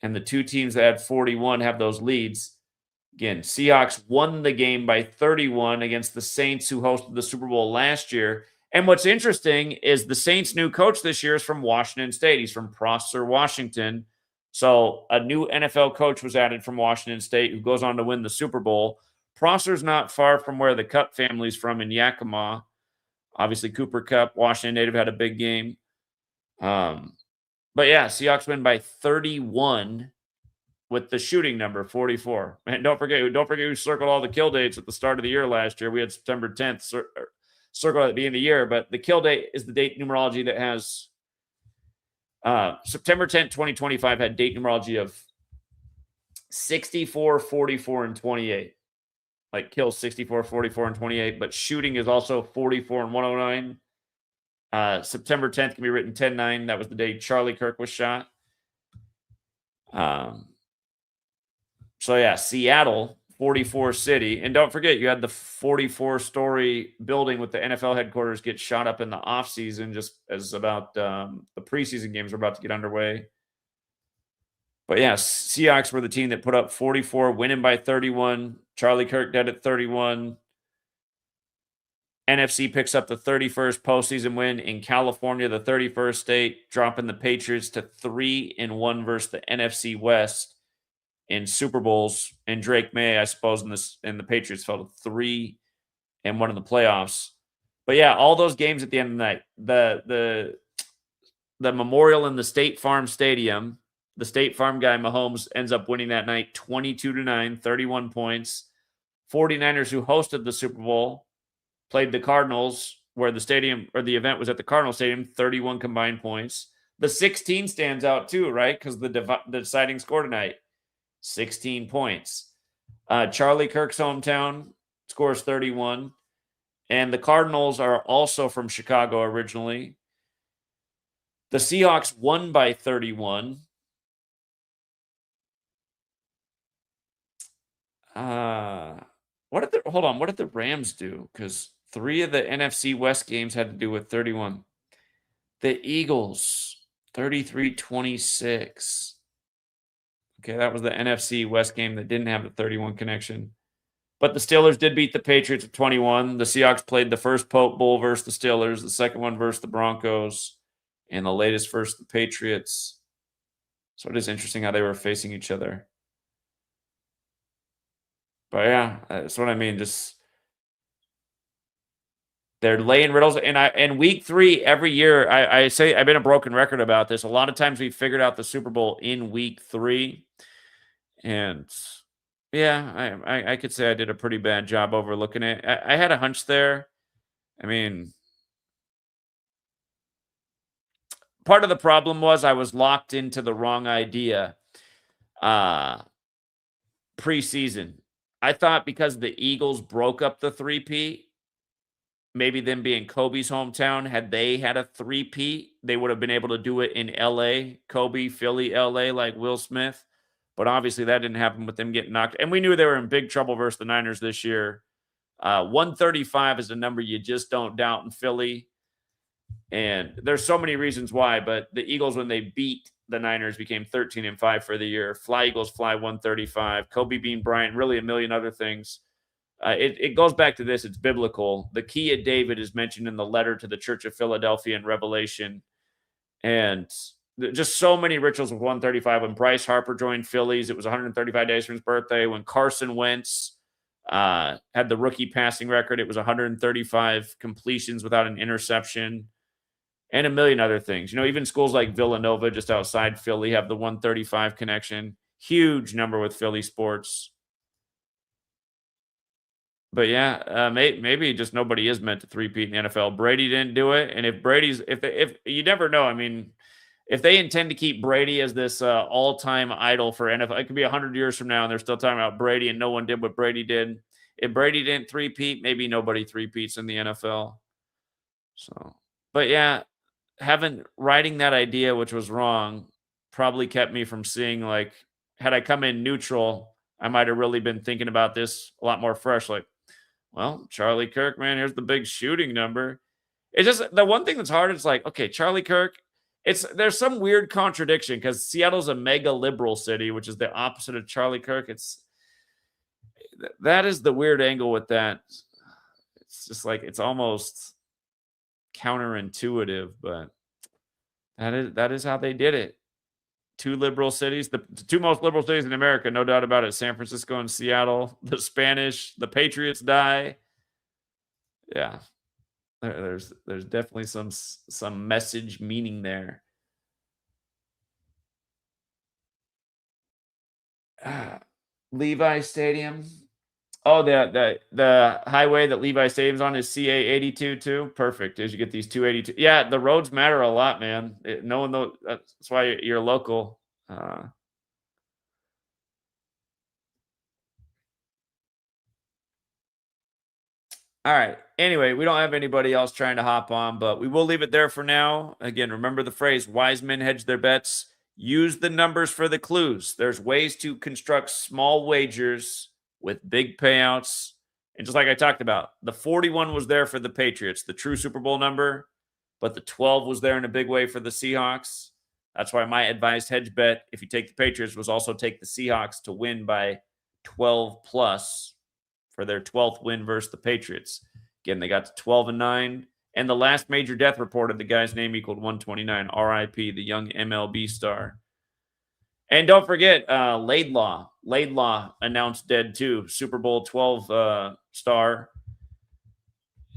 And the two teams that had 41 have those leads. Again, Seahawks won the game by 31 against the Saints, who hosted the Super Bowl last year. And what's interesting is the Saints' new coach this year is from Washington State. He's from Prosser, Washington. So a new NFL coach was added from Washington State, who goes on to win the Super Bowl. Prosser's not far from where the Cup family's from in Yakima. Obviously, Cooper Kupp, Washington native, had a big game. But yeah, Seahawks win by 31 with the shooting number 44. And don't forget who circled all the kill dates at the start of the year last year. We had September 10th circled at the beginning of the year, but the kill date is the date numerology that has September 10th, 2025 had date numerology of 64, 44, and 28. Like kills 64, 44, and 28, but shooting is also 44 and 109. September 10th can be written 10-9. That was the day Charlie Kirk was shot. So yeah, Seattle, 44 city. And don't forget, you had the 44-story building with the NFL headquarters get shot up in the offseason, just as about the preseason games are about to get underway. But yeah, Seahawks were the team that put up 44, winning by 31. Charlie Kirk dead at 31. NFC picks up the 31st postseason win in California, the 31st state, dropping the Patriots to 3-1 versus the NFC West in Super Bowls. And Drake May, I suppose, and the Patriots fell to 3-1 in the playoffs. But yeah, all those games at the end of the night, the Memorial in the State Farm Stadium. The State Farm guy, Mahomes, ends up winning that night 22-9, 31 points. 49ers, who hosted the Super Bowl, played the Cardinals, where the stadium or the event was at the Cardinal Stadium, 31 combined points. The 16 stands out too, right? Because the deciding score tonight, 16 points. Charlie Kirk's hometown scores 31. And the Cardinals are also from Chicago originally. The Seahawks won by 31. What did the Rams do? Because 3 of the NFC West games had to do with 31. The Eagles, 33-26. Okay, that was the NFC West game that didn't have the 31 connection. But the Steelers did beat the Patriots at 21. The Seahawks played the first Pope Bowl versus the Steelers, the second one versus the Broncos, and the latest versus the Patriots. So it is interesting how they were facing each other. But yeah, that's what I mean. Just they're laying riddles, and week 3 every year. I say I've been a broken record about this. A lot of times we figured out the Super Bowl in week 3, and yeah, I could say I did a pretty bad job overlooking it. I had a hunch there. I mean, part of the problem was I was locked into the wrong idea preseason. I thought because the Eagles broke up the three-peat, maybe them being Kobe's hometown, had they had a three-peat, they would have been able to do it in LA, Kobe, Philly, LA, like Will Smith. But obviously that didn't happen with them getting knocked. And we knew they were in big trouble versus the Niners this year. 135 is a number you just don't doubt in Philly. And there's so many reasons why, but the Eagles, when they beat the Niners, became 13-5 for the year. Fly Eagles fly 135. Kobe Bean Bryant, really a million other things. It goes back to this. It's biblical. The key of David is mentioned in the letter to the Church of Philadelphia in Revelation. And just so many rituals with 135. When Bryce Harper joined Phillies, it was 135 days from his birthday. When Carson Wentz had the rookie passing record, it was 135 completions without an interception. And a million other things. You know, even schools like Villanova, just outside Philly, have the 135 connection. Huge number with Philly sports. But yeah, maybe just nobody is meant to three-peat in the NFL. Brady didn't do it, and if you never know. I mean, if they intend to keep Brady as this all-time idol for NFL, it could be 100 years from now, and they're still talking about Brady, and no one did what Brady did. If Brady didn't three-peat, maybe nobody three-peats in the NFL. So, but yeah. Writing that idea, which was wrong, probably kept me from seeing, like, had I come in neutral, I might have really been thinking about this a lot more fresh. Like, well, Charlie Kirk, man, here's the big shooting number. It's just the one thing that's hard is like, okay, Charlie Kirk, there's some weird contradiction because Seattle's a mega liberal city, which is the opposite of Charlie Kirk. That is the weird angle with that. It's just like, it's almost counterintuitive, but that is how they did it. 2 liberal cities, the 2 most liberal cities in America, no doubt about it. San Francisco and Seattle. The Spanish, the Patriots die. Yeah, there's definitely some message meaning there. Levi Stadium. Oh, the highway that Levi Stadium's on is CA 82 too. Perfect. As you get these 282. Yeah, the roads matter a lot, man. No one knows. That's why you're local. All right. Anyway, we don't have anybody else trying to hop on, but we will leave it there for now. Again, remember the phrase, wise men hedge their bets. Use the numbers for the clues. There's ways to construct small wagers with big payouts. And just like I talked about, the 41 was there for the Patriots, the true Super Bowl number, but the 12 was there in a big way for the Seahawks. That's why my advised hedge bet, if you take the Patriots, was also take the Seahawks to win by 12 plus for their 12th win versus the Patriots. Again, they got to 12-9. And the last major death reported, the guy's name equaled 129. RIP, the young MLB star. And don't forget, Laidlaw. Laidlaw announced dead too. Super Bowl 12 star.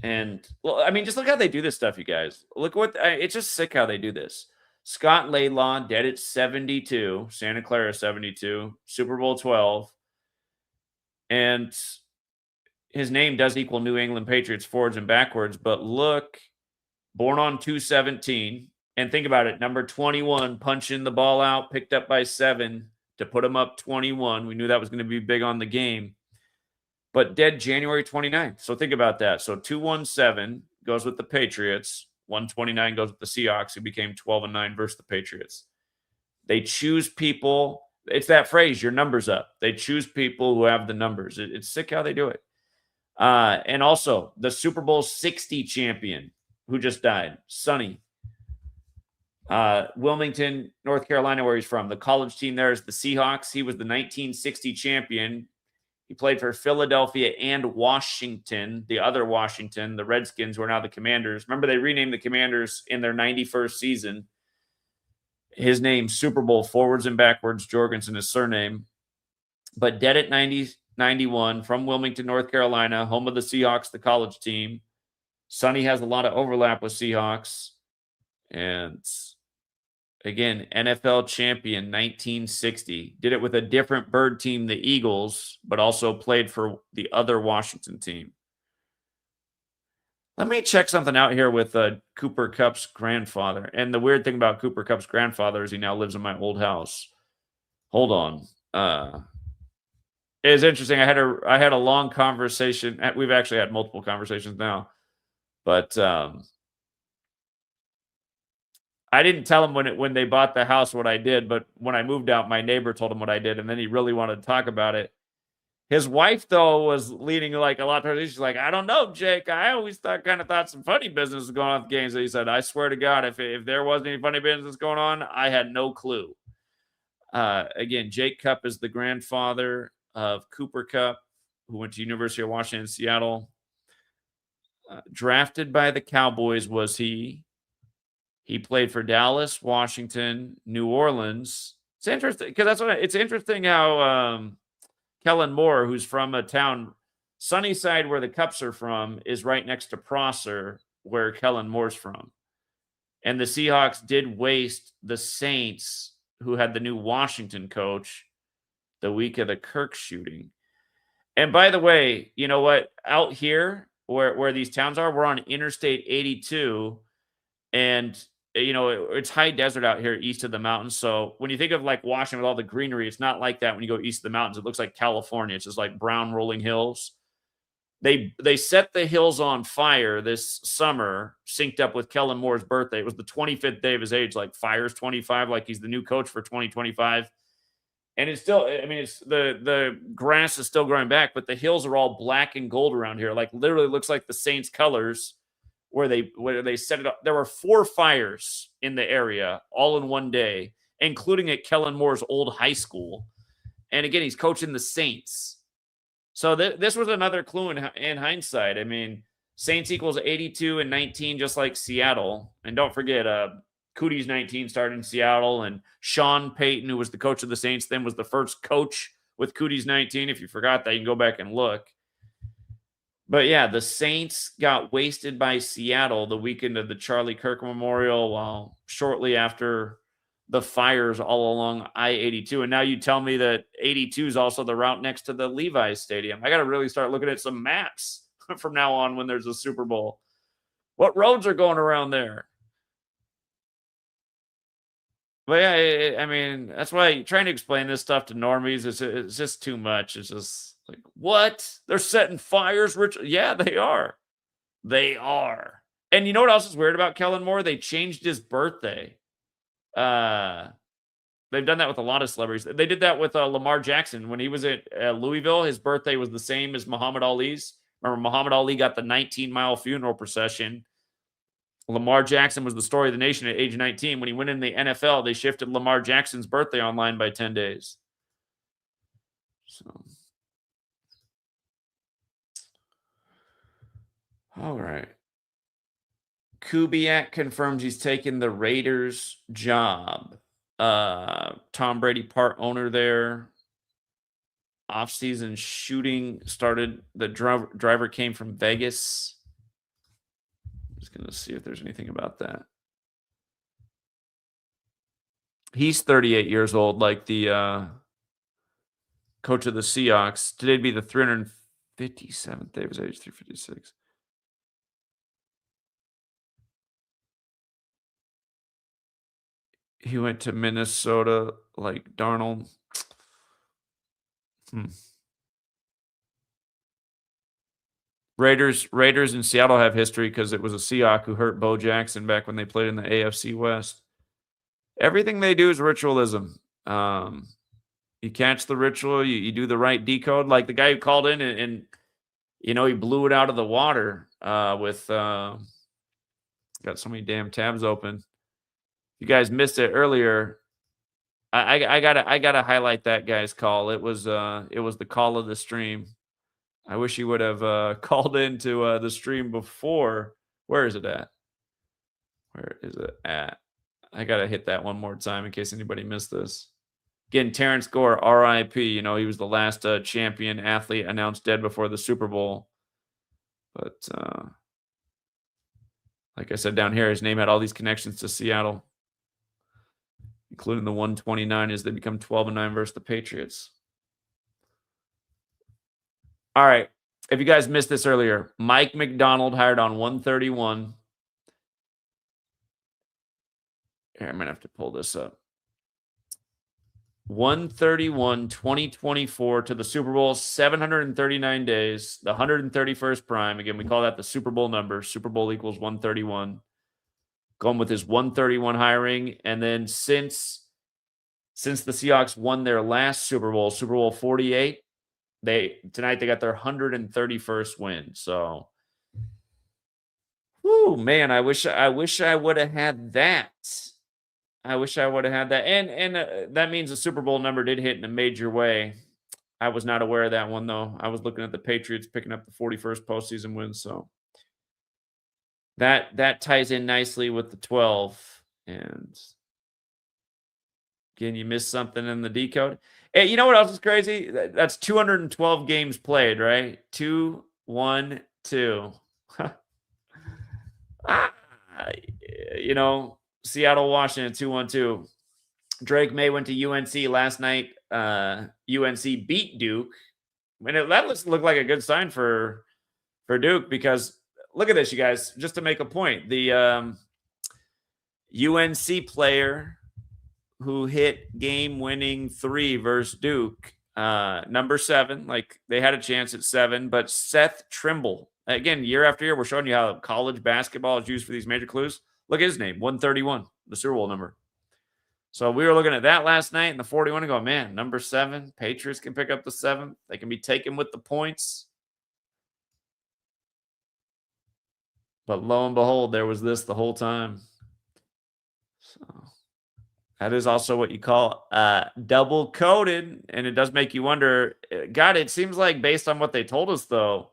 And, well, I mean, just look how they do this stuff, you guys. Look what, it's just sick how they do this. Scott Laidlaw, dead at 72. Santa Clara 72. Super Bowl 12. And his name does equal New England Patriots forwards and backwards, but look, born on 2/17. And think about it, number 21, punching the ball out, picked up by 7 to put him up 21. We knew that was going to be big on the game. But dead January 29th. So think about that. So 217 goes with the Patriots. 129 goes with the Seahawks, who became 12-9 versus the Patriots. They choose people. It's that phrase, your number's up. They choose people who have the numbers. It's sick how they do it. And also, the Super Bowl 60 champion who just died, Sonny. Wilmington, North Carolina, where he's from. The college team there is the Seahawks. He was the 1960 champion. He played for Philadelphia and Washington, the other Washington, the Redskins, who are now the Commanders. Remember, they renamed the Commanders in their 91st season. His name, Super Bowl, forwards and backwards, Jorgensen, his surname. But dead at 91 from Wilmington, North Carolina, home of the Seahawks, the college team. Sonny has a lot of overlap with Seahawks. And again, NFL champion 1960. Did it with a different bird team, the Eagles, but also played for the other Washington team. Let me check something out here with Cooper Kupp's grandfather. And the weird thing about Cooper Kupp's grandfather is he now lives in my old house. Hold on. It's interesting. I had a long conversation. We've actually had multiple conversations now. But I didn't tell him when they bought the house what I did, but when I moved out, my neighbor told him what I did, and then he really wanted to talk about it. His wife, though, was leaning like a lot towards it. She's like, I don't know, Jake. I always thought some funny business was going on with games. And he said, I swear to God, if there wasn't any funny business going on, I had no clue. Again, Jake Kupp is the grandfather of Cooper Kupp, who went to University of Washington in Seattle. Drafted by the Cowboys was he. He played for Dallas, Washington, New Orleans. It's interesting because it's interesting how Kellen Moore, who's from a town, Sunnyside, where the Cupps are from, is right next to Prosser, where Kellen Moore's from. And the Seahawks did waste the Saints, who had the new Washington coach, the week of the KIRK shooting. And by the way, you know what? Out here, where these towns are, we're on Interstate 82, and you know, it's high desert out here east of the mountains. So when you think of like Washington with all the greenery, it's not like that when you go east of the mountains. It looks like California. It's just like brown rolling hills. They set the hills on fire this summer, synced up with Kellen Moore's birthday. It was the 25th day of his age, like fire's 25, like he's the new coach for 2025. And it's still, I mean, it's the grass is still growing back, but the hills are all black and gold around here. Like literally looks like the Saints colors. Where they set it up. There were 4 fires in the area all in one day, including at Kellen Moore's old high school. And again, he's coaching the Saints. So this was another clue in hindsight. I mean, Saints equals 82 and 19, just like Seattle. And don't forget, Cootie's 19 started in Seattle, and Sean Payton, who was the coach of the Saints then, was the first coach with Cootie's 19. If you forgot that, you can go back and look. But yeah, the Saints got wasted by Seattle the weekend of the Charlie Kirk Memorial, while shortly after the fires all along I-82. And now you tell me that 82 is also the route next to the Levi's Stadium. I got to really start looking at some maps from now on when there's a Super Bowl. What roads are going around there? But yeah, I mean, that's why trying to explain this stuff to normies is just too much. It's just like, what? They're setting fires, Rich? Yeah, they are. They are. And you know what else is weird about Kellen Moore? They changed his birthday. They've done that with a lot of celebrities. They did that with Lamar Jackson. When he was at Louisville, his birthday was the same as Muhammad Ali's. Remember, Muhammad Ali got the 19-mile funeral procession. Lamar Jackson was the story of the nation at age 19. When he went in the NFL, they shifted Lamar Jackson's birthday online by 10 days. So... all right. Kubiak confirms he's taking the Raiders job. Tom Brady, part owner there. Off-season shooting started. The driver came from Vegas. I'm just going to see if there's anything about that. He's 38 years old, like the coach of the Seahawks. Today'd be the 357th day of his age, 356. He went to Minnesota like Darnold. Raiders in Seattle have history because it was a Seahawk who hurt Bo Jackson back when they played in the AFC West. Everything they do is ritualism. You catch the ritual, you do the right decode. Like the guy who called in and you know, he blew it out of the water with got so many damn tabs open. You guys missed it earlier. I gotta highlight that guy's call. It was the call of the stream. I wish he would have called into the stream before. Where is it at? Where is it at? I got to hit that one more time in case anybody missed this. Again, Terrence Gore, RIP. You know, he was the last champion athlete announced dead before the Super Bowl. But like I said down here, his name had all these connections to Seattle, including the 129 as they become 12-9 versus the Patriots. All right. If you guys missed this earlier, Mike McDonald hired on 131. Here, I'm going to have to pull this up. 131, 2024 to the Super Bowl, 739 days, the 131st prime. Again, we call that the Super Bowl number. Super Bowl equals 131. Going with his 131 hiring. And then since the Seahawks won their last Super Bowl, Super Bowl 48, tonight they got their 131st win. So, whoo, man, I wish I would have had that. I wish I would have had that. And that means the Super Bowl number did hit in a major way. I was not aware of that one, though. I was looking at the Patriots picking up the 41st postseason win. So that ties in nicely with the 12. And again, you missed something in the decode. Hey, you know what else is crazy? That's 212 games played, right? 2, 1, 2. You know, Seattle, Washington, 2-1-2. Drake May went to UNC last night. UNC beat Duke. That looked like a good sign for Duke, because look at this, you guys. Just to make a point, the UNC player who hit game-winning 3 versus Duke, number 7, like they had a chance at 7, but Seth Trimble. Again, year after year, we're showing you how college basketball is used for these major clues. Look at his name, 131, the Super Bowl number. So we were looking at that last night in the 41 and go, man, number 7, Patriots can pick up the 7th. They can be taken with the points. But lo and behold, there was this the whole time. So that is also what you call double coded. And it does make you wonder, God, it seems like based on what they told us, though,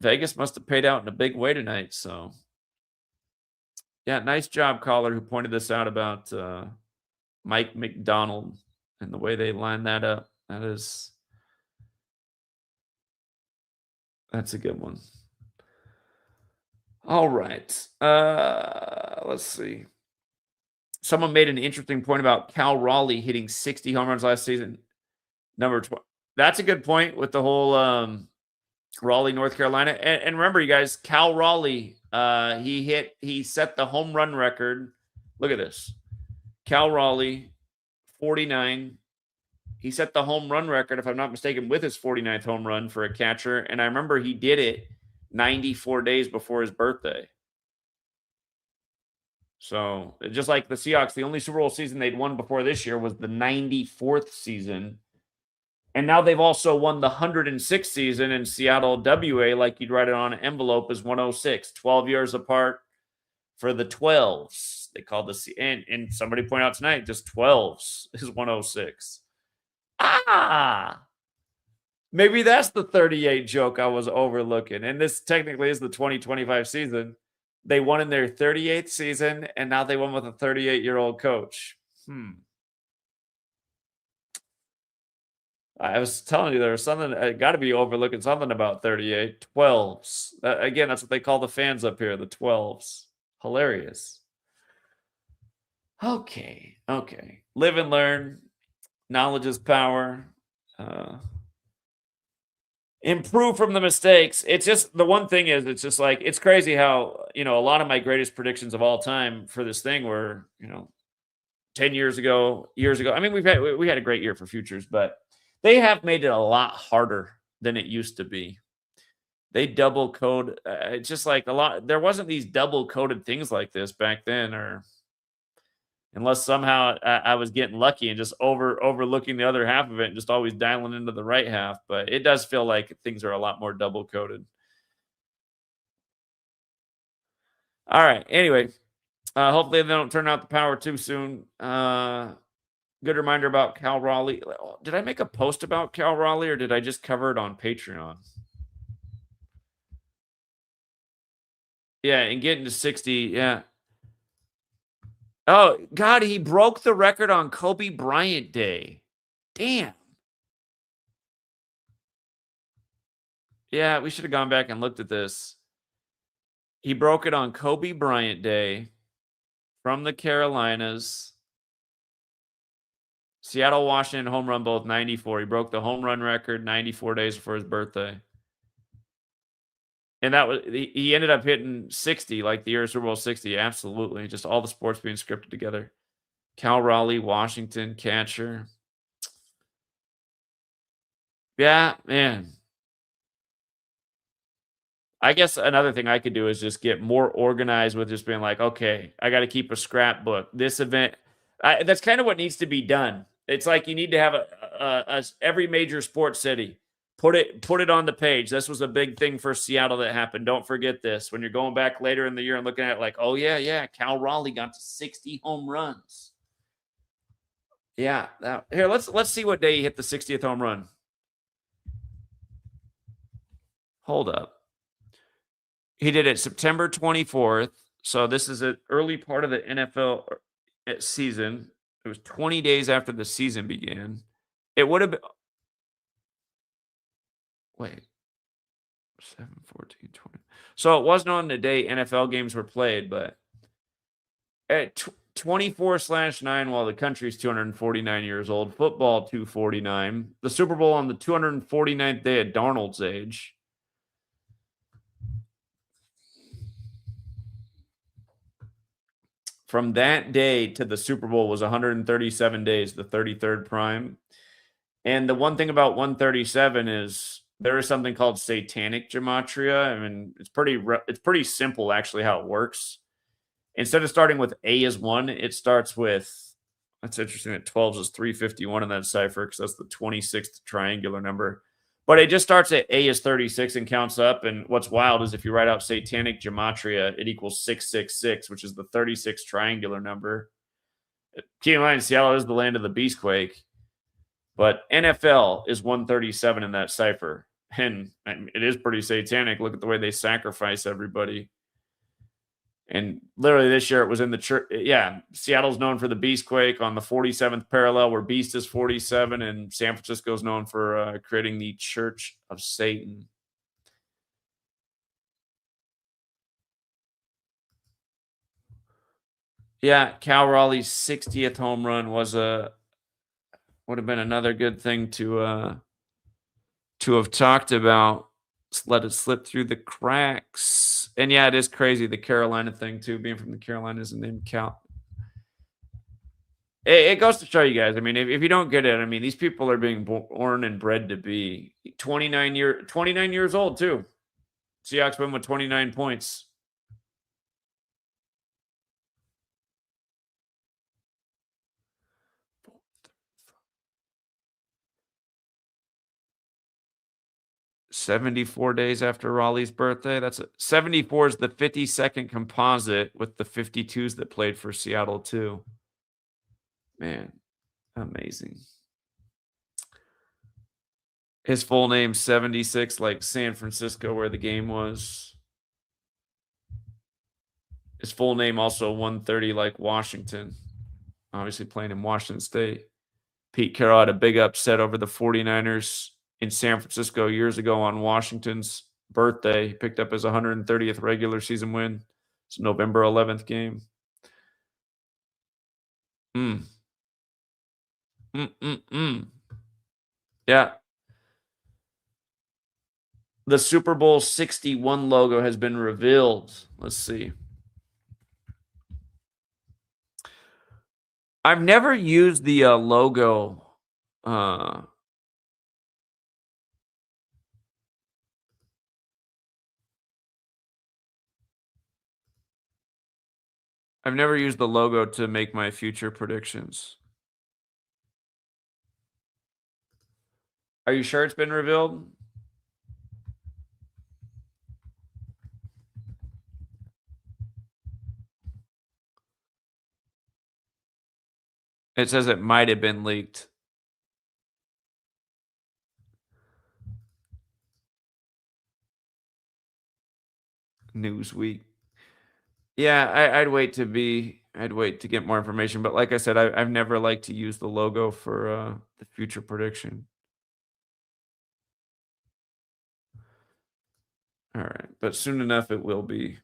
Vegas must have paid out in a big way tonight. So yeah, nice job, caller, who pointed this out about Mike McDonald and the way they lined that up. That's a good one. All right. Let's see. Someone made an interesting point about Cal Raleigh hitting 60 home runs last season. Number 12. That's a good point with the whole Raleigh, North Carolina. And remember, you guys, Cal Raleigh, he set the home run record. Look at this. Cal Raleigh, 49. He set the home run record, if I'm not mistaken, with his 49th home run for a catcher. And I remember he did it 94 days before his birthday. So just like the Seahawks, the only Super Bowl season they'd won before this year was the 94th season. And now they've also won the 106th season in Seattle. WA, like you'd write it on an envelope, is 106. 12 years apart for the 12s. They call the and somebody pointed out tonight, just 12s is 106. Maybe that's the 38 joke I was overlooking. And this technically is the 2025 season. They won in their 38th season, and now they won with a 38-year-old coach. I was telling you there was something, I got to be overlooking something about 38. 12s. Again, that's what they call the fans up here, the 12s. Hilarious. Okay. Live and learn. Knowledge is power. Improve from the mistakes. It's just, the one thing is, it's just like, it's crazy how, a lot of my greatest predictions of all time for this thing were, 10 years ago. I mean, we had a great year for futures, but they have made it a lot harder than it used to be. They double code. It's just like there wasn't these double coded things like this back then, or unless somehow I was getting lucky and just overlooking the other half of it and just always dialing into the right half. But it does feel like things are a lot more double coded. All right. Anyway, hopefully they don't turn out the power too soon. Good reminder about Cal Raleigh. Did I make a post about Cal Raleigh, or did I just cover it on Patreon? Yeah, and getting to 60. Yeah. Oh, God, he broke the record on Kobe Bryant Day. Damn. Yeah, we should have gone back and looked at this. He broke it on Kobe Bryant Day from the Carolinas. Seattle, Washington, home run both 94. He broke the home run record 94 days before his birthday. And that was, he ended up hitting 60, like the year of Super Bowl 60. Absolutely. Just all the sports being scripted together. Cal Raleigh, Washington, catcher. Yeah, man. I guess another thing I could do is just get more organized with just being like, okay, I got to keep a scrapbook. This event, that's kind of what needs to be done. It's like you need to have every major sports city put it on the page. This was a big thing for Seattle that happened. Don't forget this when you're going back later in the year and looking at it like, oh yeah, Cal Raleigh got to 60 home runs. Yeah, here let's see what day he hit the 60th home run. Hold up. He did it September 24th. So this is an early part of the NFL season. It was 20 days after the season began. It would have been. Wait. 7, 14, 20. So it wasn't on the day NFL games were played, but at 24/9 while the country's 249 years old, football 249, the Super Bowl on the 249th day at Darnold's age. From that day to the Super Bowl was 137 days, the 33rd prime. And the one thing about 137 is there is something called satanic gematria. I mean, it's pretty simple actually how it works. Instead of starting with A as 1, it starts with, that's interesting that 12 is 351 in that cipher because that's the 26th triangular number. But it just starts at A is 36 and counts up. And what's wild is if you write out satanic gematria, it equals 666, which is the 36th triangular number. Keep in mind, Seattle is the land of the beastquake. But NFL is 137 in that cipher. And it is pretty satanic. Look at the way they sacrifice everybody. And literally this year it was in the church. Yeah, Seattle's known for the beastquake on the 47th parallel where beast is 47. And San Francisco is known for creating the Church of Satan. Yeah, Cal Raleigh's 60th home run would have been another good thing to have talked about. Just let it slip through the cracks. And yeah, it is crazy, the Carolina thing too, being from the Carolinas and then Cal. It goes to show you guys. I mean, if you don't get it, I mean, these people are being born and bred to be 29 years old too. Seahawks win with 29 points. "74 days after Raleigh's birthday." 74 is the 52nd composite with the 52s that played for Seattle too. Man, amazing. His full name 76, like San Francisco, where the game was. His full name also 130, like Washington. Obviously playing in Washington State. Pete Carroll had a big upset over the 49ers in San Francisco years ago on Washington's birthday. He picked up his 130th regular season win. It's a November 11th game. Yeah. The Super Bowl 61 logo has been revealed. Let's see. I've never used the logo. I've never used the logo to make my future predictions. Are you sure it's been revealed? It says it might have been leaked. Newsweek. Yeah, I'd wait to be I'd wait to get more information. But like I said, I've never liked to use the logo for the future prediction. All right, but soon enough it will be.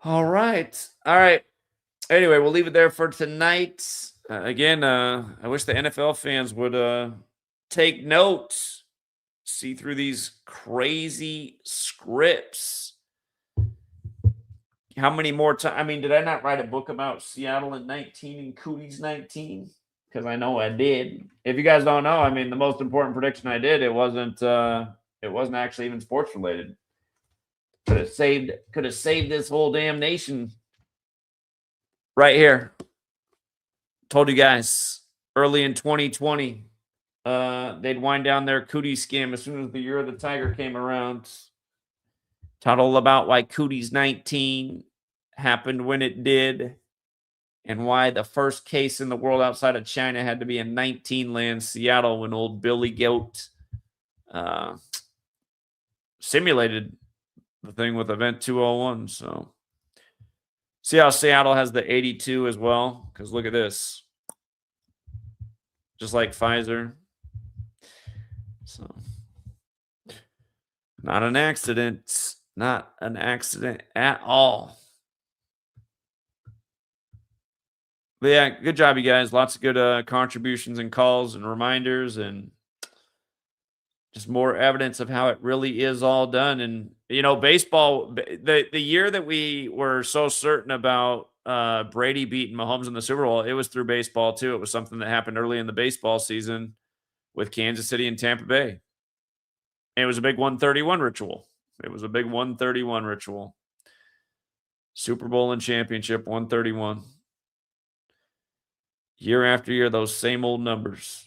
All right. Anyway, we'll leave it there for tonight. Again, I wish the NFL fans would take note, see through these crazy scripts. How many more times? I mean, did I not write a book about Seattle in 19 and Cooties 19? Because I know I did. If you guys don't know, I mean, the most important prediction I did, it wasn't actually even sports related. Could have saved this whole damn nation right here. Told you guys early in 2020, they'd wind down their cootie scam as soon as the year of the tiger came around. Taught all about why Cooties 19 happened when it did, and why the first case in the world outside of China had to be in 19 land, Seattle, when old Billy Goat simulated the thing with Event 201. So see how Seattle has the 82 as well? Because look at this. Just like Pfizer. So not an accident. Not an accident at all. But yeah, good job, you guys. Lots of good contributions and calls and reminders, and just more evidence of how it really is all done. And, you know, baseball, the year that we were so certain about Brady beating Mahomes in the Super Bowl, it was through baseball too. It was something that happened early in the baseball season with Kansas City and Tampa Bay. And it was a big 131 ritual. It was a big 131 ritual. Super Bowl and championship, 131. Year after year, those same old numbers.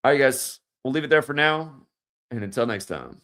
All right, guys. We'll leave it there for now. And until next time.